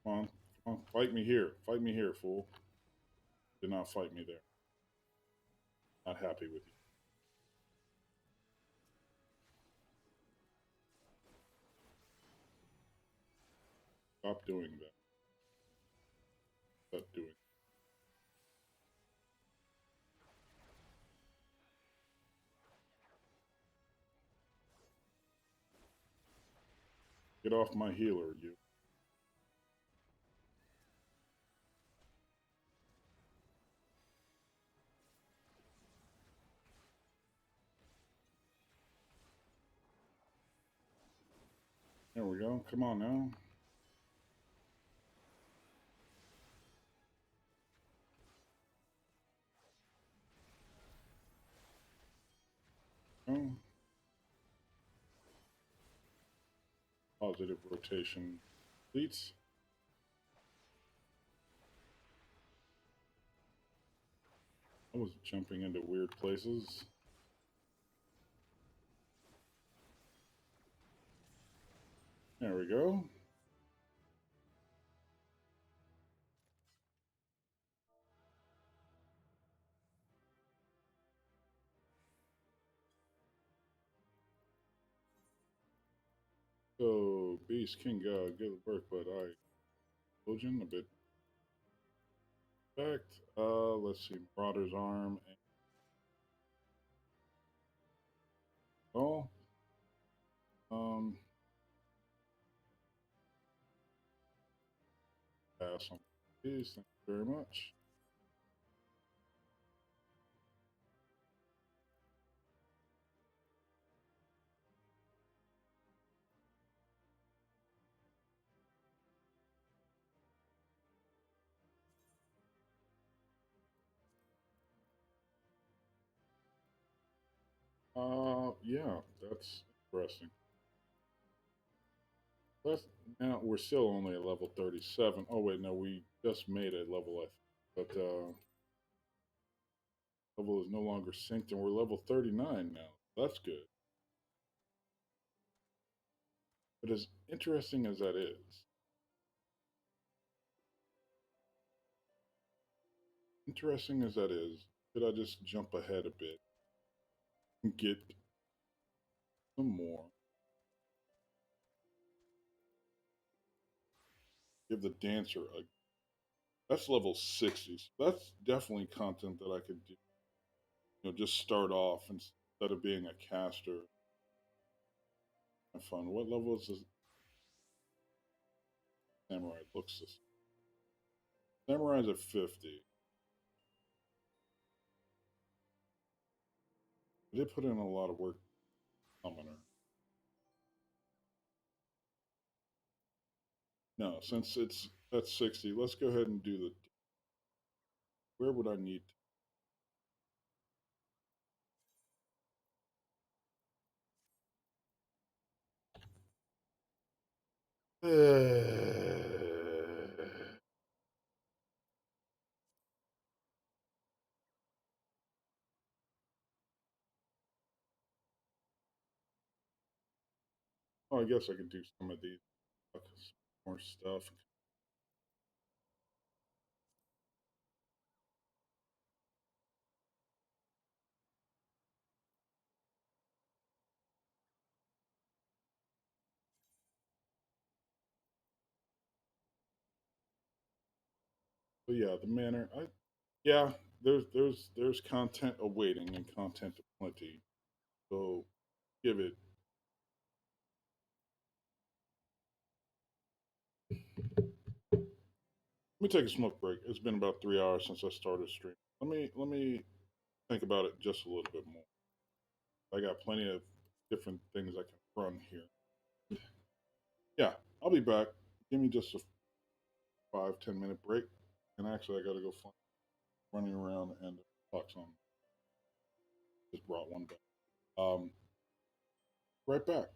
Come on, fight me here. Fight me here, fool. Do not fight me there. Not happy with you. Stop doing that. Stop doing. Get off my healer, you. There we go. Come on now. Oh, positive rotation completes. I was jumping into weird places. There we go. So, Beast King, good work, but I Illusion a bit backed. Let's see, Marauder's Arm and all. Pass on these. Thank you very much. Yeah, that's interesting. That's Now we're still only at level 37. Oh wait, no, we just made a level, I think. But level is no longer synced, and we're level 39 now. That's good. But as interesting as that is, could I just jump ahead a bit and get some more? Give the dancer a. That's level 60. So that's definitely content that I could do. Just start off instead of being a caster. Have fun. What level is this samurai? Looks this. Samurai's at 50. They put in a lot of work. Summoner. No, since it's at 60, let's go ahead and do the. Where would I need? Oh, I guess I could do some of these. More stuff. But yeah, the manner. Yeah, there's content awaiting and content aplenty. So give it. Let me take a smoke break. It's been about 3 hours since I started streaming. Let me think about it just a little bit more. I got plenty of different things I can run here. Yeah, I'll be back. Give me just a 5-10 minute break. And actually, I got to go find running around and talk some. Just brought one back. Right back.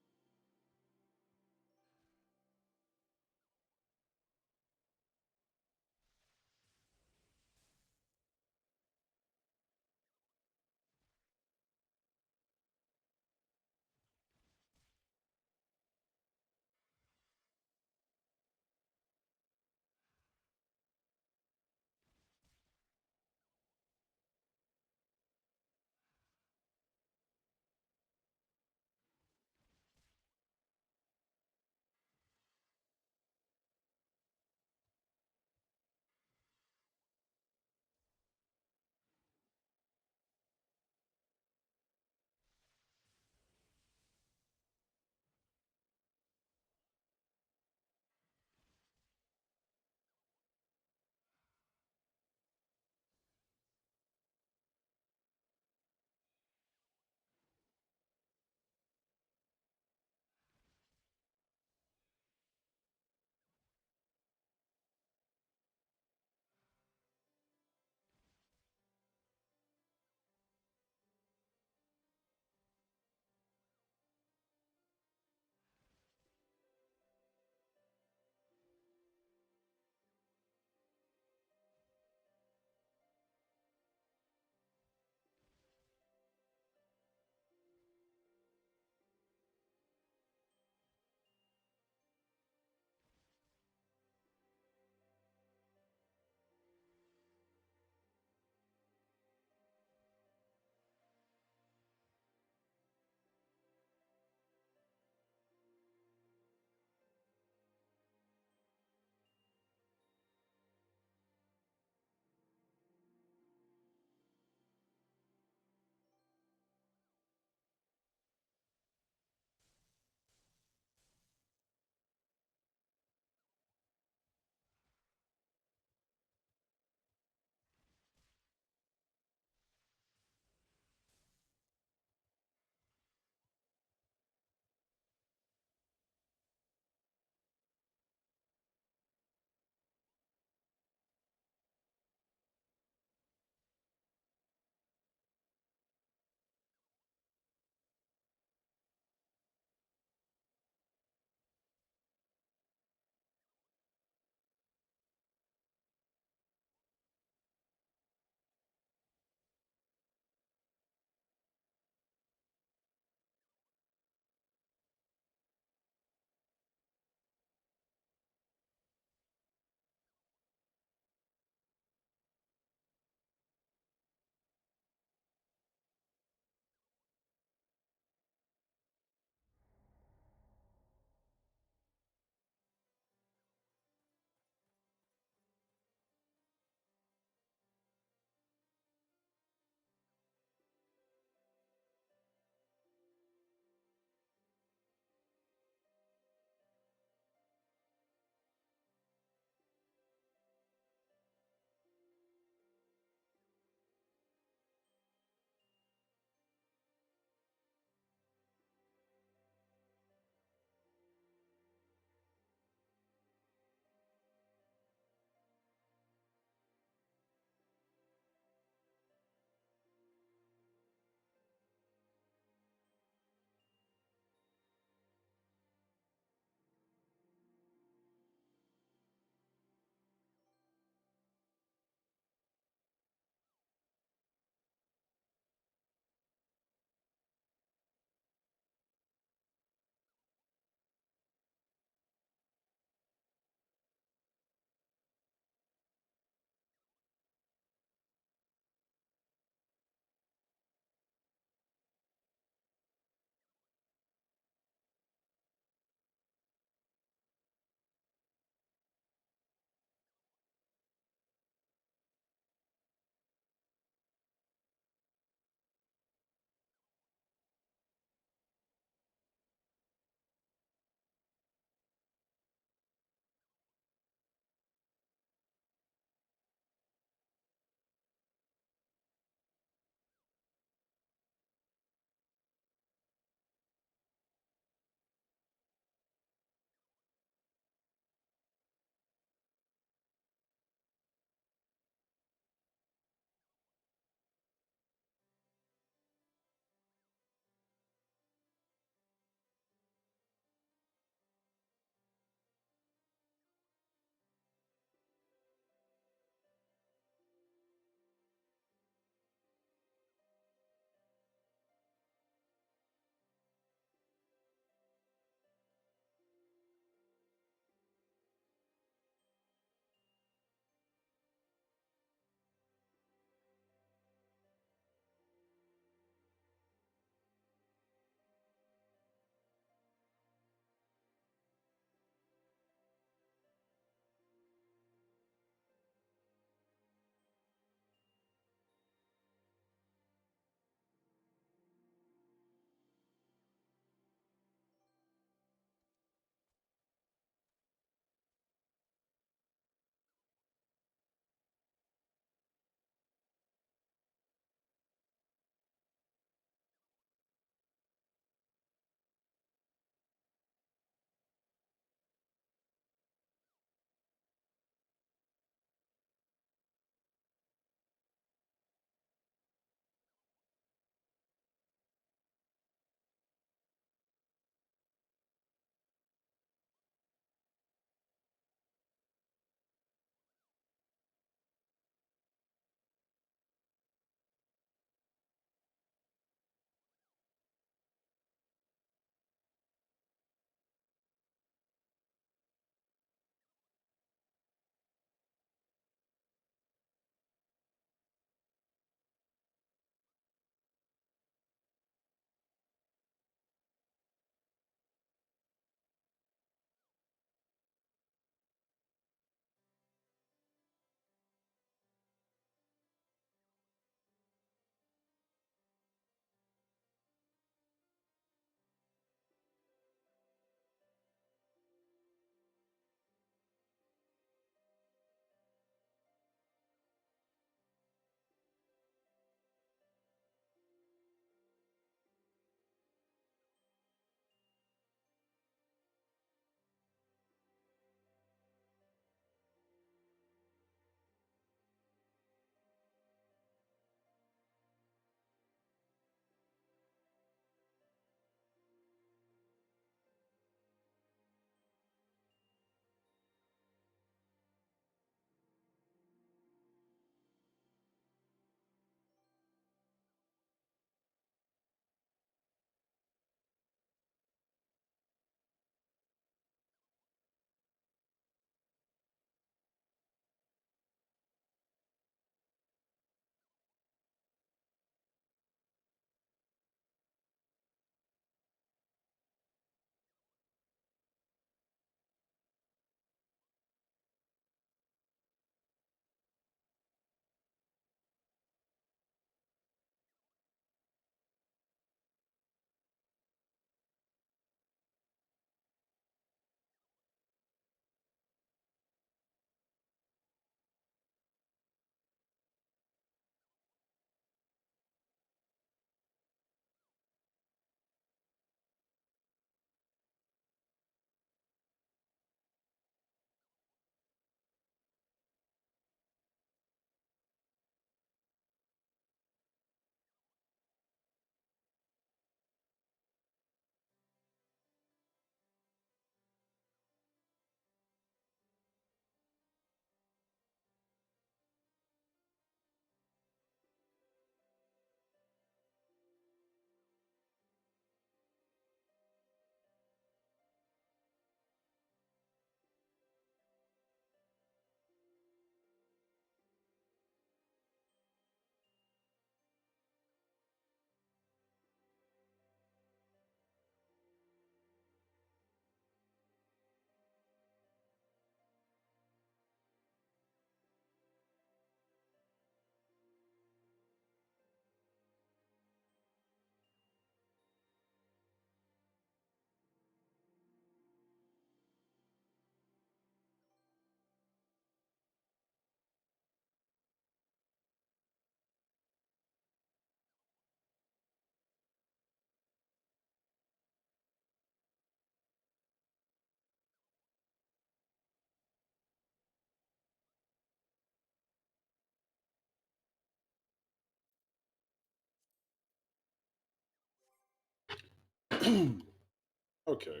Okay.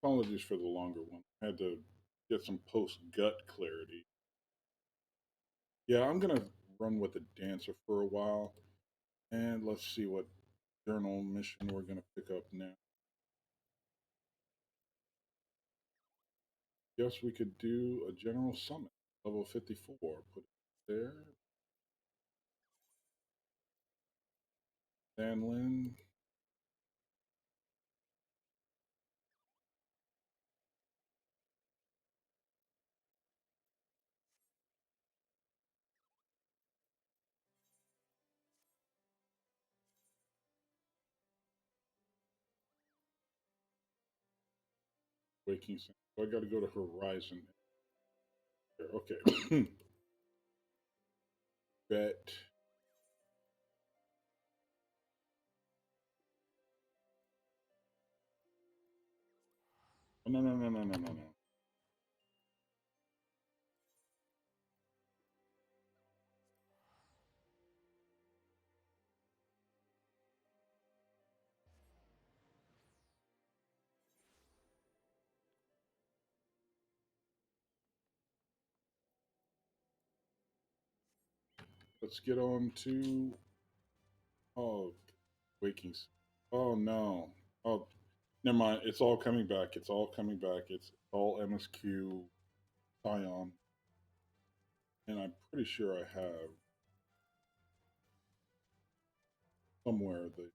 Apologies for the longer one. I had to get some post gut clarity. Yeah, I'm gonna run with the dancer for a while, and let's see what journal mission we're gonna pick up now. Guess we could do a general summit, level 54. Put it there. Danlin. Waking Sun. So I got to go to Horizon. Okay. Bet. Oh, no, no, no, no, no, no, no. Let's get on to Waking Sun. Oh no. Oh, never mind. It's all coming back. It's all coming back. It's all MSQ Scion, and I'm pretty sure I have somewhere the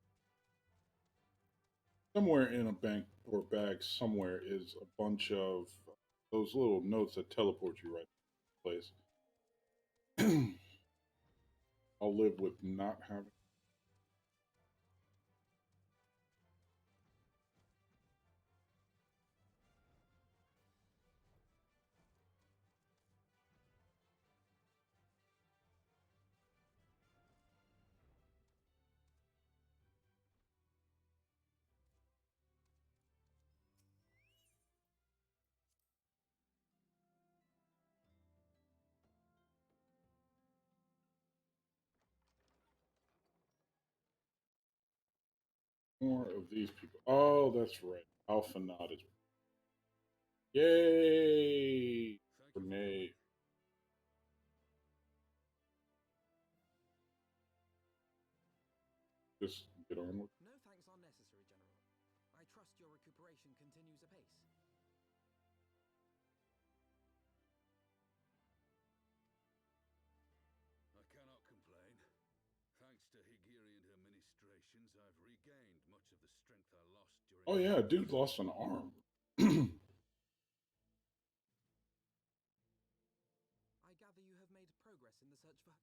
somewhere in a bank or bag somewhere is a bunch of those little notes that teleport you right to the place. I'll live with not having more of these people. Oh, that's right. Alpha Knot is. Yay! Grenade. Just get on with. No thanks are necessary, General. I trust your recuperation continues apace. I cannot complain. Thanks to Higirian administrations, I've regained much of the strength I lost during. Oh yeah, dude lost an arm. I gather you have made progress in the search for.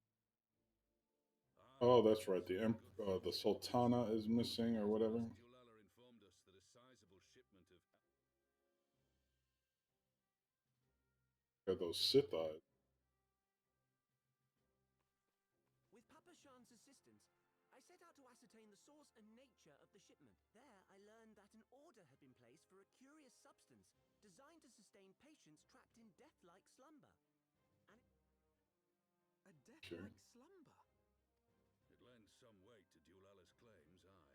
Oh, that's right. The Sultana is missing or whatever. Julala informed us that a sizable shipment of. Got those Sith eyes. With Papa Shan's assistance, I set out to ascertain the source and nature of the shipment. There, I learned that an order had been placed for a curious substance designed to sustain patients trapped in death-like slumber. And A death-like Sure. slumber? It lends some weight to Julala's claims, aye.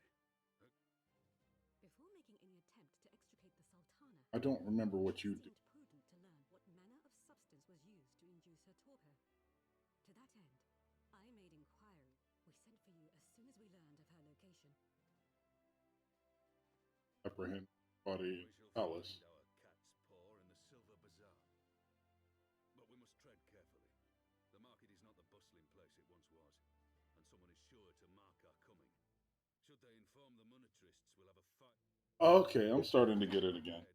Before making any attempt to extricate the Sultana, I don't remember what you it did. seemed prudent to learn what manner of substance was used to induce her torpor. To that end, I made inquiry. We sent for you as soon as we learned of her location. Apprehend body We shall palace. find our cat's paw in the Silver Bazaar. But we must tread carefully. The market is not the bustling place it once was, and someone is sure to mark our coming. Should they inform the monetrists, we'll have a fight. Okay, I'm starting to get it again.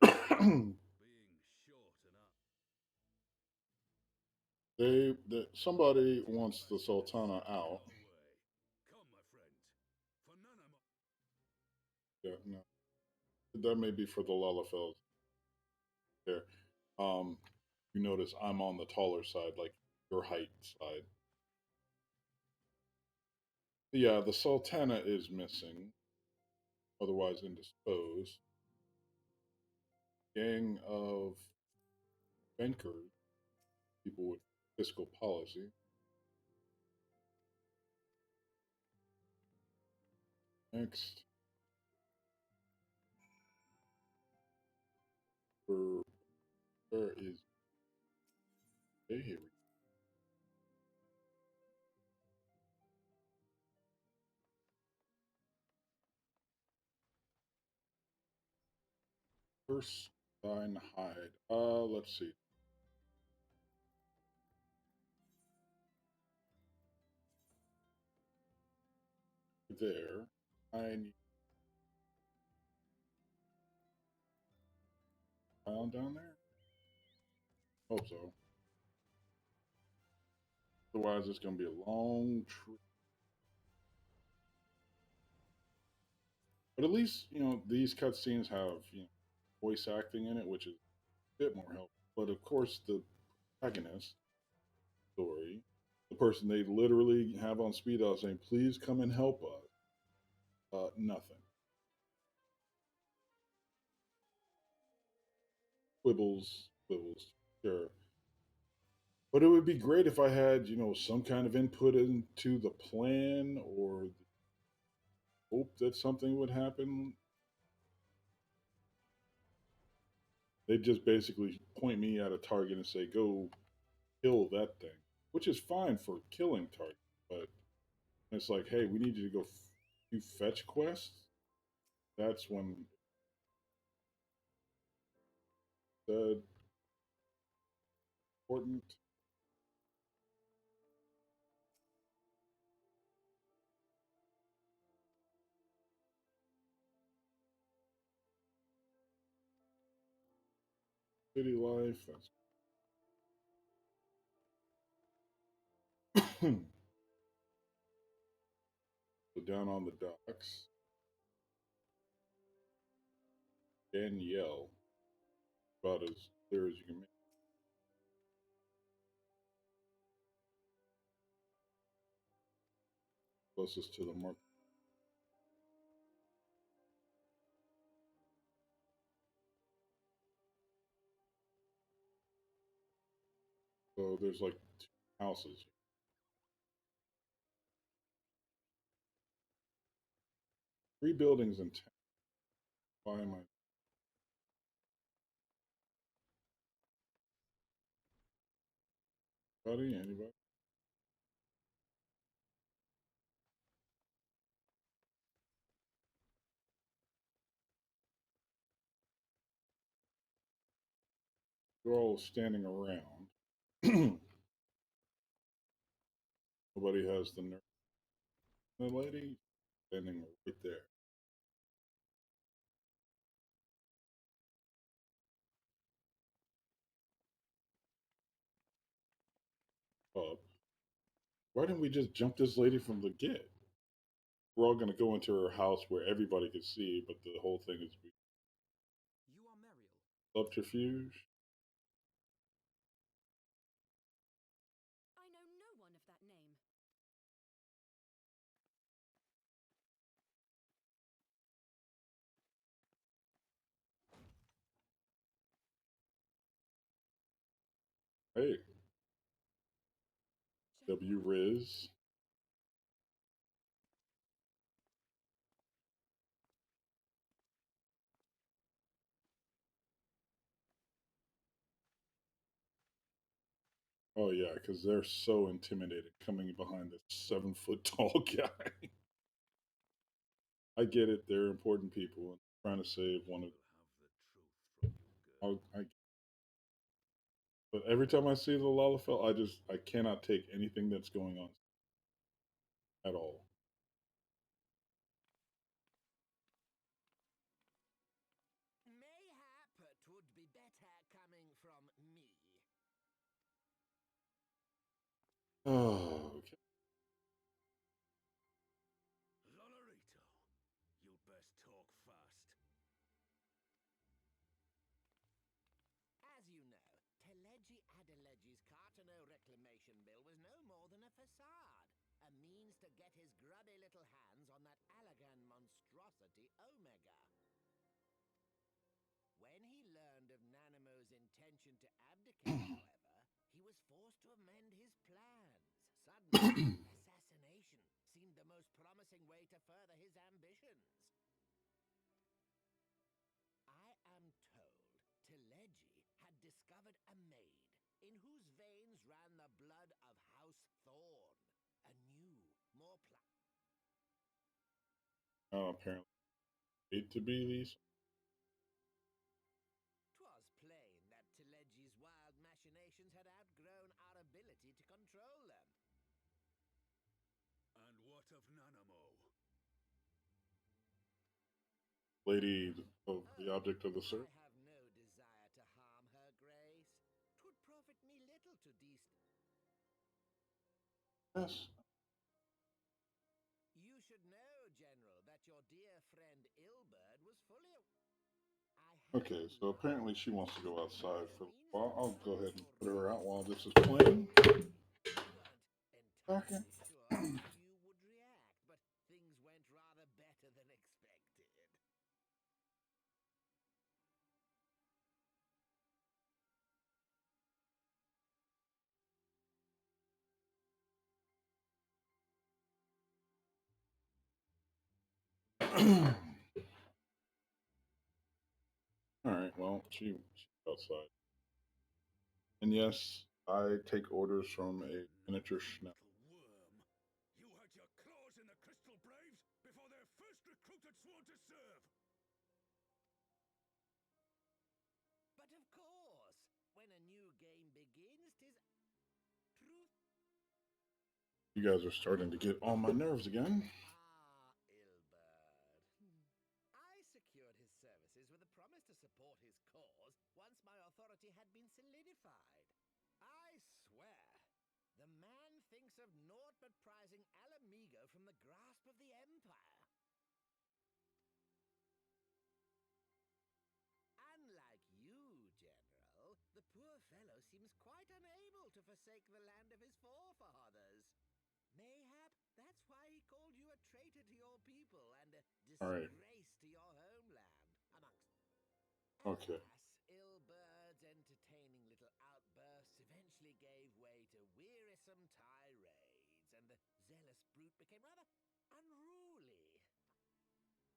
Prepared for the worst. Being short and up. Somebody wants the Sultana out. Away. Come, my friend. For none of my. Yeah, no, that may be for the Lullafels. There, you notice I'm on the taller side, like your height side. Yeah, the Sultana is missing, otherwise indisposed. Gang of bankers, people with fiscal policy. Next, Where is okay, here we go. First sign hide. Let's see. There. I need found down there? Hope so. Otherwise, it's going to be a long trip. But at least, these cutscenes have, voice acting in it, which is a bit more helpful. But of course, the protagonist story, the person they literally have on speed dial saying, please come and help us, nothing. Quibbles, sure. But it would be great if I had, some kind of input into the plan or the hope that something would happen. They just basically point me at a target and say, go kill that thing, which is fine for killing targets. But it's like, hey, we need you to go do fetch quests. That's when the important. City life. That's so down on the docks. Danielle, about as clear as you can make. Closest to the mark. So there's like 2 houses. 3 buildings in town. Why am I? Anybody? They're all standing around. Nobody has the nerve. The lady standing right there. Up. Why didn't we just jump this lady from the get? We're all going to go into her house where everybody can see, but the whole thing is You are Muriel. subterfuge. I know no one of that name. Hey, Jenny W White. Riz. Oh yeah, because they're so intimidating coming behind this 7 foot tall guy. I get it; they're important people and trying to save one of. We'll have the truth from you, girl. But every time I see the Lalafell, I cannot take anything that's going on at all. Mayhap it would be better coming from me. Oh, okay. Lonorito, you'd best talk fast. As you know, Teleji Adeleji's Cartano reclamation bill was no more than a facade. A means to get his grubby little hands on that Allagan monstrosity Omega. When he learned of Nanamo's intention to abdicate, however, he was forced to amend his plans. Suddenly, assassination seemed the most promising way to further his ambitions. I am told Teleji in whose veins ran the blood of House Thorn. A new, more Apparently, hate to be these. 'Twas plain that Telegi's wild machinations had outgrown our ability to control them. And what of Nanamo? Lady of the object of the I search. have no desire to harm her grace. 'Twould profit me little to Yes. You should know, General, that your dear friend Ilberd was fully Okay, so apparently she wants to go outside for a means while. to I'll go ahead and solve put your her out while problems. this is playing. We weren't Second. entirely sure how you would react, but things went rather better than expected. All right, well, she's outside. And yes, I take orders from a miniature Schnell. Little worm. You had your claws in the Crystal Braves before their first recruit had sworn to serve. But of course, when a new game begins, 'tis truth. You guys are starting to get on my nerves again. Ilberd. I secured his services with a promise to support his cause once my authority had been solidified. I swear, the man thinks of naught but prizing Alamigo from the grasp of the Empire. Unlike you, General, the poor fellow seems quite unable to forsake the land of his forefathers. Mayhap that's why he called you a traitor to your people and a All right. disgrace to your homeland, amongst... Okay. Alas, Ilberd's entertaining little outbursts eventually gave way to wearisome tirades, and the zealous brute became rather unruly.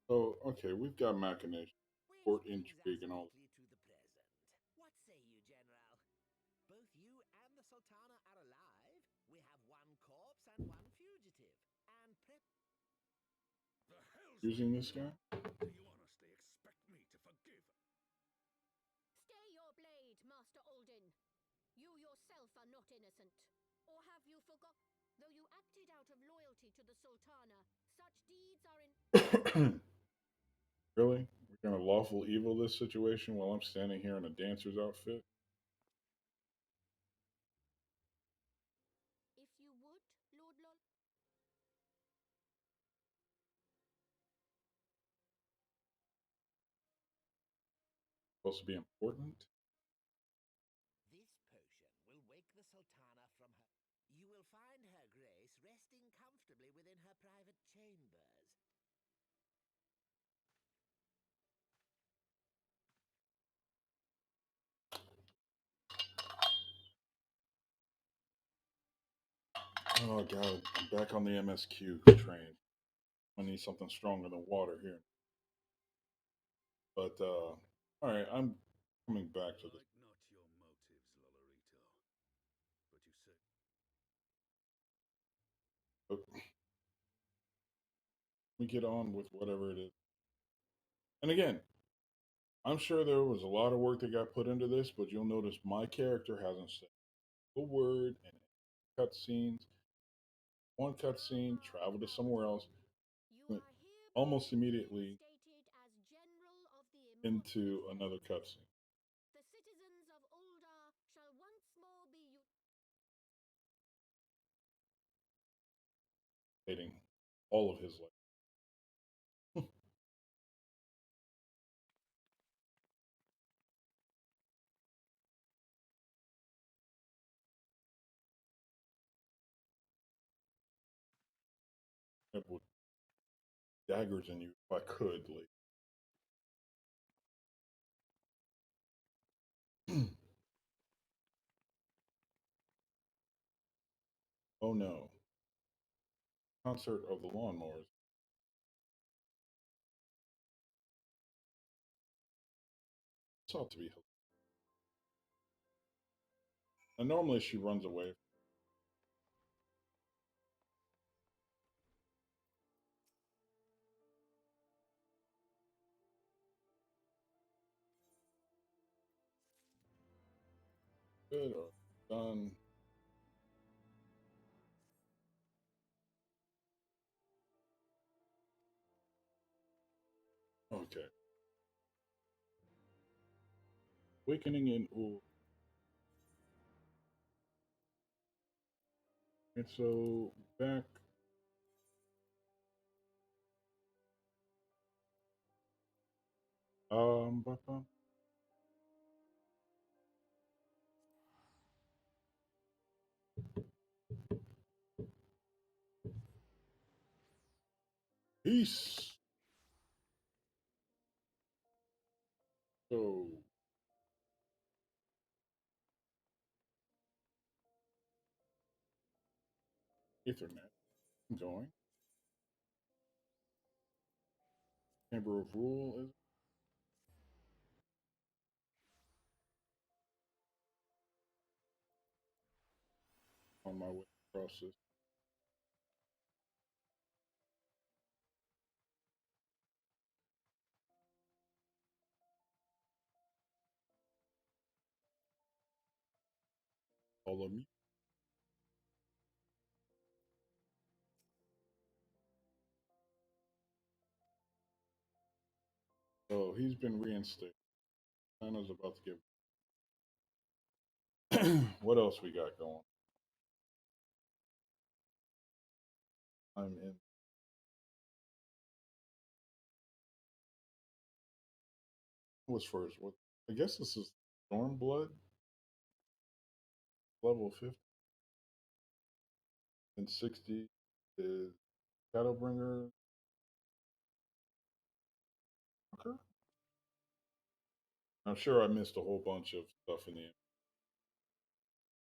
So, okay, we've got machination, Which court brings intrigue, us and all. quickly to the present. What say you, General? Both you and the Sultana are alive. We have one corpse and one fugitive. And The hell's Using with this you? guy? Do you honestly expect me to forgive? Stay your blade, Master Alden. You yourself are not innocent. Or have you forgot? Though you acted out of loyalty to the Sultana, such deeds are in... Really? We're gonna lawful evil this situation while I'm standing here in a dancer's outfit? If you would, Lord Lol... Supposed to be important? this potion will wake the Sultana from her... You will find her grace resting comfortably within her private chambers. Oh god, I'm back on the MSQ train. I need something stronger than water here. But alright, I'm coming back to this. Like not your motives, Lolorito. But you said But we get on with whatever it is. And again, I'm sure there was a lot of work that got put into this, but you'll notice my character hasn't said a word in cutscenes. One cutscene, travel to somewhere else, You went are hereby almost immediately reinstated as General of the into Immortal another Faith. cutscene. The citizens of Uldar shall once more be Hating all of his life. I would daggers in you if I could, like. Oh no. Concert of the lawnmowers. This ought to be. And normally she runs away. Good or done. Okay. Awakening in Ul. And so back. Ba-bum. Peace. So Ethernet. I'm going. Chamber of Rule is on my way across this. All of me. So he's been reinstated. China's about to give. What else we got going? I'm in. What's first? What? I guess this is Stormblood, level 50, and 60 is Shadowbringer. Okay. I'm sure I missed a whole bunch of stuff in the end.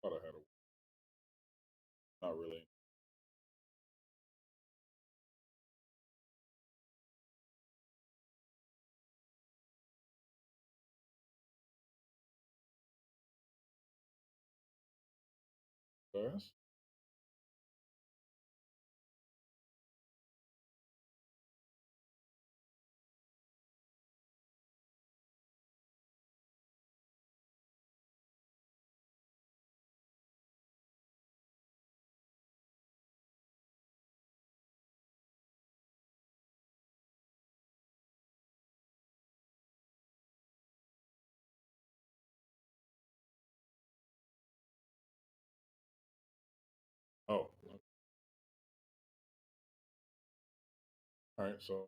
Thought I had a. Not really. Fast. Oh, all right. So,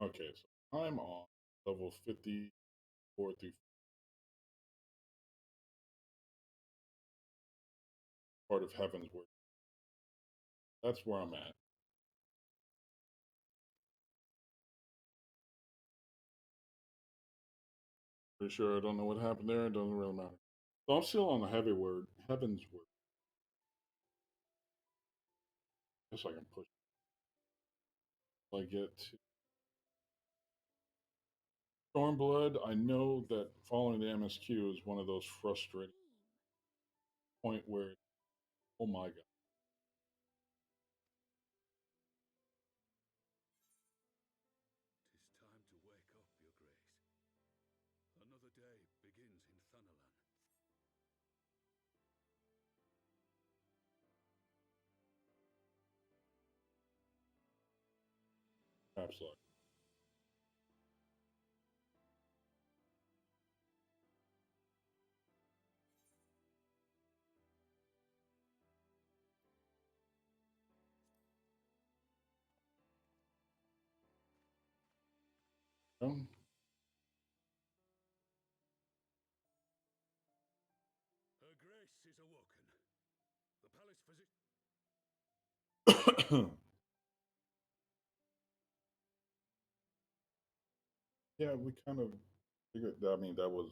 okay. So I'm on level 54 through part of Heaven's Word. That's where I'm at. Pretty sure I don't know what happened there. It doesn't really matter. So I'm still on the heavy word, Heaven's Word. Guess I can push. I get to Stormblood. I know that following the MSQ is one of those frustrating point where, oh my god. "'Tis time to wake up, Your Grace. Another day begins in Thanalan. Caps lock. Um, Her Grace is awoken. The palace physician. yeah, we kind of figured. I mean, that was.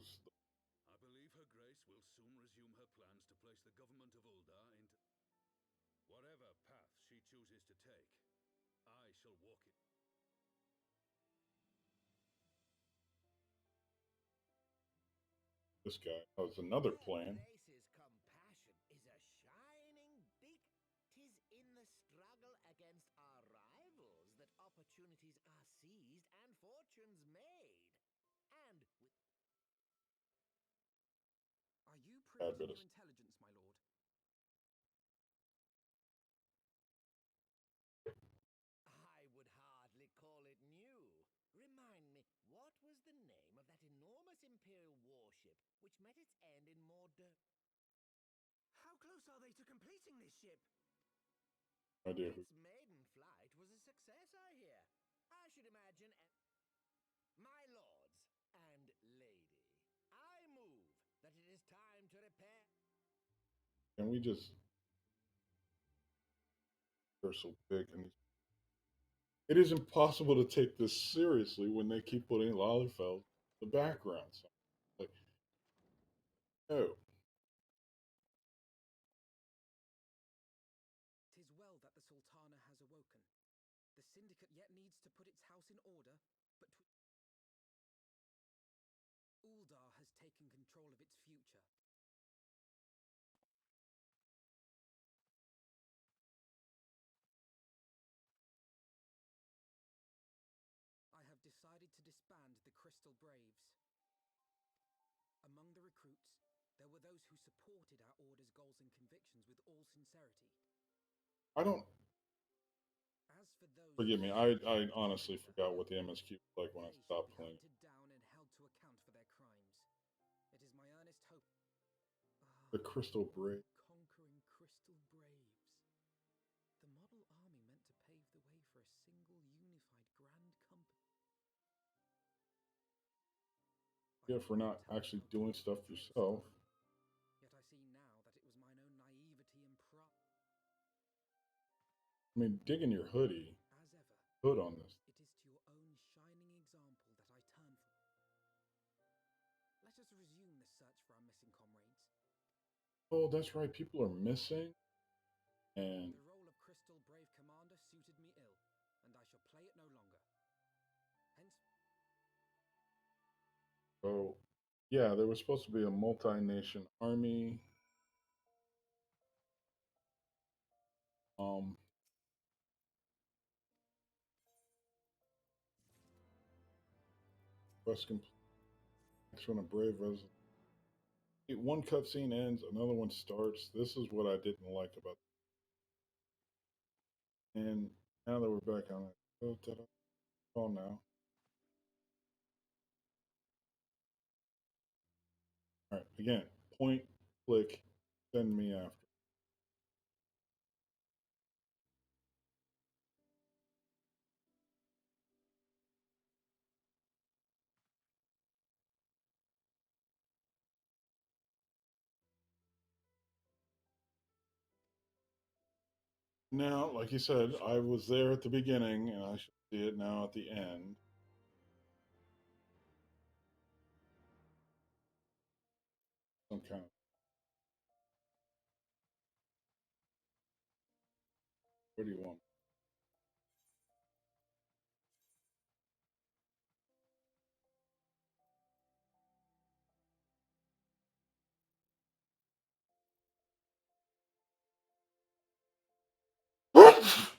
I believe Her Grace will soon resume her plans to place the government of Uldar into whatever path she chooses to take. I shall walk it. this guy. That was another Their plan. grace's compassion is a shining beacon. 'Tis in the struggle against our rivals that opportunities are seized and fortunes made. And with Are you Bad privy to bit new of intelligence, my lord? I would hardly call it new. Remind me, what was the name of that enormous Imperial warship which met its end in Mordor? How close are they to completing this ship? idea. Its maiden flight was a success, I hear. I should imagine. My lords and lady, I move that it is time to repair. Can we just? They're so big, and it is impossible to take this seriously when they keep putting Lalifeld in the background. So, like, no. 'Tis well that the Sultana has awoken. The Syndicate yet needs to put its house in order, but Uldar has taken control of its future. I have decided to disband the Crystal Braves. Among the recruits, there were those who supported our order's goals and convictions with all sincerity. I don't. As for those Forgive me. I honestly forgot what the MSQ was like when I they should stopped be playing. hunted down and held to account for their crimes. It is my earnest hope. The Crystal Braid. Conquering Crystal Braves. The model army meant to pave the way for a single unified grand company. Yeah, for not actually doing stuff yourself. Yet I see now that it was mine own naivety and pride. I mean, digging your hoodie, As ever, hood on this. it is to your own shining example that I turn from. Let us resume the search for our missing comrades. Oh, that's right. People are missing, and The role of Crystal Brave Commander suited me ill, and I shall play it no longer. Hence, so yeah, there was supposed to be a multi-nation army. Um, quest complete. Next one, a brave resident. One cutscene ends, another one starts. This is what I didn't like about. And now that we're back on it, oh, ta-da. Oh, now. All right, again, point, click, send me after. Now, like you said, I was there at the beginning, and I should see it now at the end. Some kind of. What do you want? Oof.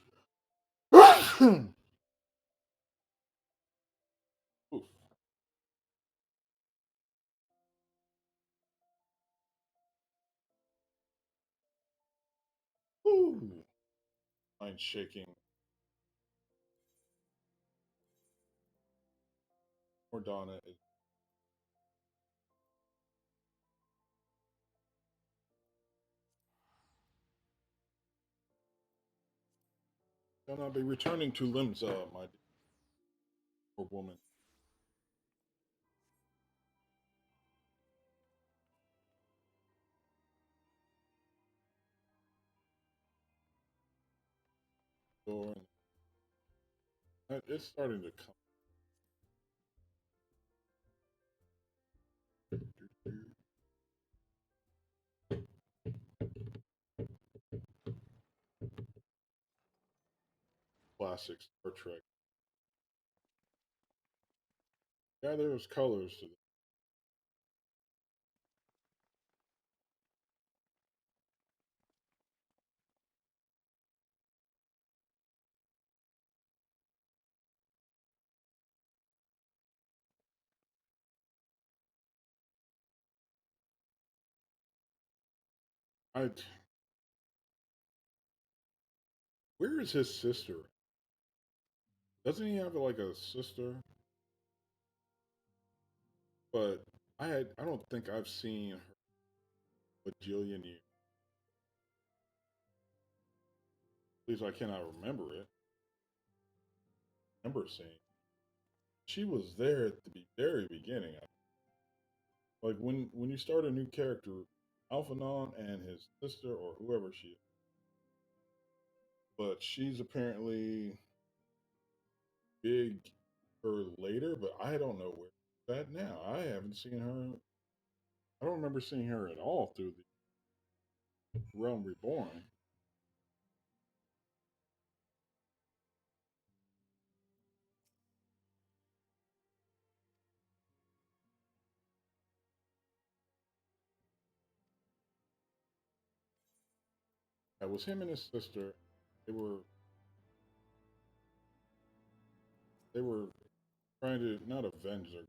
Ooh. Mind shaking. Mordana is. Shall not be returning to Limsa, my poor woman. Door. It's starting to come. Classic Star Trek. Yeah, there was colors to this. I where is his sister? Doesn't he have like a sister? But I don't think I've seen her a bajillion years. At least I cannot remember it. Remember seeing. She was there at the very beginning. Like when you start a new character, Alphanon and his sister or whoever she is. But she's apparently big or later, but I don't know where she's at now. I haven't seen her. I don't remember seeing her at all through the Realm Reborn. It was him and his sister. They were they were trying to not avenge their.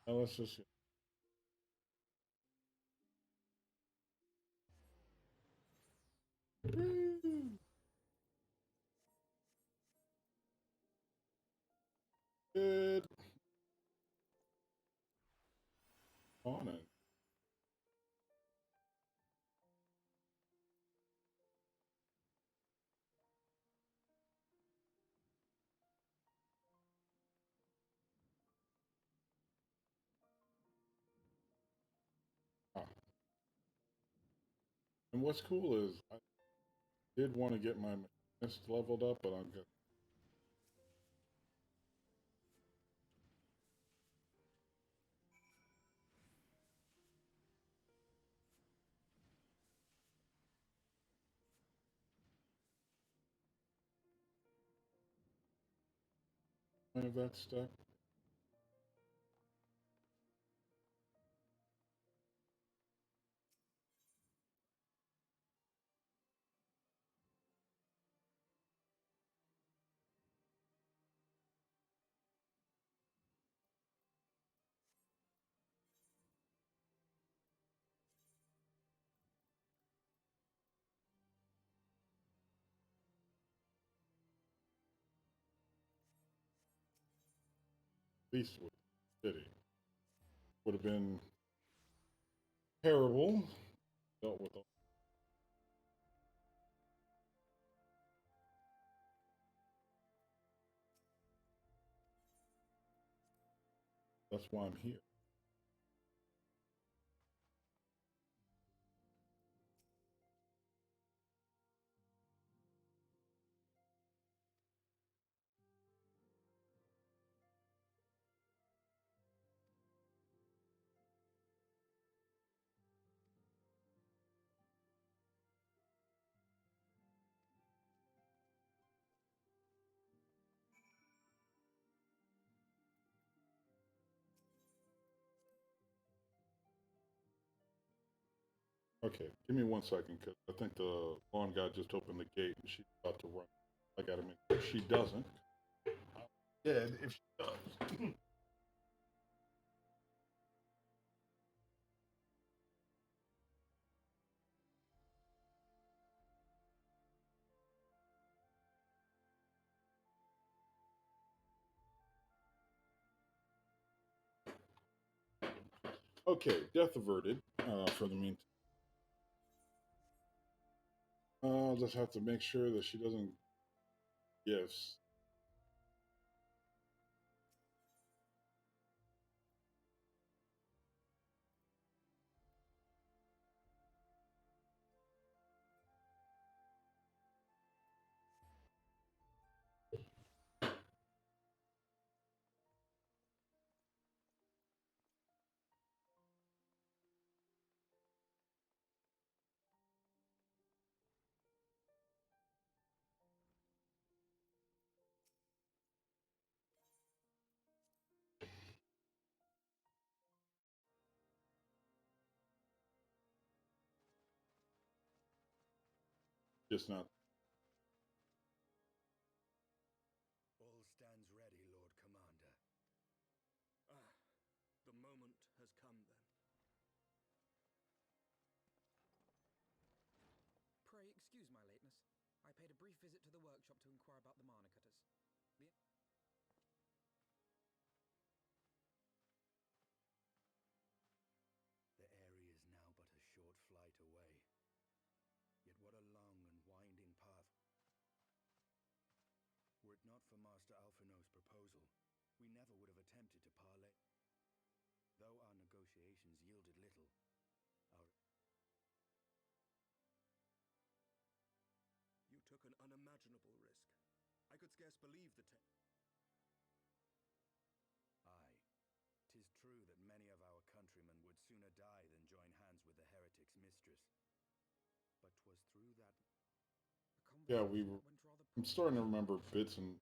Now let's just. Good on it. Ah. And what's cool is I did want to get my mist leveled up, but I'm good. Point of that step. At least with the city would have been terrible. Dealt with all. That's why I'm here. Okay, give me 1 second because I think the lawn guy just opened the gate and she's about to run. I gotta make sure she doesn't. Dead if she does. Okay, death averted for the meantime. I'll just have to make sure that she doesn't gifts. Just not. All stands ready, Lord Commander. Ah, the moment has come then. Pray excuse my lateness. I paid a brief visit to the workshop to inquire about the mana cutters. The area is now but a short flight away. Yet what a long and winding path. Were it not for Master Alphino's proposal, we never would have attempted to parley. Though our negotiations yielded little, our... You took an unimaginable risk. I could scarce believe the Aye, 'tis true that many of our countrymen would sooner die than join hands with the heretic's mistress. But 'twas through that... Yeah, we were. I'm starting to remember bits and.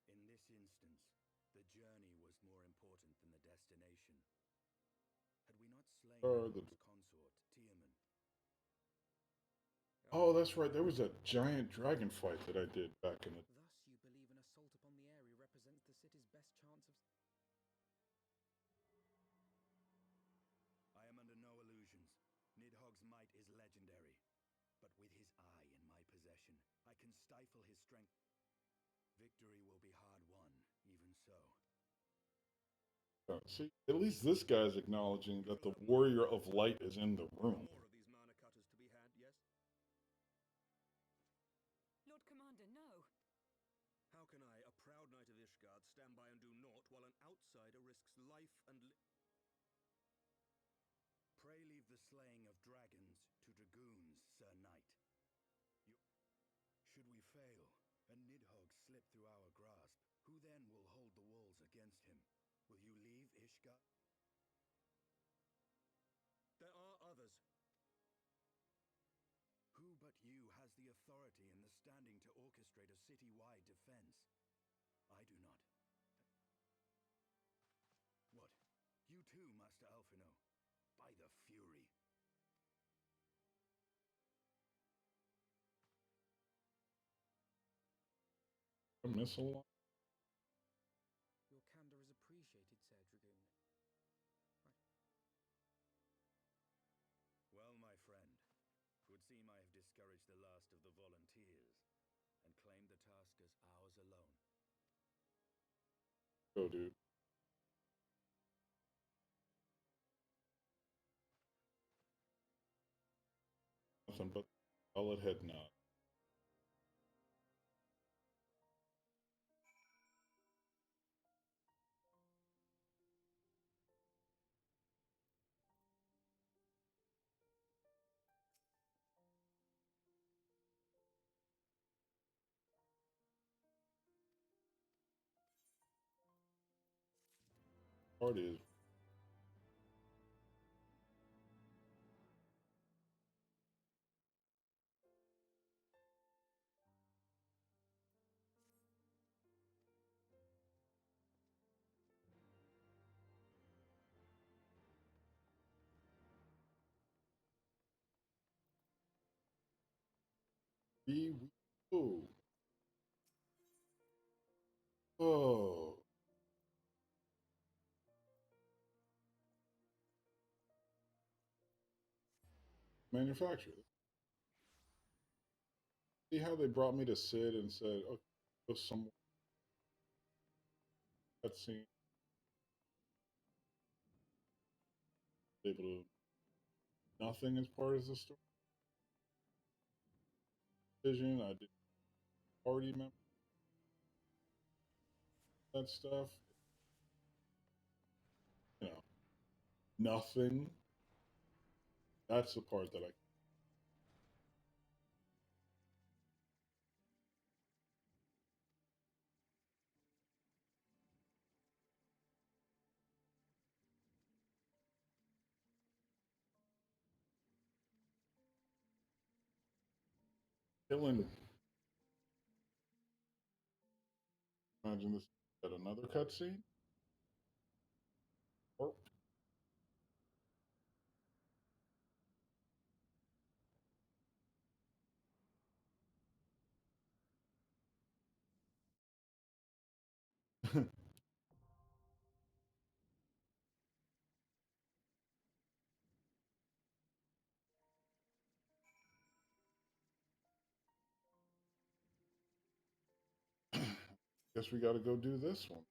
In this instance, the journey was more important than the destination. Had we not slain Nidhogg's consort, Tiaman? Oh, that's right. There was a giant dragon fight that I did back in the. Thus, you believe an assault upon the area represents the city's best chance of... I am under no illusions. Nidhogg's might is legendary. But with his eye in my possession, I can stifle his strength. Victory will be hard won, even so. See, at least this guy's acknowledging that the warrior of light is in the room. more of these mana cutters to be had, yes? Lord Commander, no. How can I, a proud knight of Ishgard, stand by and do naught while an outsider risks life and Pray leave the slaying of dragons to dragoons, Sir Knight. Should we fail, and Nidhogg slip through our grasp, who then will hold the walls against him? Will you leave Ishgard? There are others. Who but you has the authority and the standing to orchestrate a city-wide defense? I do not. What? You too, Master Alphino? By the Fury! A missile? Your candor is appreciated, Sir Dragoon. Well, my friend, 'twould seem I have discouraged the last of the volunteers, and claimed the task as ours alone. Go, dude. Nothing but solid head nod. Part is. Oh. Oh. Manufacturer. See how they brought me to Sid and said, "Okay, go somewhere." Cutscene. Able to. Nothing as part of the story. Vision. I did party member. That stuff. You know, nothing. That's the part that I. Killing. Imagine this at another cutscene. Or Guess we got to go do this one.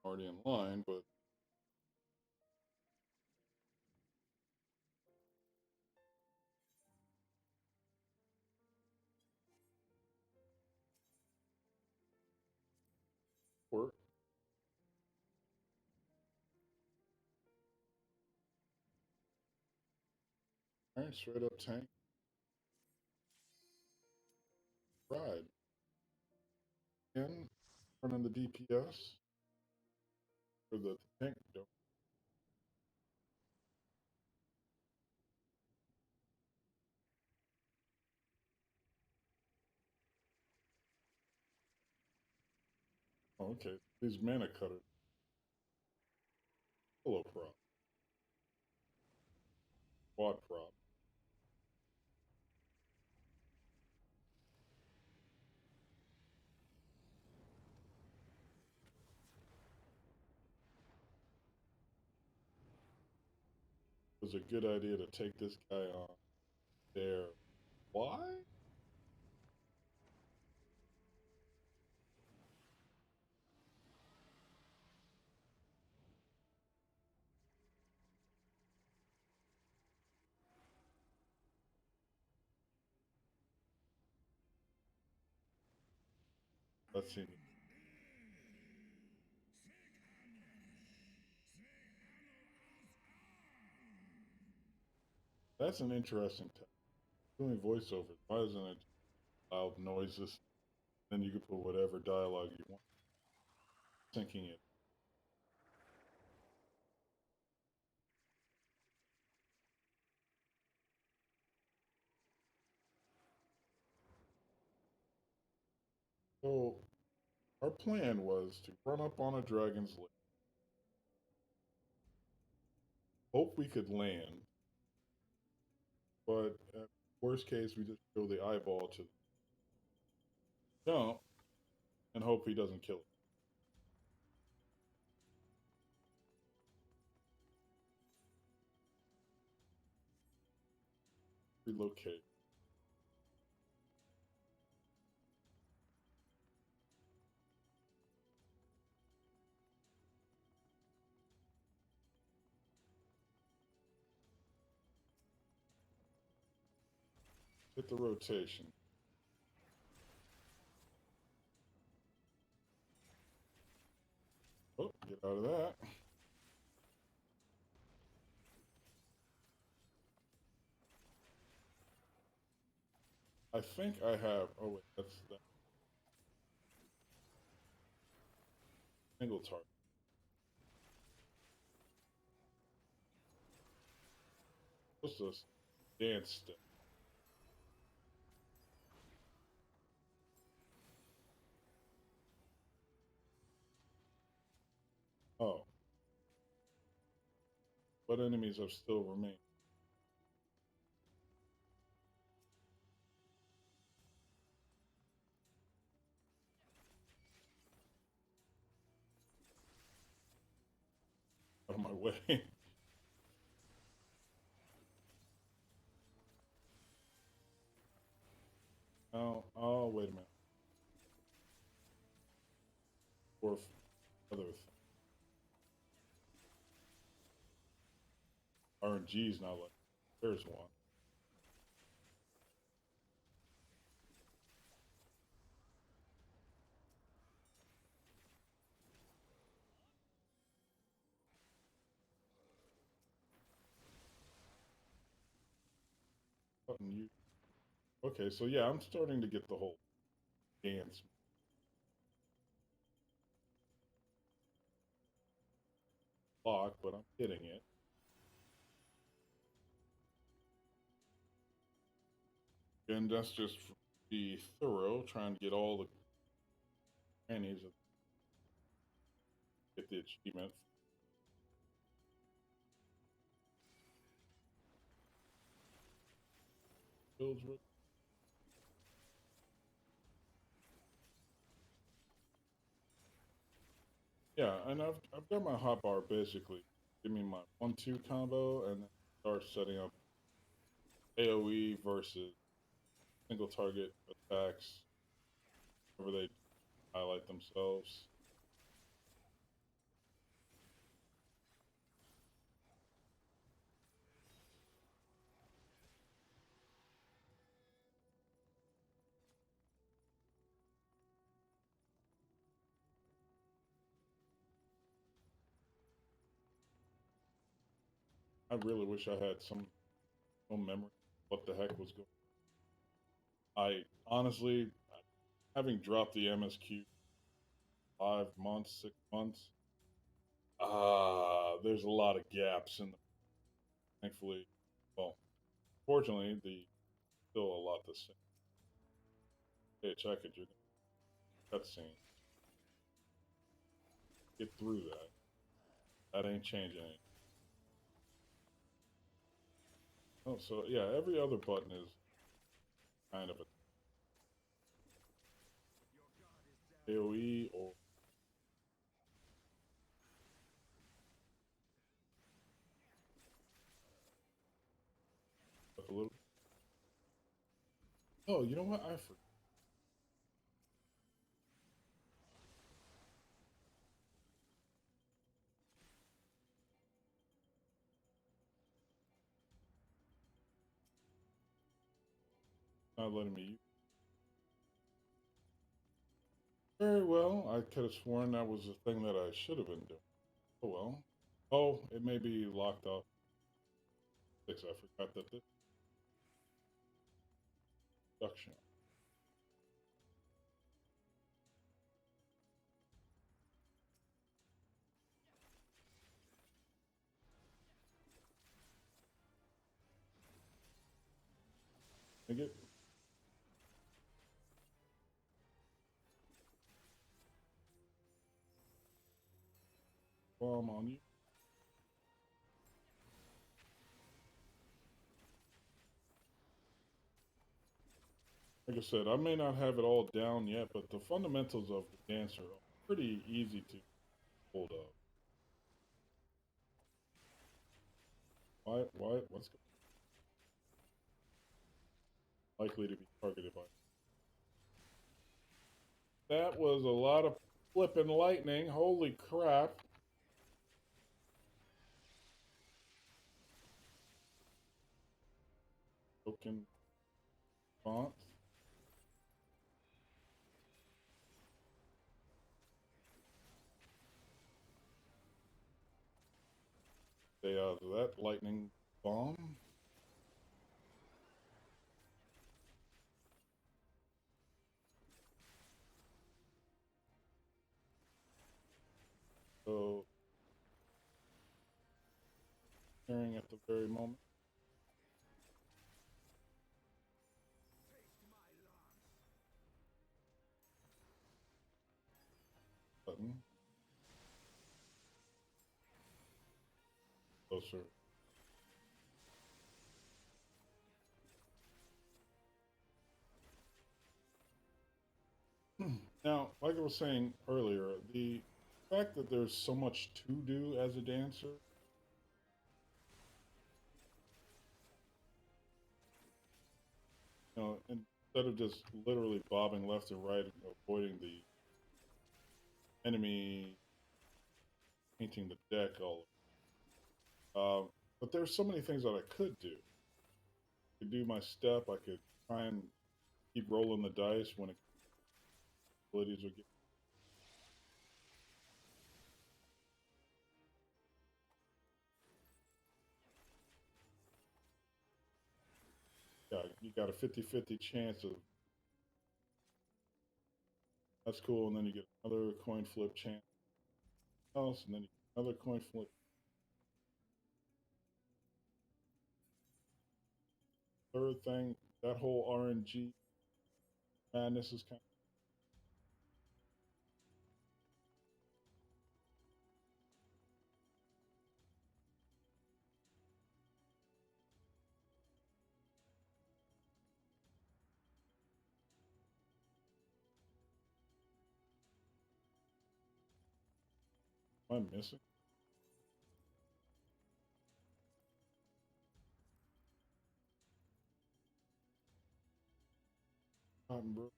Already in line, but work. All right, straight up tank. Ride. In, running the DPS. For the tank, don't. Oh, okay. These mana cutters. Hello prop. Quad prop. It was a good idea to take this guy on there. Why? Let's see. That's an interesting tech. Doing voiceovers. Why isn't it loud noises? Then you can put whatever dialogue you want. Syncing it. So our plan was to run up on a dragon's lair. Hope we could land. But at worst case, we just throw the eyeball to the jump and hope he doesn't kill it. Relocate. Hit the rotation. Oh, get out of that. I think I have. Oh, wait, that's that. Single target. What's this? Dance step. Oh. What enemies have still remained? Out of my way. Oh, wait a minute. Or other RNG's not like. There's one. Button you. Okay, so yeah, I'm starting to get the whole dance. Block, but I'm hitting it. And that's just to be thorough, trying to get all the crannies of get the achievement. Builds with. Yeah, and I've got my hotbar basically. Give me my 1-2 combo, and then start setting up AOE versus single target attacks whenever they highlight themselves. I really wish I had some memory of what the heck was going on. I honestly, having dropped the MSQ 5 months, 6 months, there's a lot of gaps in the, thankfully, well, fortunately, the still a lot the same. Hey, check it, you're cutscene. Get through that. That ain't changing anything. Oh, so yeah, every other button is kind of a AOE or a little. Oh, you know what? I forgot. Not letting me use. Very well. I could have sworn that was the thing that I should have been doing. Oh well. Oh, it may be locked off. I forgot that this production. I get bomb on you. Like I said, I may not have it all down yet, but the fundamentals of the dance are pretty easy to hold up. Why? What's likely to be targeted by? That was a lot of flipping lightning. Holy crap. Token font. Stay out of that lightning bomb. So, hearing at the very moment. Button. Closer. Now, like I was saying earlier, the fact that there's so much to do as a dancer, instead of just literally bobbing left and right, avoiding the enemy, painting the deck all. But there's so many things that I could do. I could do my step. I could try and keep rolling the dice when abilities are getting. Yeah, you got a 50-50 chance of. That's cool, and then you get another coin flip chance else, and then you get another coin flip. Third thing, that whole RNG madness is kind of. Am I missing? Bro.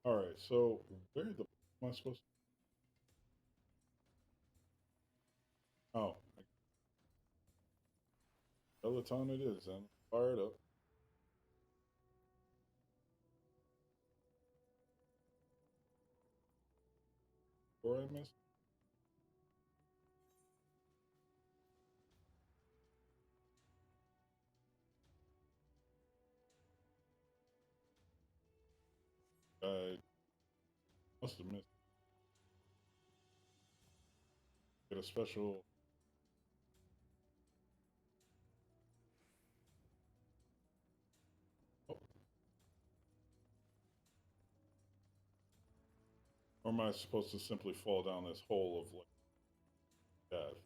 All right, so where the am I supposed to? Oh, Peloton it is, and fire it up. Where I missed? I must have missed. Get a special. Oh. Or am I supposed to simply fall down this hole of like death?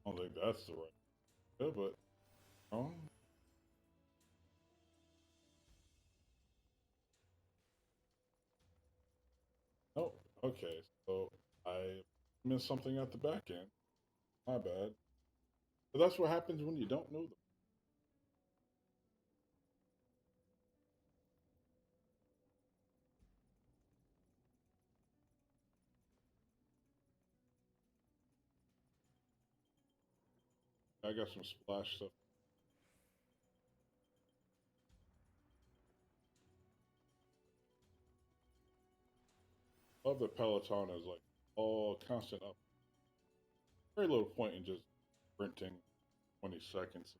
I don't think that's the right. Yeah, but oh, okay. So I missed something at the back end. My bad. But that's what happens when you don't know them. I got some splash stuff. Love that Peloton is like all constant up. Very little point in just sprinting 20 seconds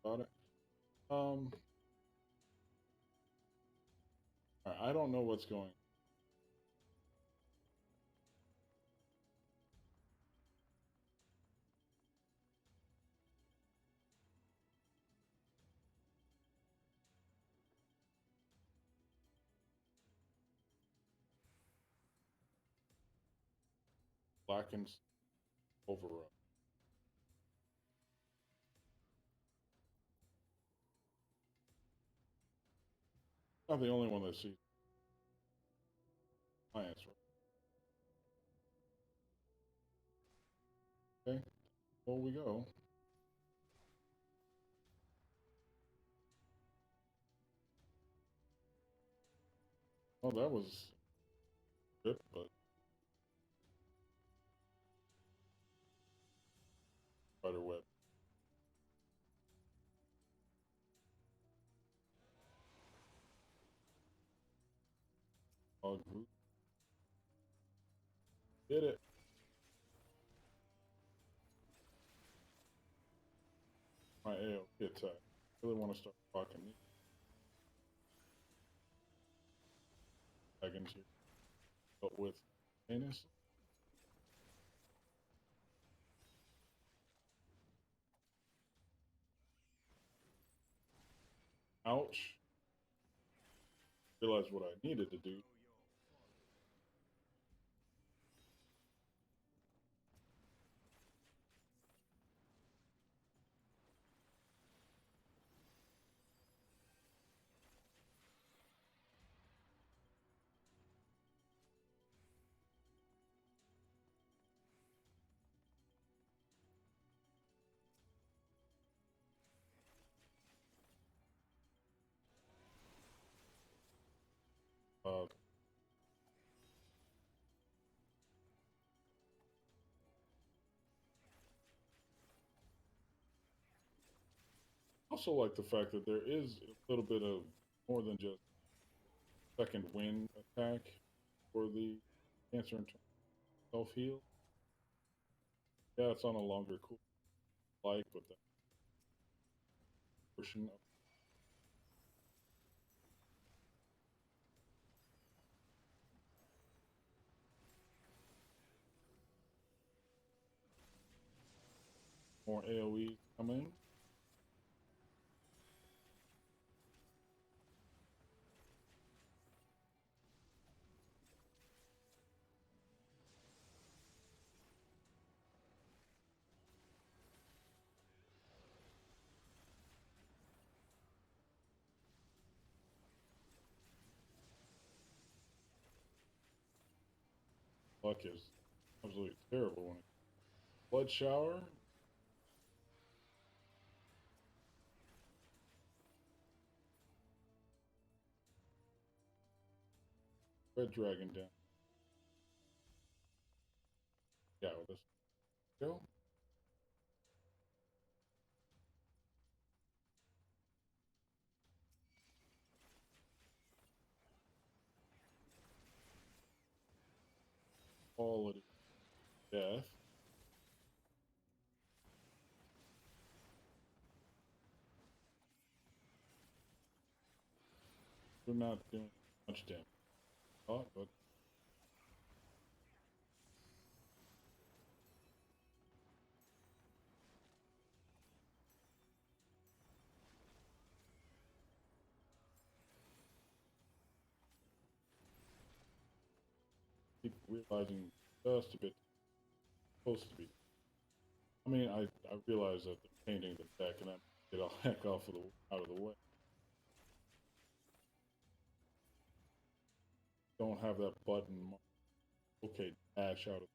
about it. I don't know what's going. Blackens overrun. Not the only one that sees my answer. Okay, well we go. Oh, that was good, but spider web. Oh, group. Did it. My AOP attack. Really want to start rocking these dragons here. But with anus. Ouch. Realized what I needed to do. Uh, also like the fact that there is a little bit of more than just second wind attack for the cancer and self heal. Yeah, it's on a longer cool like, but that portion of more AoE coming. luck is absolutely terrible when blood shower. Red dragon down. Yeah, well, let's go. All it is death. We're not doing much damage. But keep realizing just a bit supposed to be. I mean, I realize that they're painting the deck, and I get all heck off of out of the way. Don't have that button. Okay, dash out of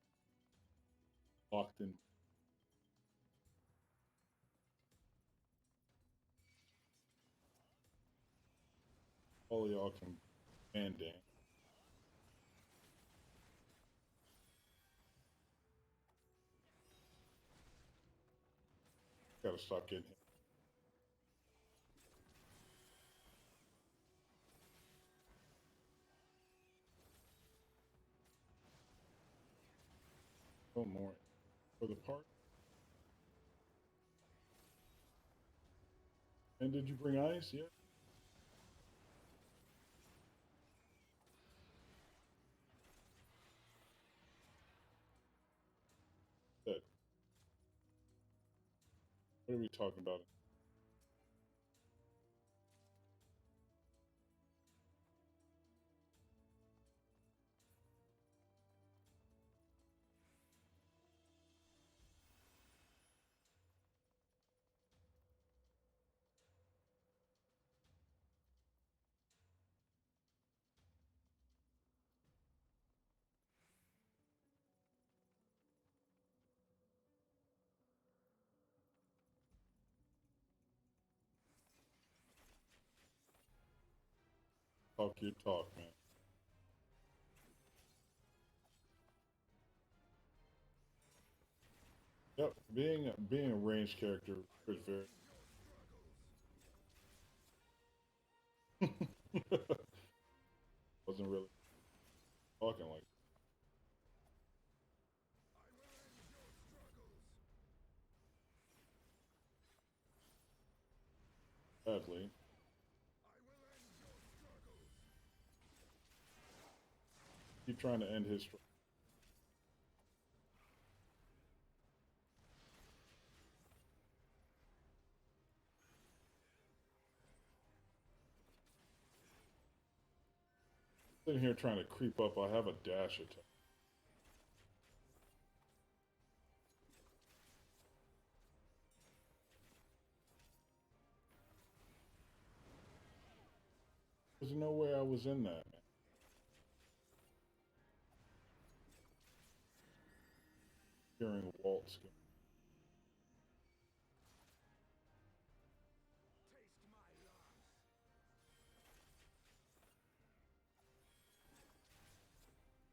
locked in. All y'all can man dance. Gotta stop getting hit. No more for the part. And did you bring ice? Yeah. Good. What are we talking about? Talk your talk, man. Yep, being a ranged character is very. Wasn't really talking like badly. Keep trying to end his. Sitting here trying to creep up. I have a dash attack. There's no way I was in that, man. Hearing Walt's.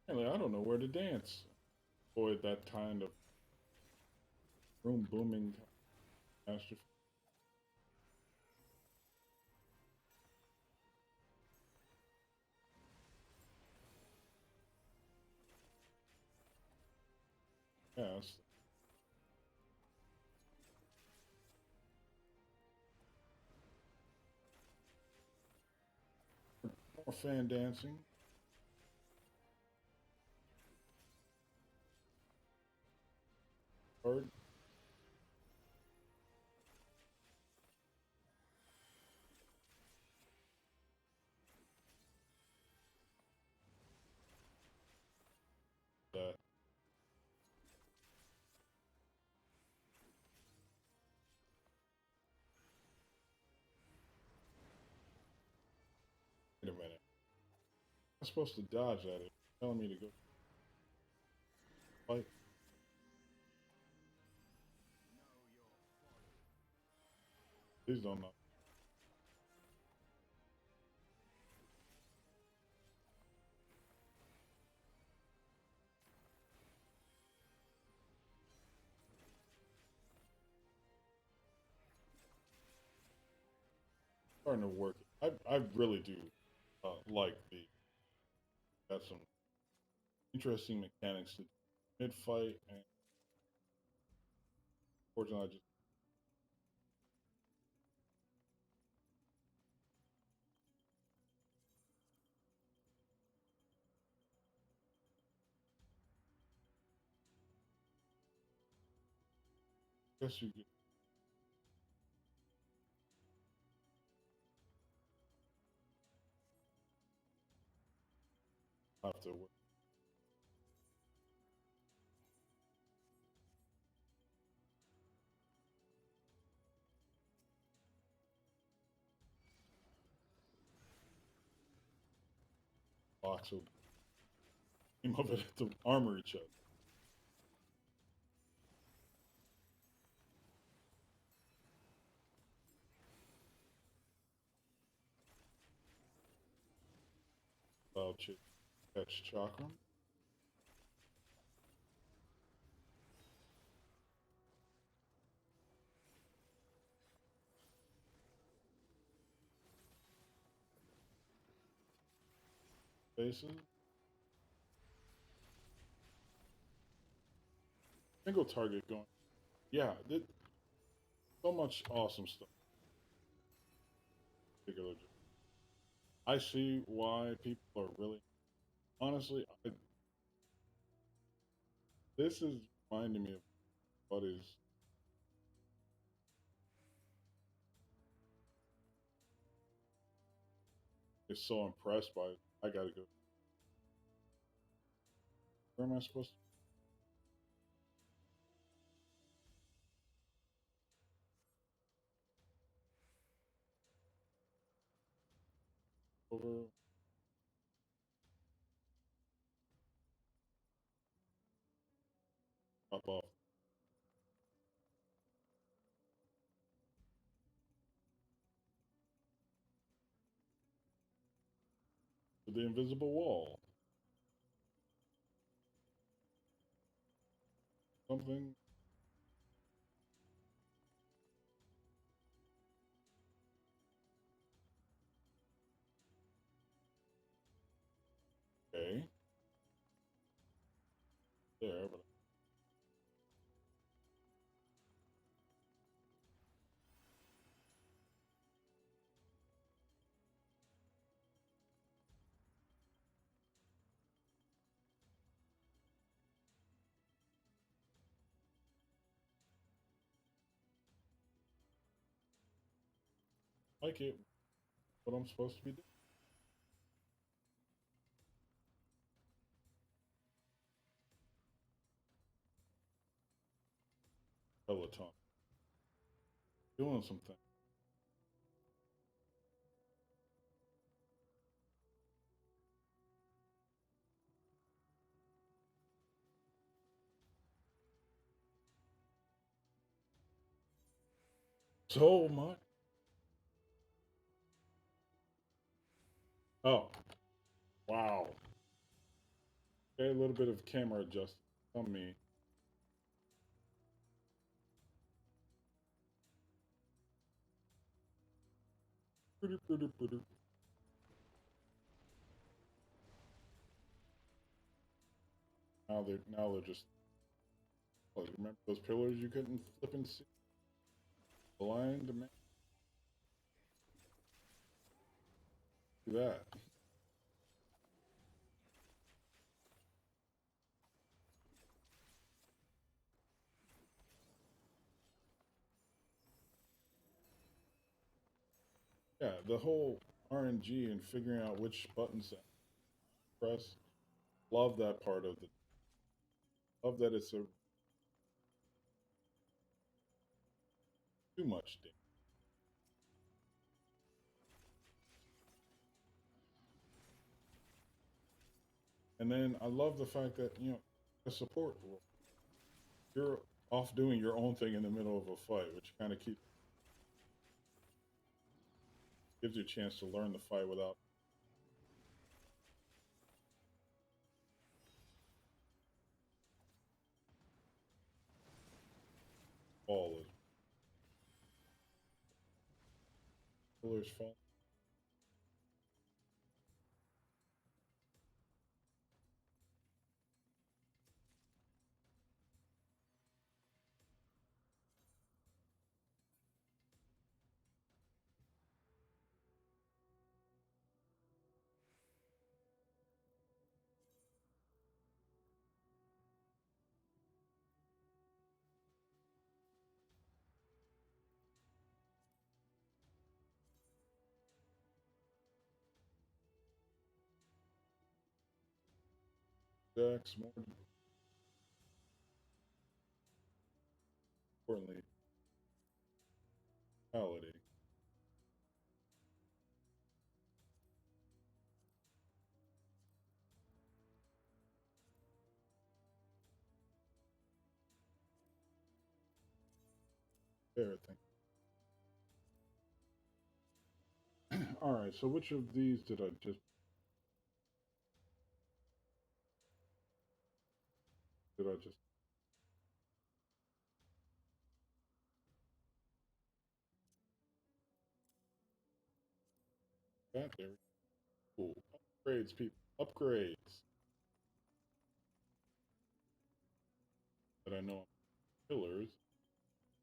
Apparently, I don't know where to dance. Avoid that kind of room booming catastrophe. Yes. More fan dancing. Bird. That. Wait a minute. I'm supposed to dodge that. It's telling me to go. fight. Please don't know. Starting to work. I really do like the. Got some interesting mechanics to mid fight, and fortunately, I just guess you get have to work. Box of aim of it at the armory chest. I'll catch chakra. Faces. Single target going. Yeah, so much awesome stuff. Particular. I see why people are really honestly. This is reminding me of what is so impressed by. I gotta go. Where am I supposed to over? Up off to the invisible wall. Something. Okay. There, but I like it. What I'm supposed to be doing. Peloton. Doing something. So much. Oh, wow. Okay, a little bit of camera adjustment on me. Now they're just. Oh, remember those pillars you couldn't flip and see? Blind man. Do that. Yeah, the whole RNG and figuring out which buttons to press. Love that part of the. Love that it's a too much. And then I love the fact that a support role. You're off doing your own thing in the middle of a fight, which kind of gives you a chance to learn the fight without all of pillars fall. Dex, more importantly, quality. Fair thing. All right, so which of these did I just got there? Cool. Upgrades, people. Upgrades. That I know pillars.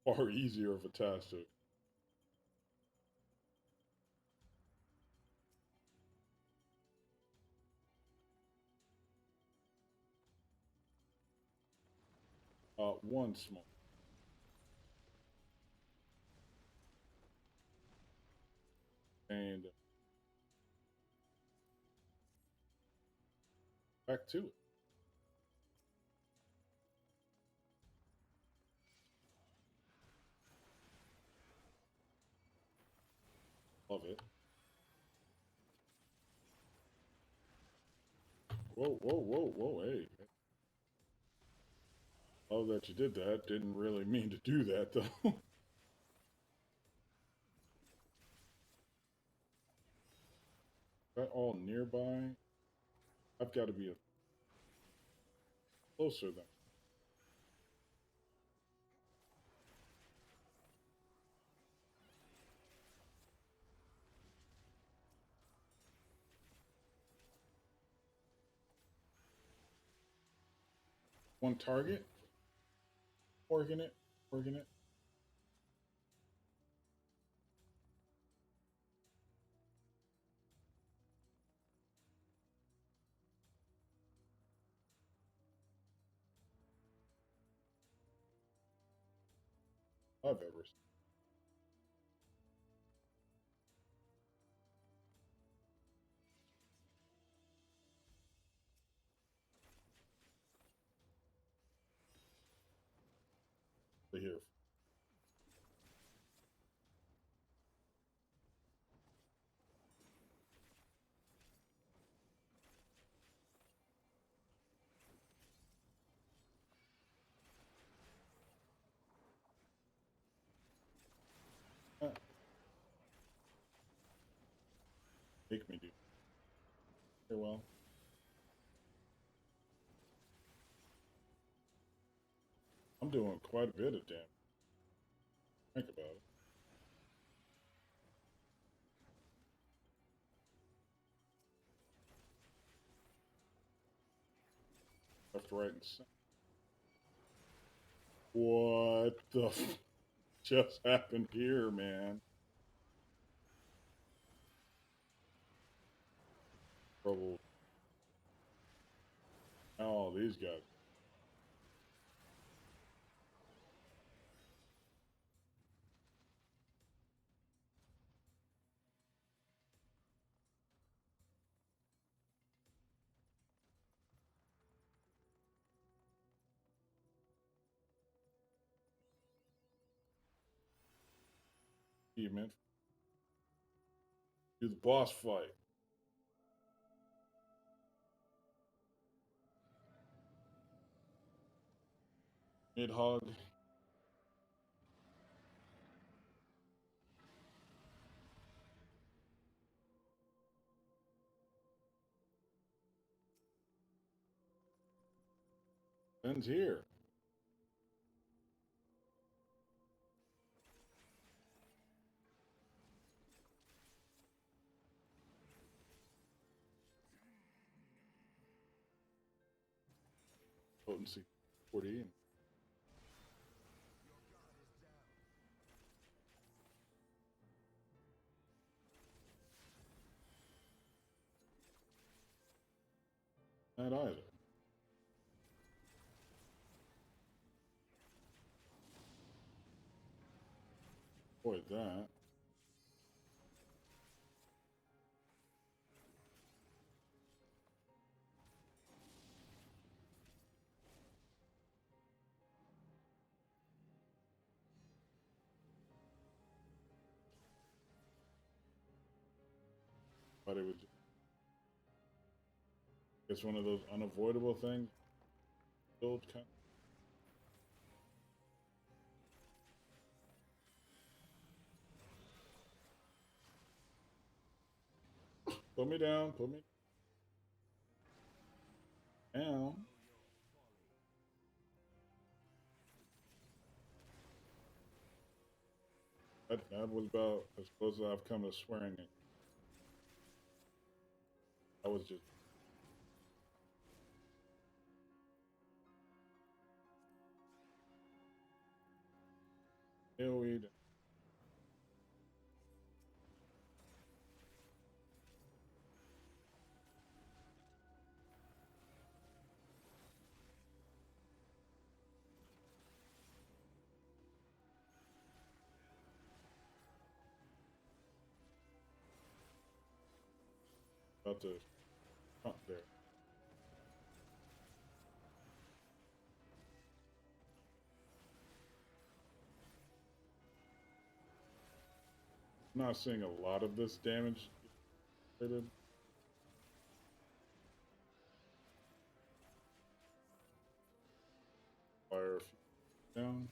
Far easier of a task to. One small. And back to it. Love it. Whoa, whoa, whoa, whoa, hey. Love that you did that. Didn't really mean to do that, though. That all nearby? I've got to be closer than. One target? Working it. Working it. I've ever seen. Here. Make me do. Very well. I'm doing quite a bit of damage. Think about it. Left, right, and center. What the just happened here, man? Trouble. Oh, these guys. You meant do the boss fight. Nidhogg. Ends here. Potency 40. Not either. Avoid that. But it would. It's one of those unavoidable things. Build kind. Put me down. Put me down. That was about as close as I've come to swearing it. I was just. AoE. About to front there. I'm not seeing a lot of this damage. Fire a few down.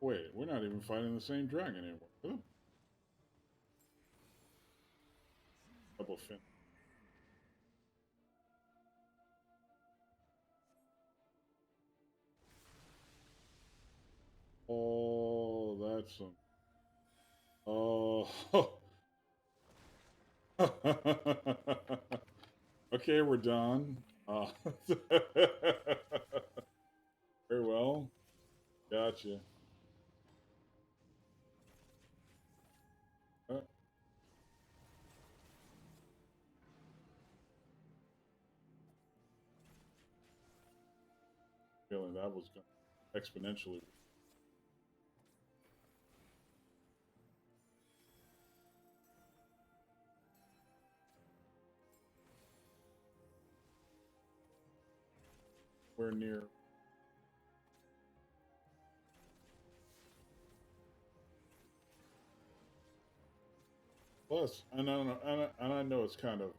Wait, we're not even fighting the same dragon anymore. Ooh. Double fin. Oh, that's some. Oh. Okay, we're done. Very well. Gotcha. Uh, Feeling that was going exponentially. We're near. Plus, and I know it's kind of.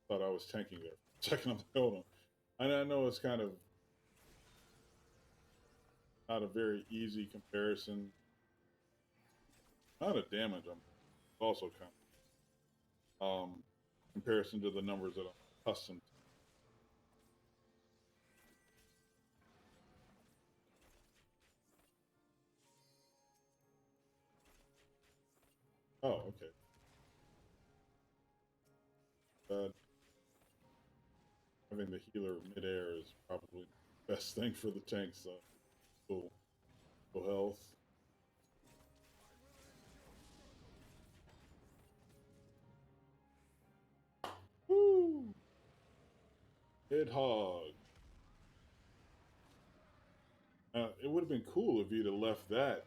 Thought I was tanking there. Second, I'm like, hold on. And I know it's kind of not a very easy comparison. Not a damage. I'm also kind of comparison to the numbers that I'm accustomed to. Oh, okay. Having the healer midair is probably the best thing for the tank. So, full health. Woo! Nidhogg. It would have been cool if you'd have left that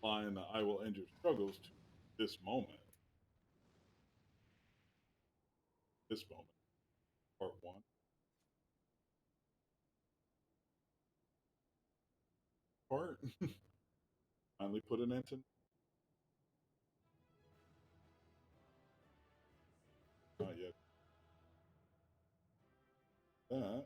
line, I will end your struggles, to this moment. This moment. Part one. Part. Finally put an end to. that.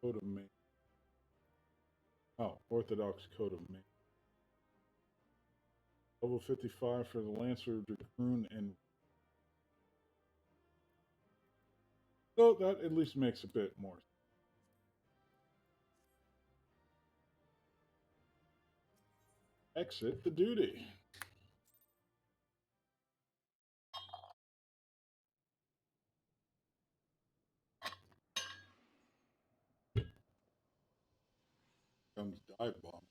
Code of Maine. Oh, Orthodox Code of Maine. Level 55 for the Lancer, Dracoon, and so that at least makes a bit more. Exit the duty. Comes dive bomb.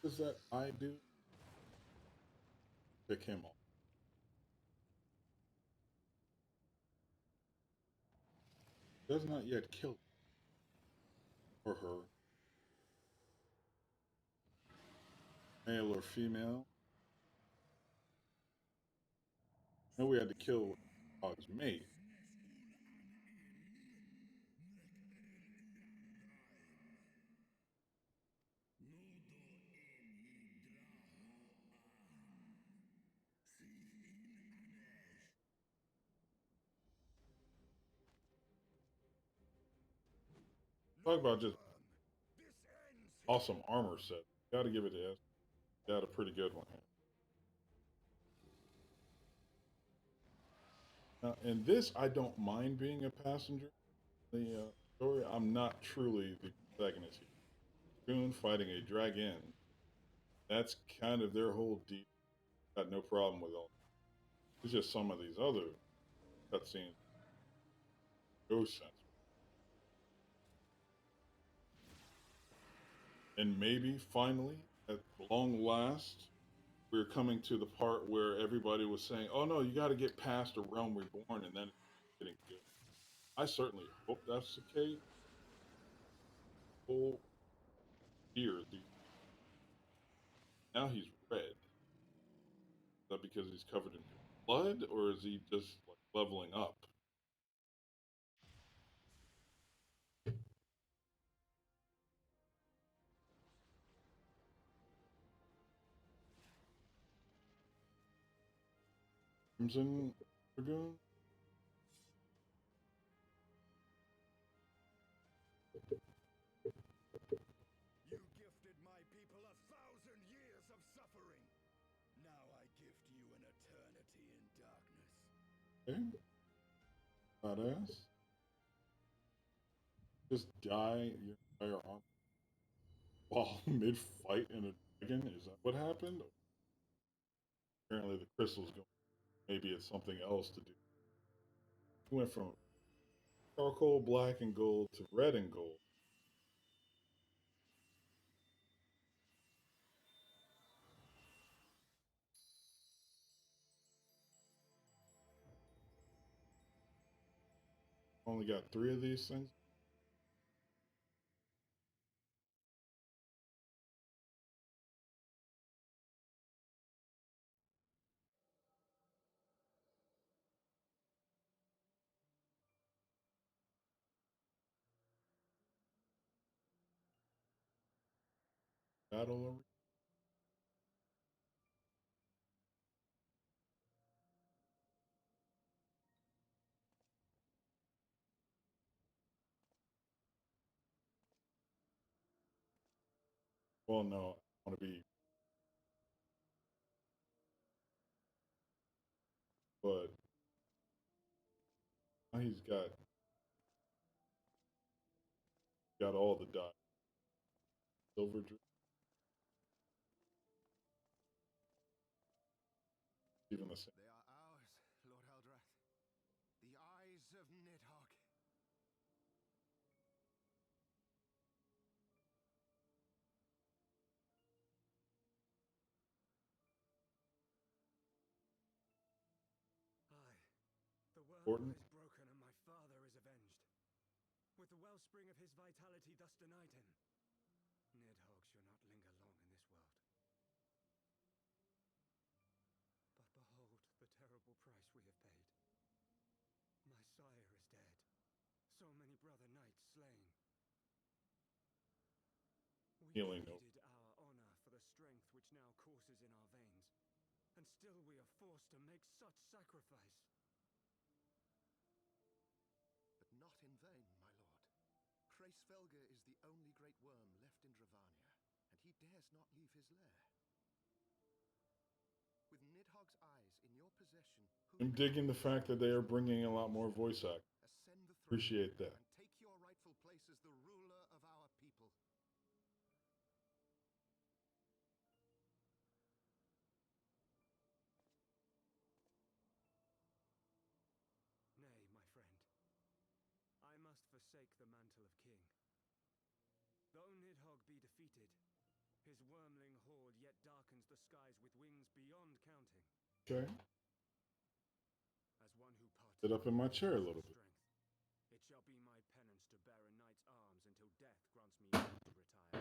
What does that eye do? Pick him off. Does not yet kill him or her. Male or female. No, we had to kill dog's mate. Talk about just awesome armor set. Gotta give it to us. Got a pretty good one here. Now, in this, I don't mind being a passenger. The story, I'm not truly the protagonist here. Spoon fighting a dragon. That's kind of their whole deal. Got no problem with all. It's just some of these other cutscenes. No sense. And maybe finally, at long last, we're coming to the part where everybody was saying, "Oh no, you got to get past a realm reborn, and then it's getting good." I certainly hope that's the case. Oh dear, now he's red. Is that because he's covered in blood, or is he just like leveling up? Crimson Dragoon? You gifted my people 1,000 years of suffering. Now I gift you an eternity in darkness. Okay. Badass. Just dye your entire arm while mid-fight in a dragon? Is that what happened? Apparently the crystal's going. Maybe it's something else to do. He went from charcoal, black, and gold to red and gold. Only got 3 of these things. Battle over. Well, no, I want to be, but now he's got all the dye. Silver, even the same. They are ours, Lord Eldrath. The eyes of Nidhogg. important. is broken and my father is avenged. With the wellspring of his vitality thus denied him, Nidhogg shall not linger long in this world. But behold the terrible price we have paid. My sire is dead. So many brother knights slain. We Healing, pleaded our honor for the strength which now courses in our veins, and still we are forced to make such sacrifice. But not in vain, my lord. Kreisvelge is the only great worm left in Dravania, and he dares not leave his lair. With Nidhogg's eyes in your possession, I'm digging the fact that they are bringing a lot more voice acting. ascend the throne Appreciate that. and take your rightful place as the ruler of our people. Nay, my friend. I must forsake the mantle of king. Though Nidhogg be defeated, his wormling horde yet darkens the skies with wings beyond counting. Okay. As one who parted Sit up in my chair a little bit. strength, it shall be my penance to bear a knight's arms until death grants me leave to retire.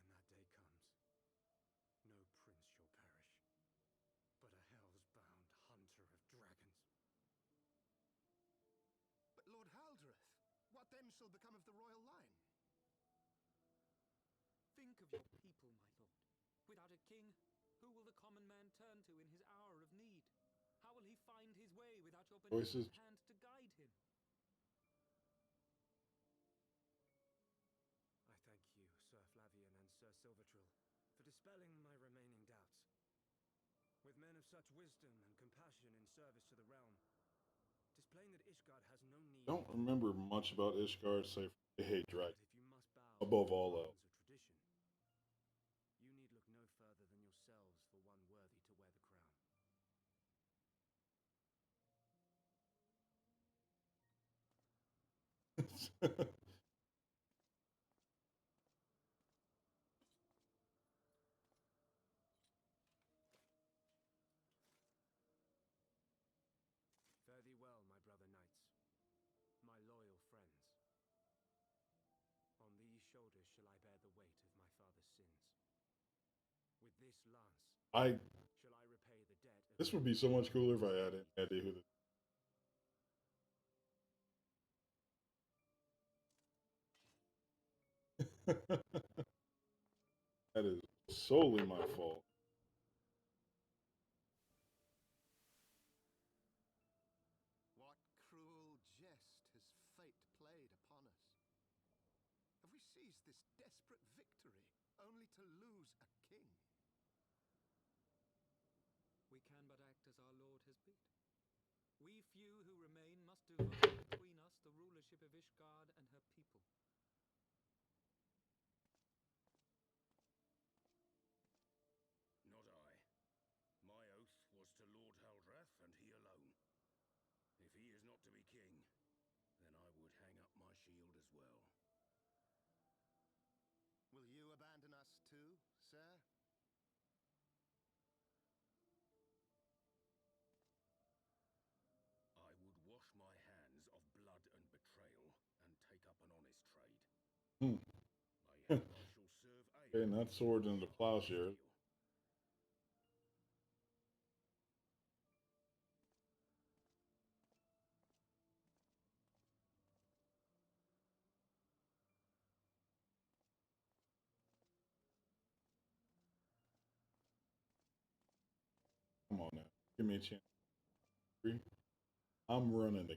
When that day comes, no prince shall perish, but a hell's-bound hunter of dragons. But Lord Haldreth, what then shall become of the royal line? Think of your people, my lord. Without a king, who will the common man turn to in his hour of need? How will he find his way without your Voices. benevolent hand to guide him? I thank you, Sir Flavian and Sir Silvertrill, for dispelling my remaining doubts. With men of such wisdom and compassion in service to the realm, it is plain that Ishgard has no need. Don't remember much about Ishgard, save I hate dragons. But if you must bow Above to the all demands else. of tradition, you need look no further than yourselves for one worthy to wear the crown. Fare thee well, my brother knights, my loyal friends. On these shoulders shall I bear the weight of my father's sins. With this lance shall I repay the debt of This would be so much cooler if I had any idea who this. That is solely my fault. What cruel jest has fate played upon us? Have we seized this desperate victory only to lose a king? We can but act as our lord has bid. We few who remain must divide between us the rulership of Ishgard and her people. Not I. My oath was to Lord Haldrath, and he alone. If he is not to be king, then I would hang up my shield as well. Will you abandon us too, sir? I would wash my hands of blood and betrayal, and take up an honest trade. Hmm. Mayhap I shall serve ale. Okay, not swords into plowshares. Come on now. Give me a chance. I'm running the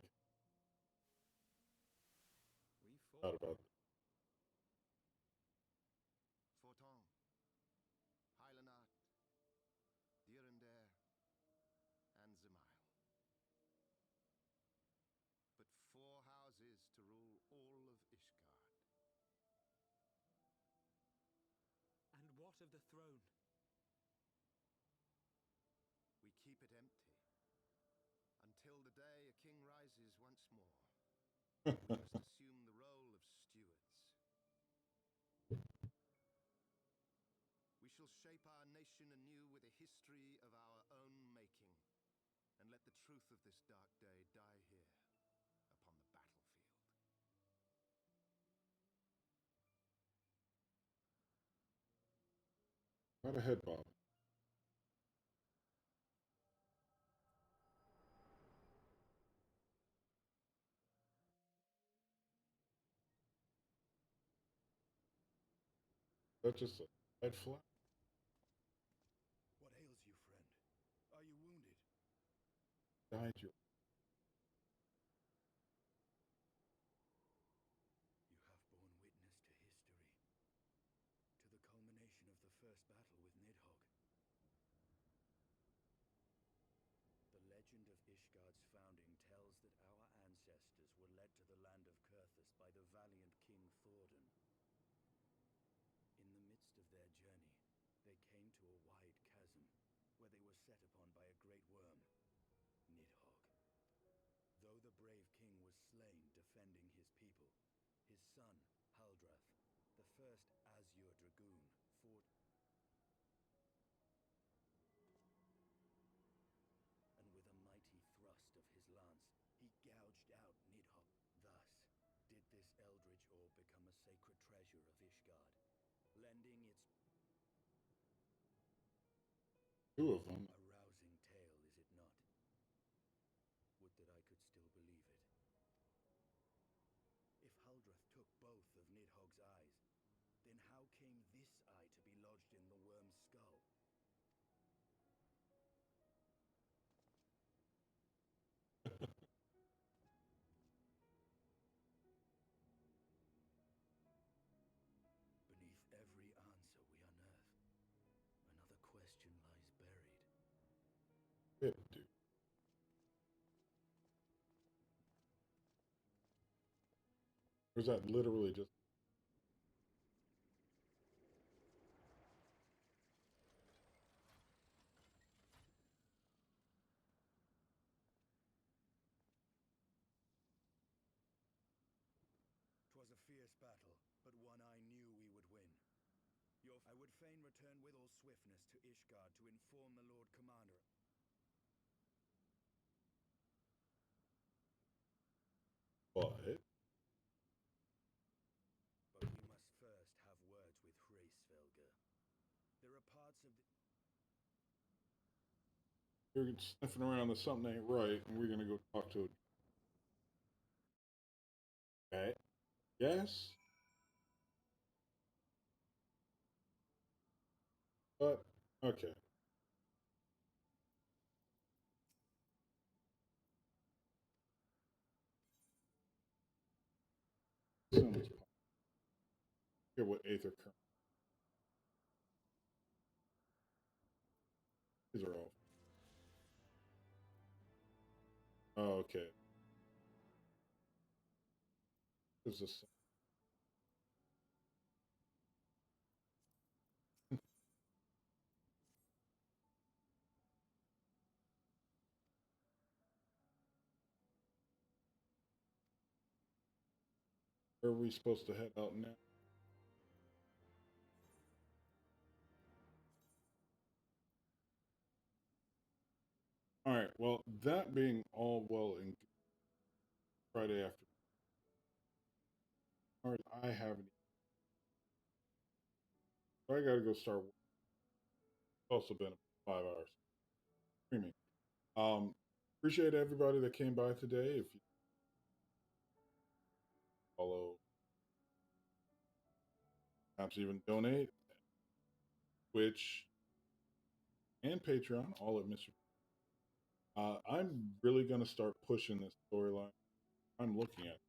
We out fought. about this. Forton, Heilenat, Dirander, and Zemile. But 4 houses to rule all of Ishgard. And what of the throne? We keep it empty until the day a king rises once more. We must assume the role of stewards. We shall shape our nation anew with a history of our own making, and let the truth of this dark day die here, upon the battlefield. Right ahead, Bob. That's just a red flag. What ails you, friend? Are you wounded? Died your. You have borne witness to history. To the culmination of the first battle with Nidhogg. The legend of Ishgard's founding tells that our ancestors were led to the land of Kurthus by the valiant King Thordan. In the midst of their journey, they came to a wide chasm, where they were set upon by a great worm, Nidhogg. Though the brave king was slain defending his people, his son, Haldrath, the first Azure Dragoon, fought and with a mighty thrust of his lance, he gouged out Nidhogg. Thus, did this eldritch orb become a sacred treasure of Ishgard, lending its... Two of them. A rousing tale, is it not? Would that I could still believe it. If Haldrath took both of Nidhogg's eyes, then how came this eye to be lodged in the worm's skull? Beneath every answer we unearth, another question lies buried. It, dude. Was that literally just? "'Twas a fierce battle, but one I knew we would win. I would fain return with all swiftness to Ishgard to inform the Lord Commander. But We must first have words with Hraesvelgr. There are parts of the... you're sniffing around that something ain't right, and we're gonna go talk to it. Okay. Yes. But okay. Here, what Aether current? These are all. Oh, okay. This is. Where are we supposed to head out now? All right. Well, that being all well and good, Friday afternoon. All right, I haven't. So I got to go start work. It's also been 5 hours streaming. Appreciate everybody that came by today. If you follow, perhaps even donate, Twitch and Patreon, all at Mr. I'm really going to start pushing this storyline. I'm looking at.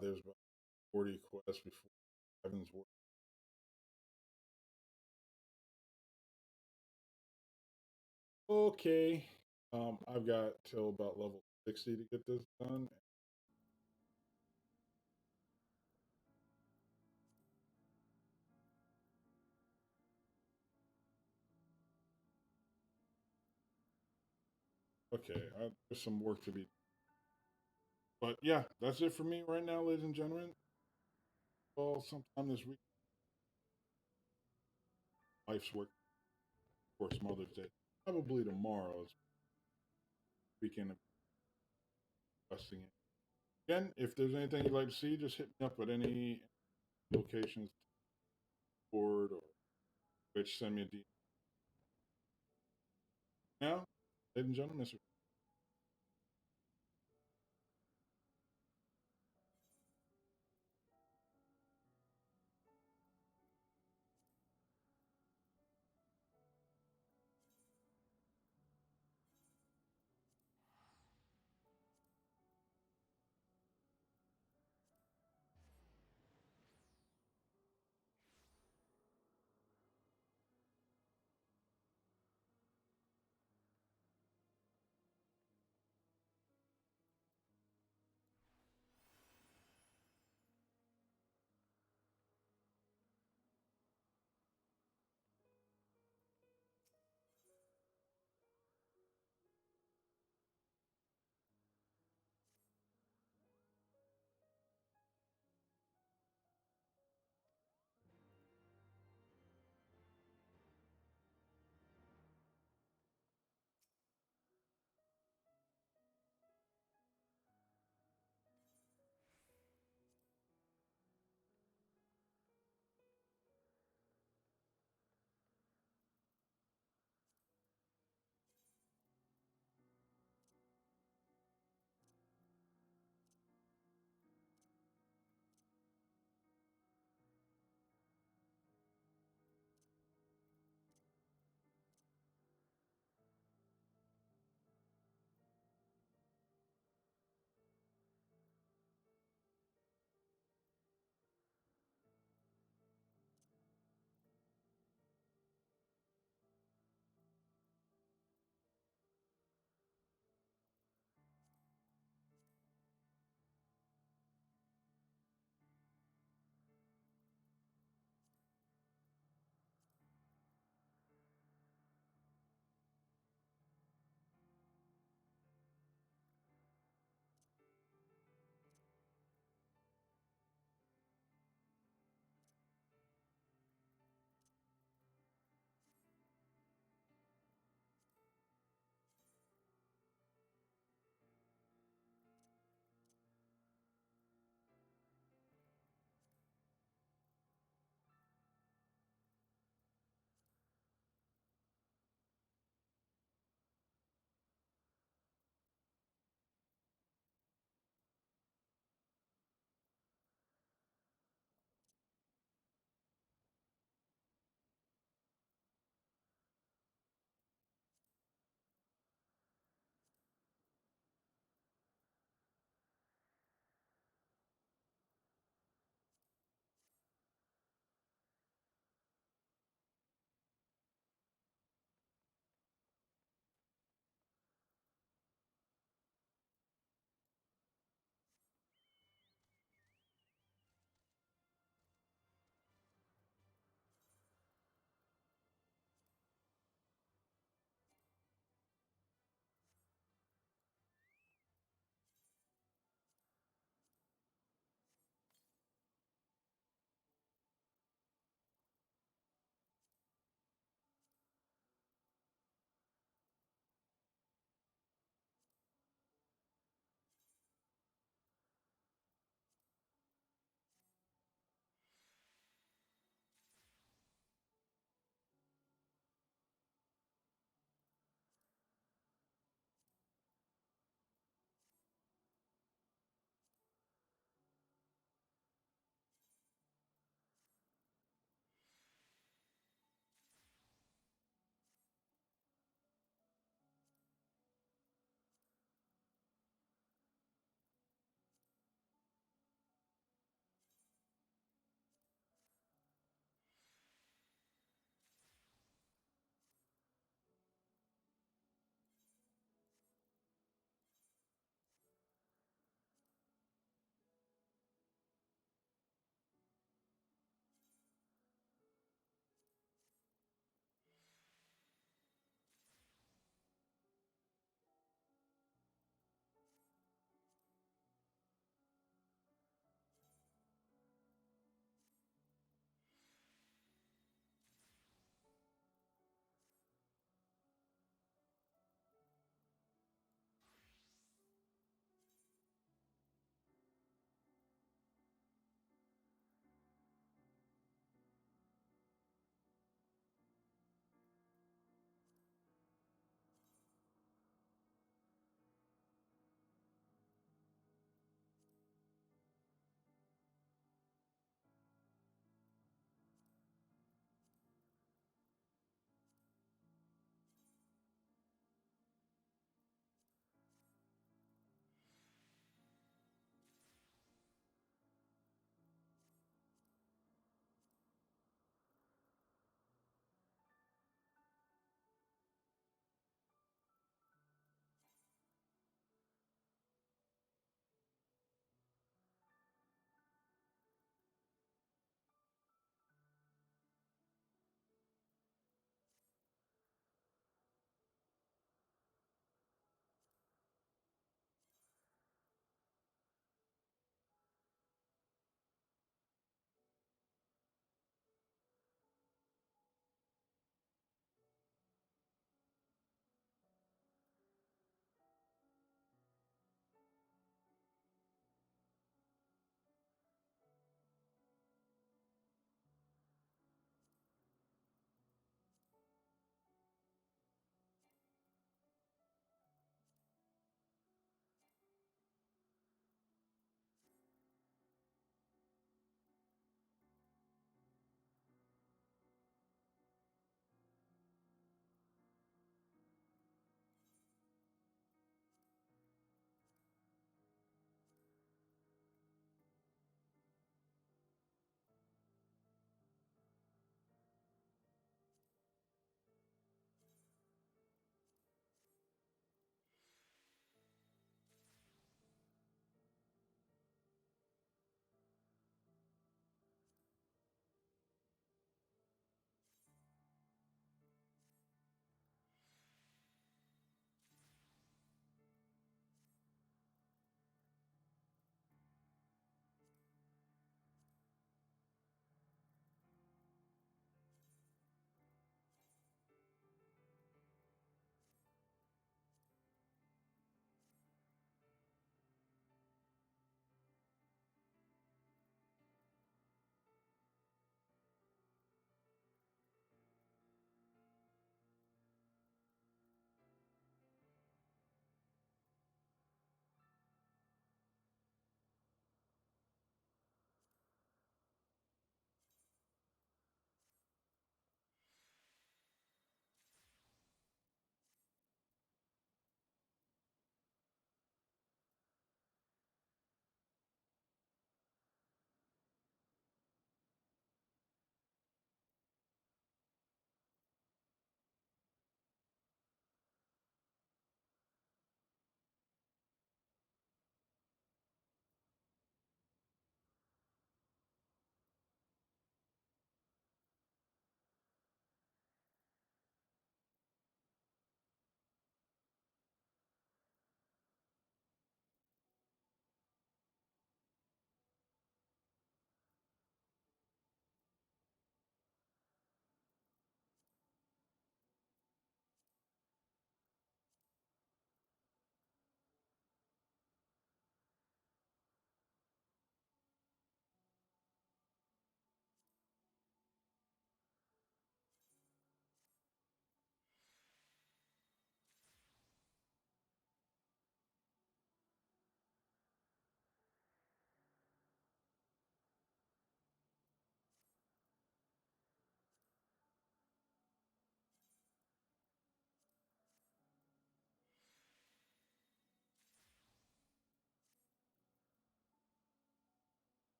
There's about 40 quests before Heaven's Word. Okay. I've got till about level 60 to get this done. Okay, there's some work to be done. But yeah, that's it for me right now, ladies and gentlemen. Well, sometime this week, wife's work, of course, Mother's Day. Probably tomorrow is weekend of investing in. Again, if there's anything you'd like to see, just hit me up at any locations, board or which send me a DM. Now, ladies and gentlemen, Mr.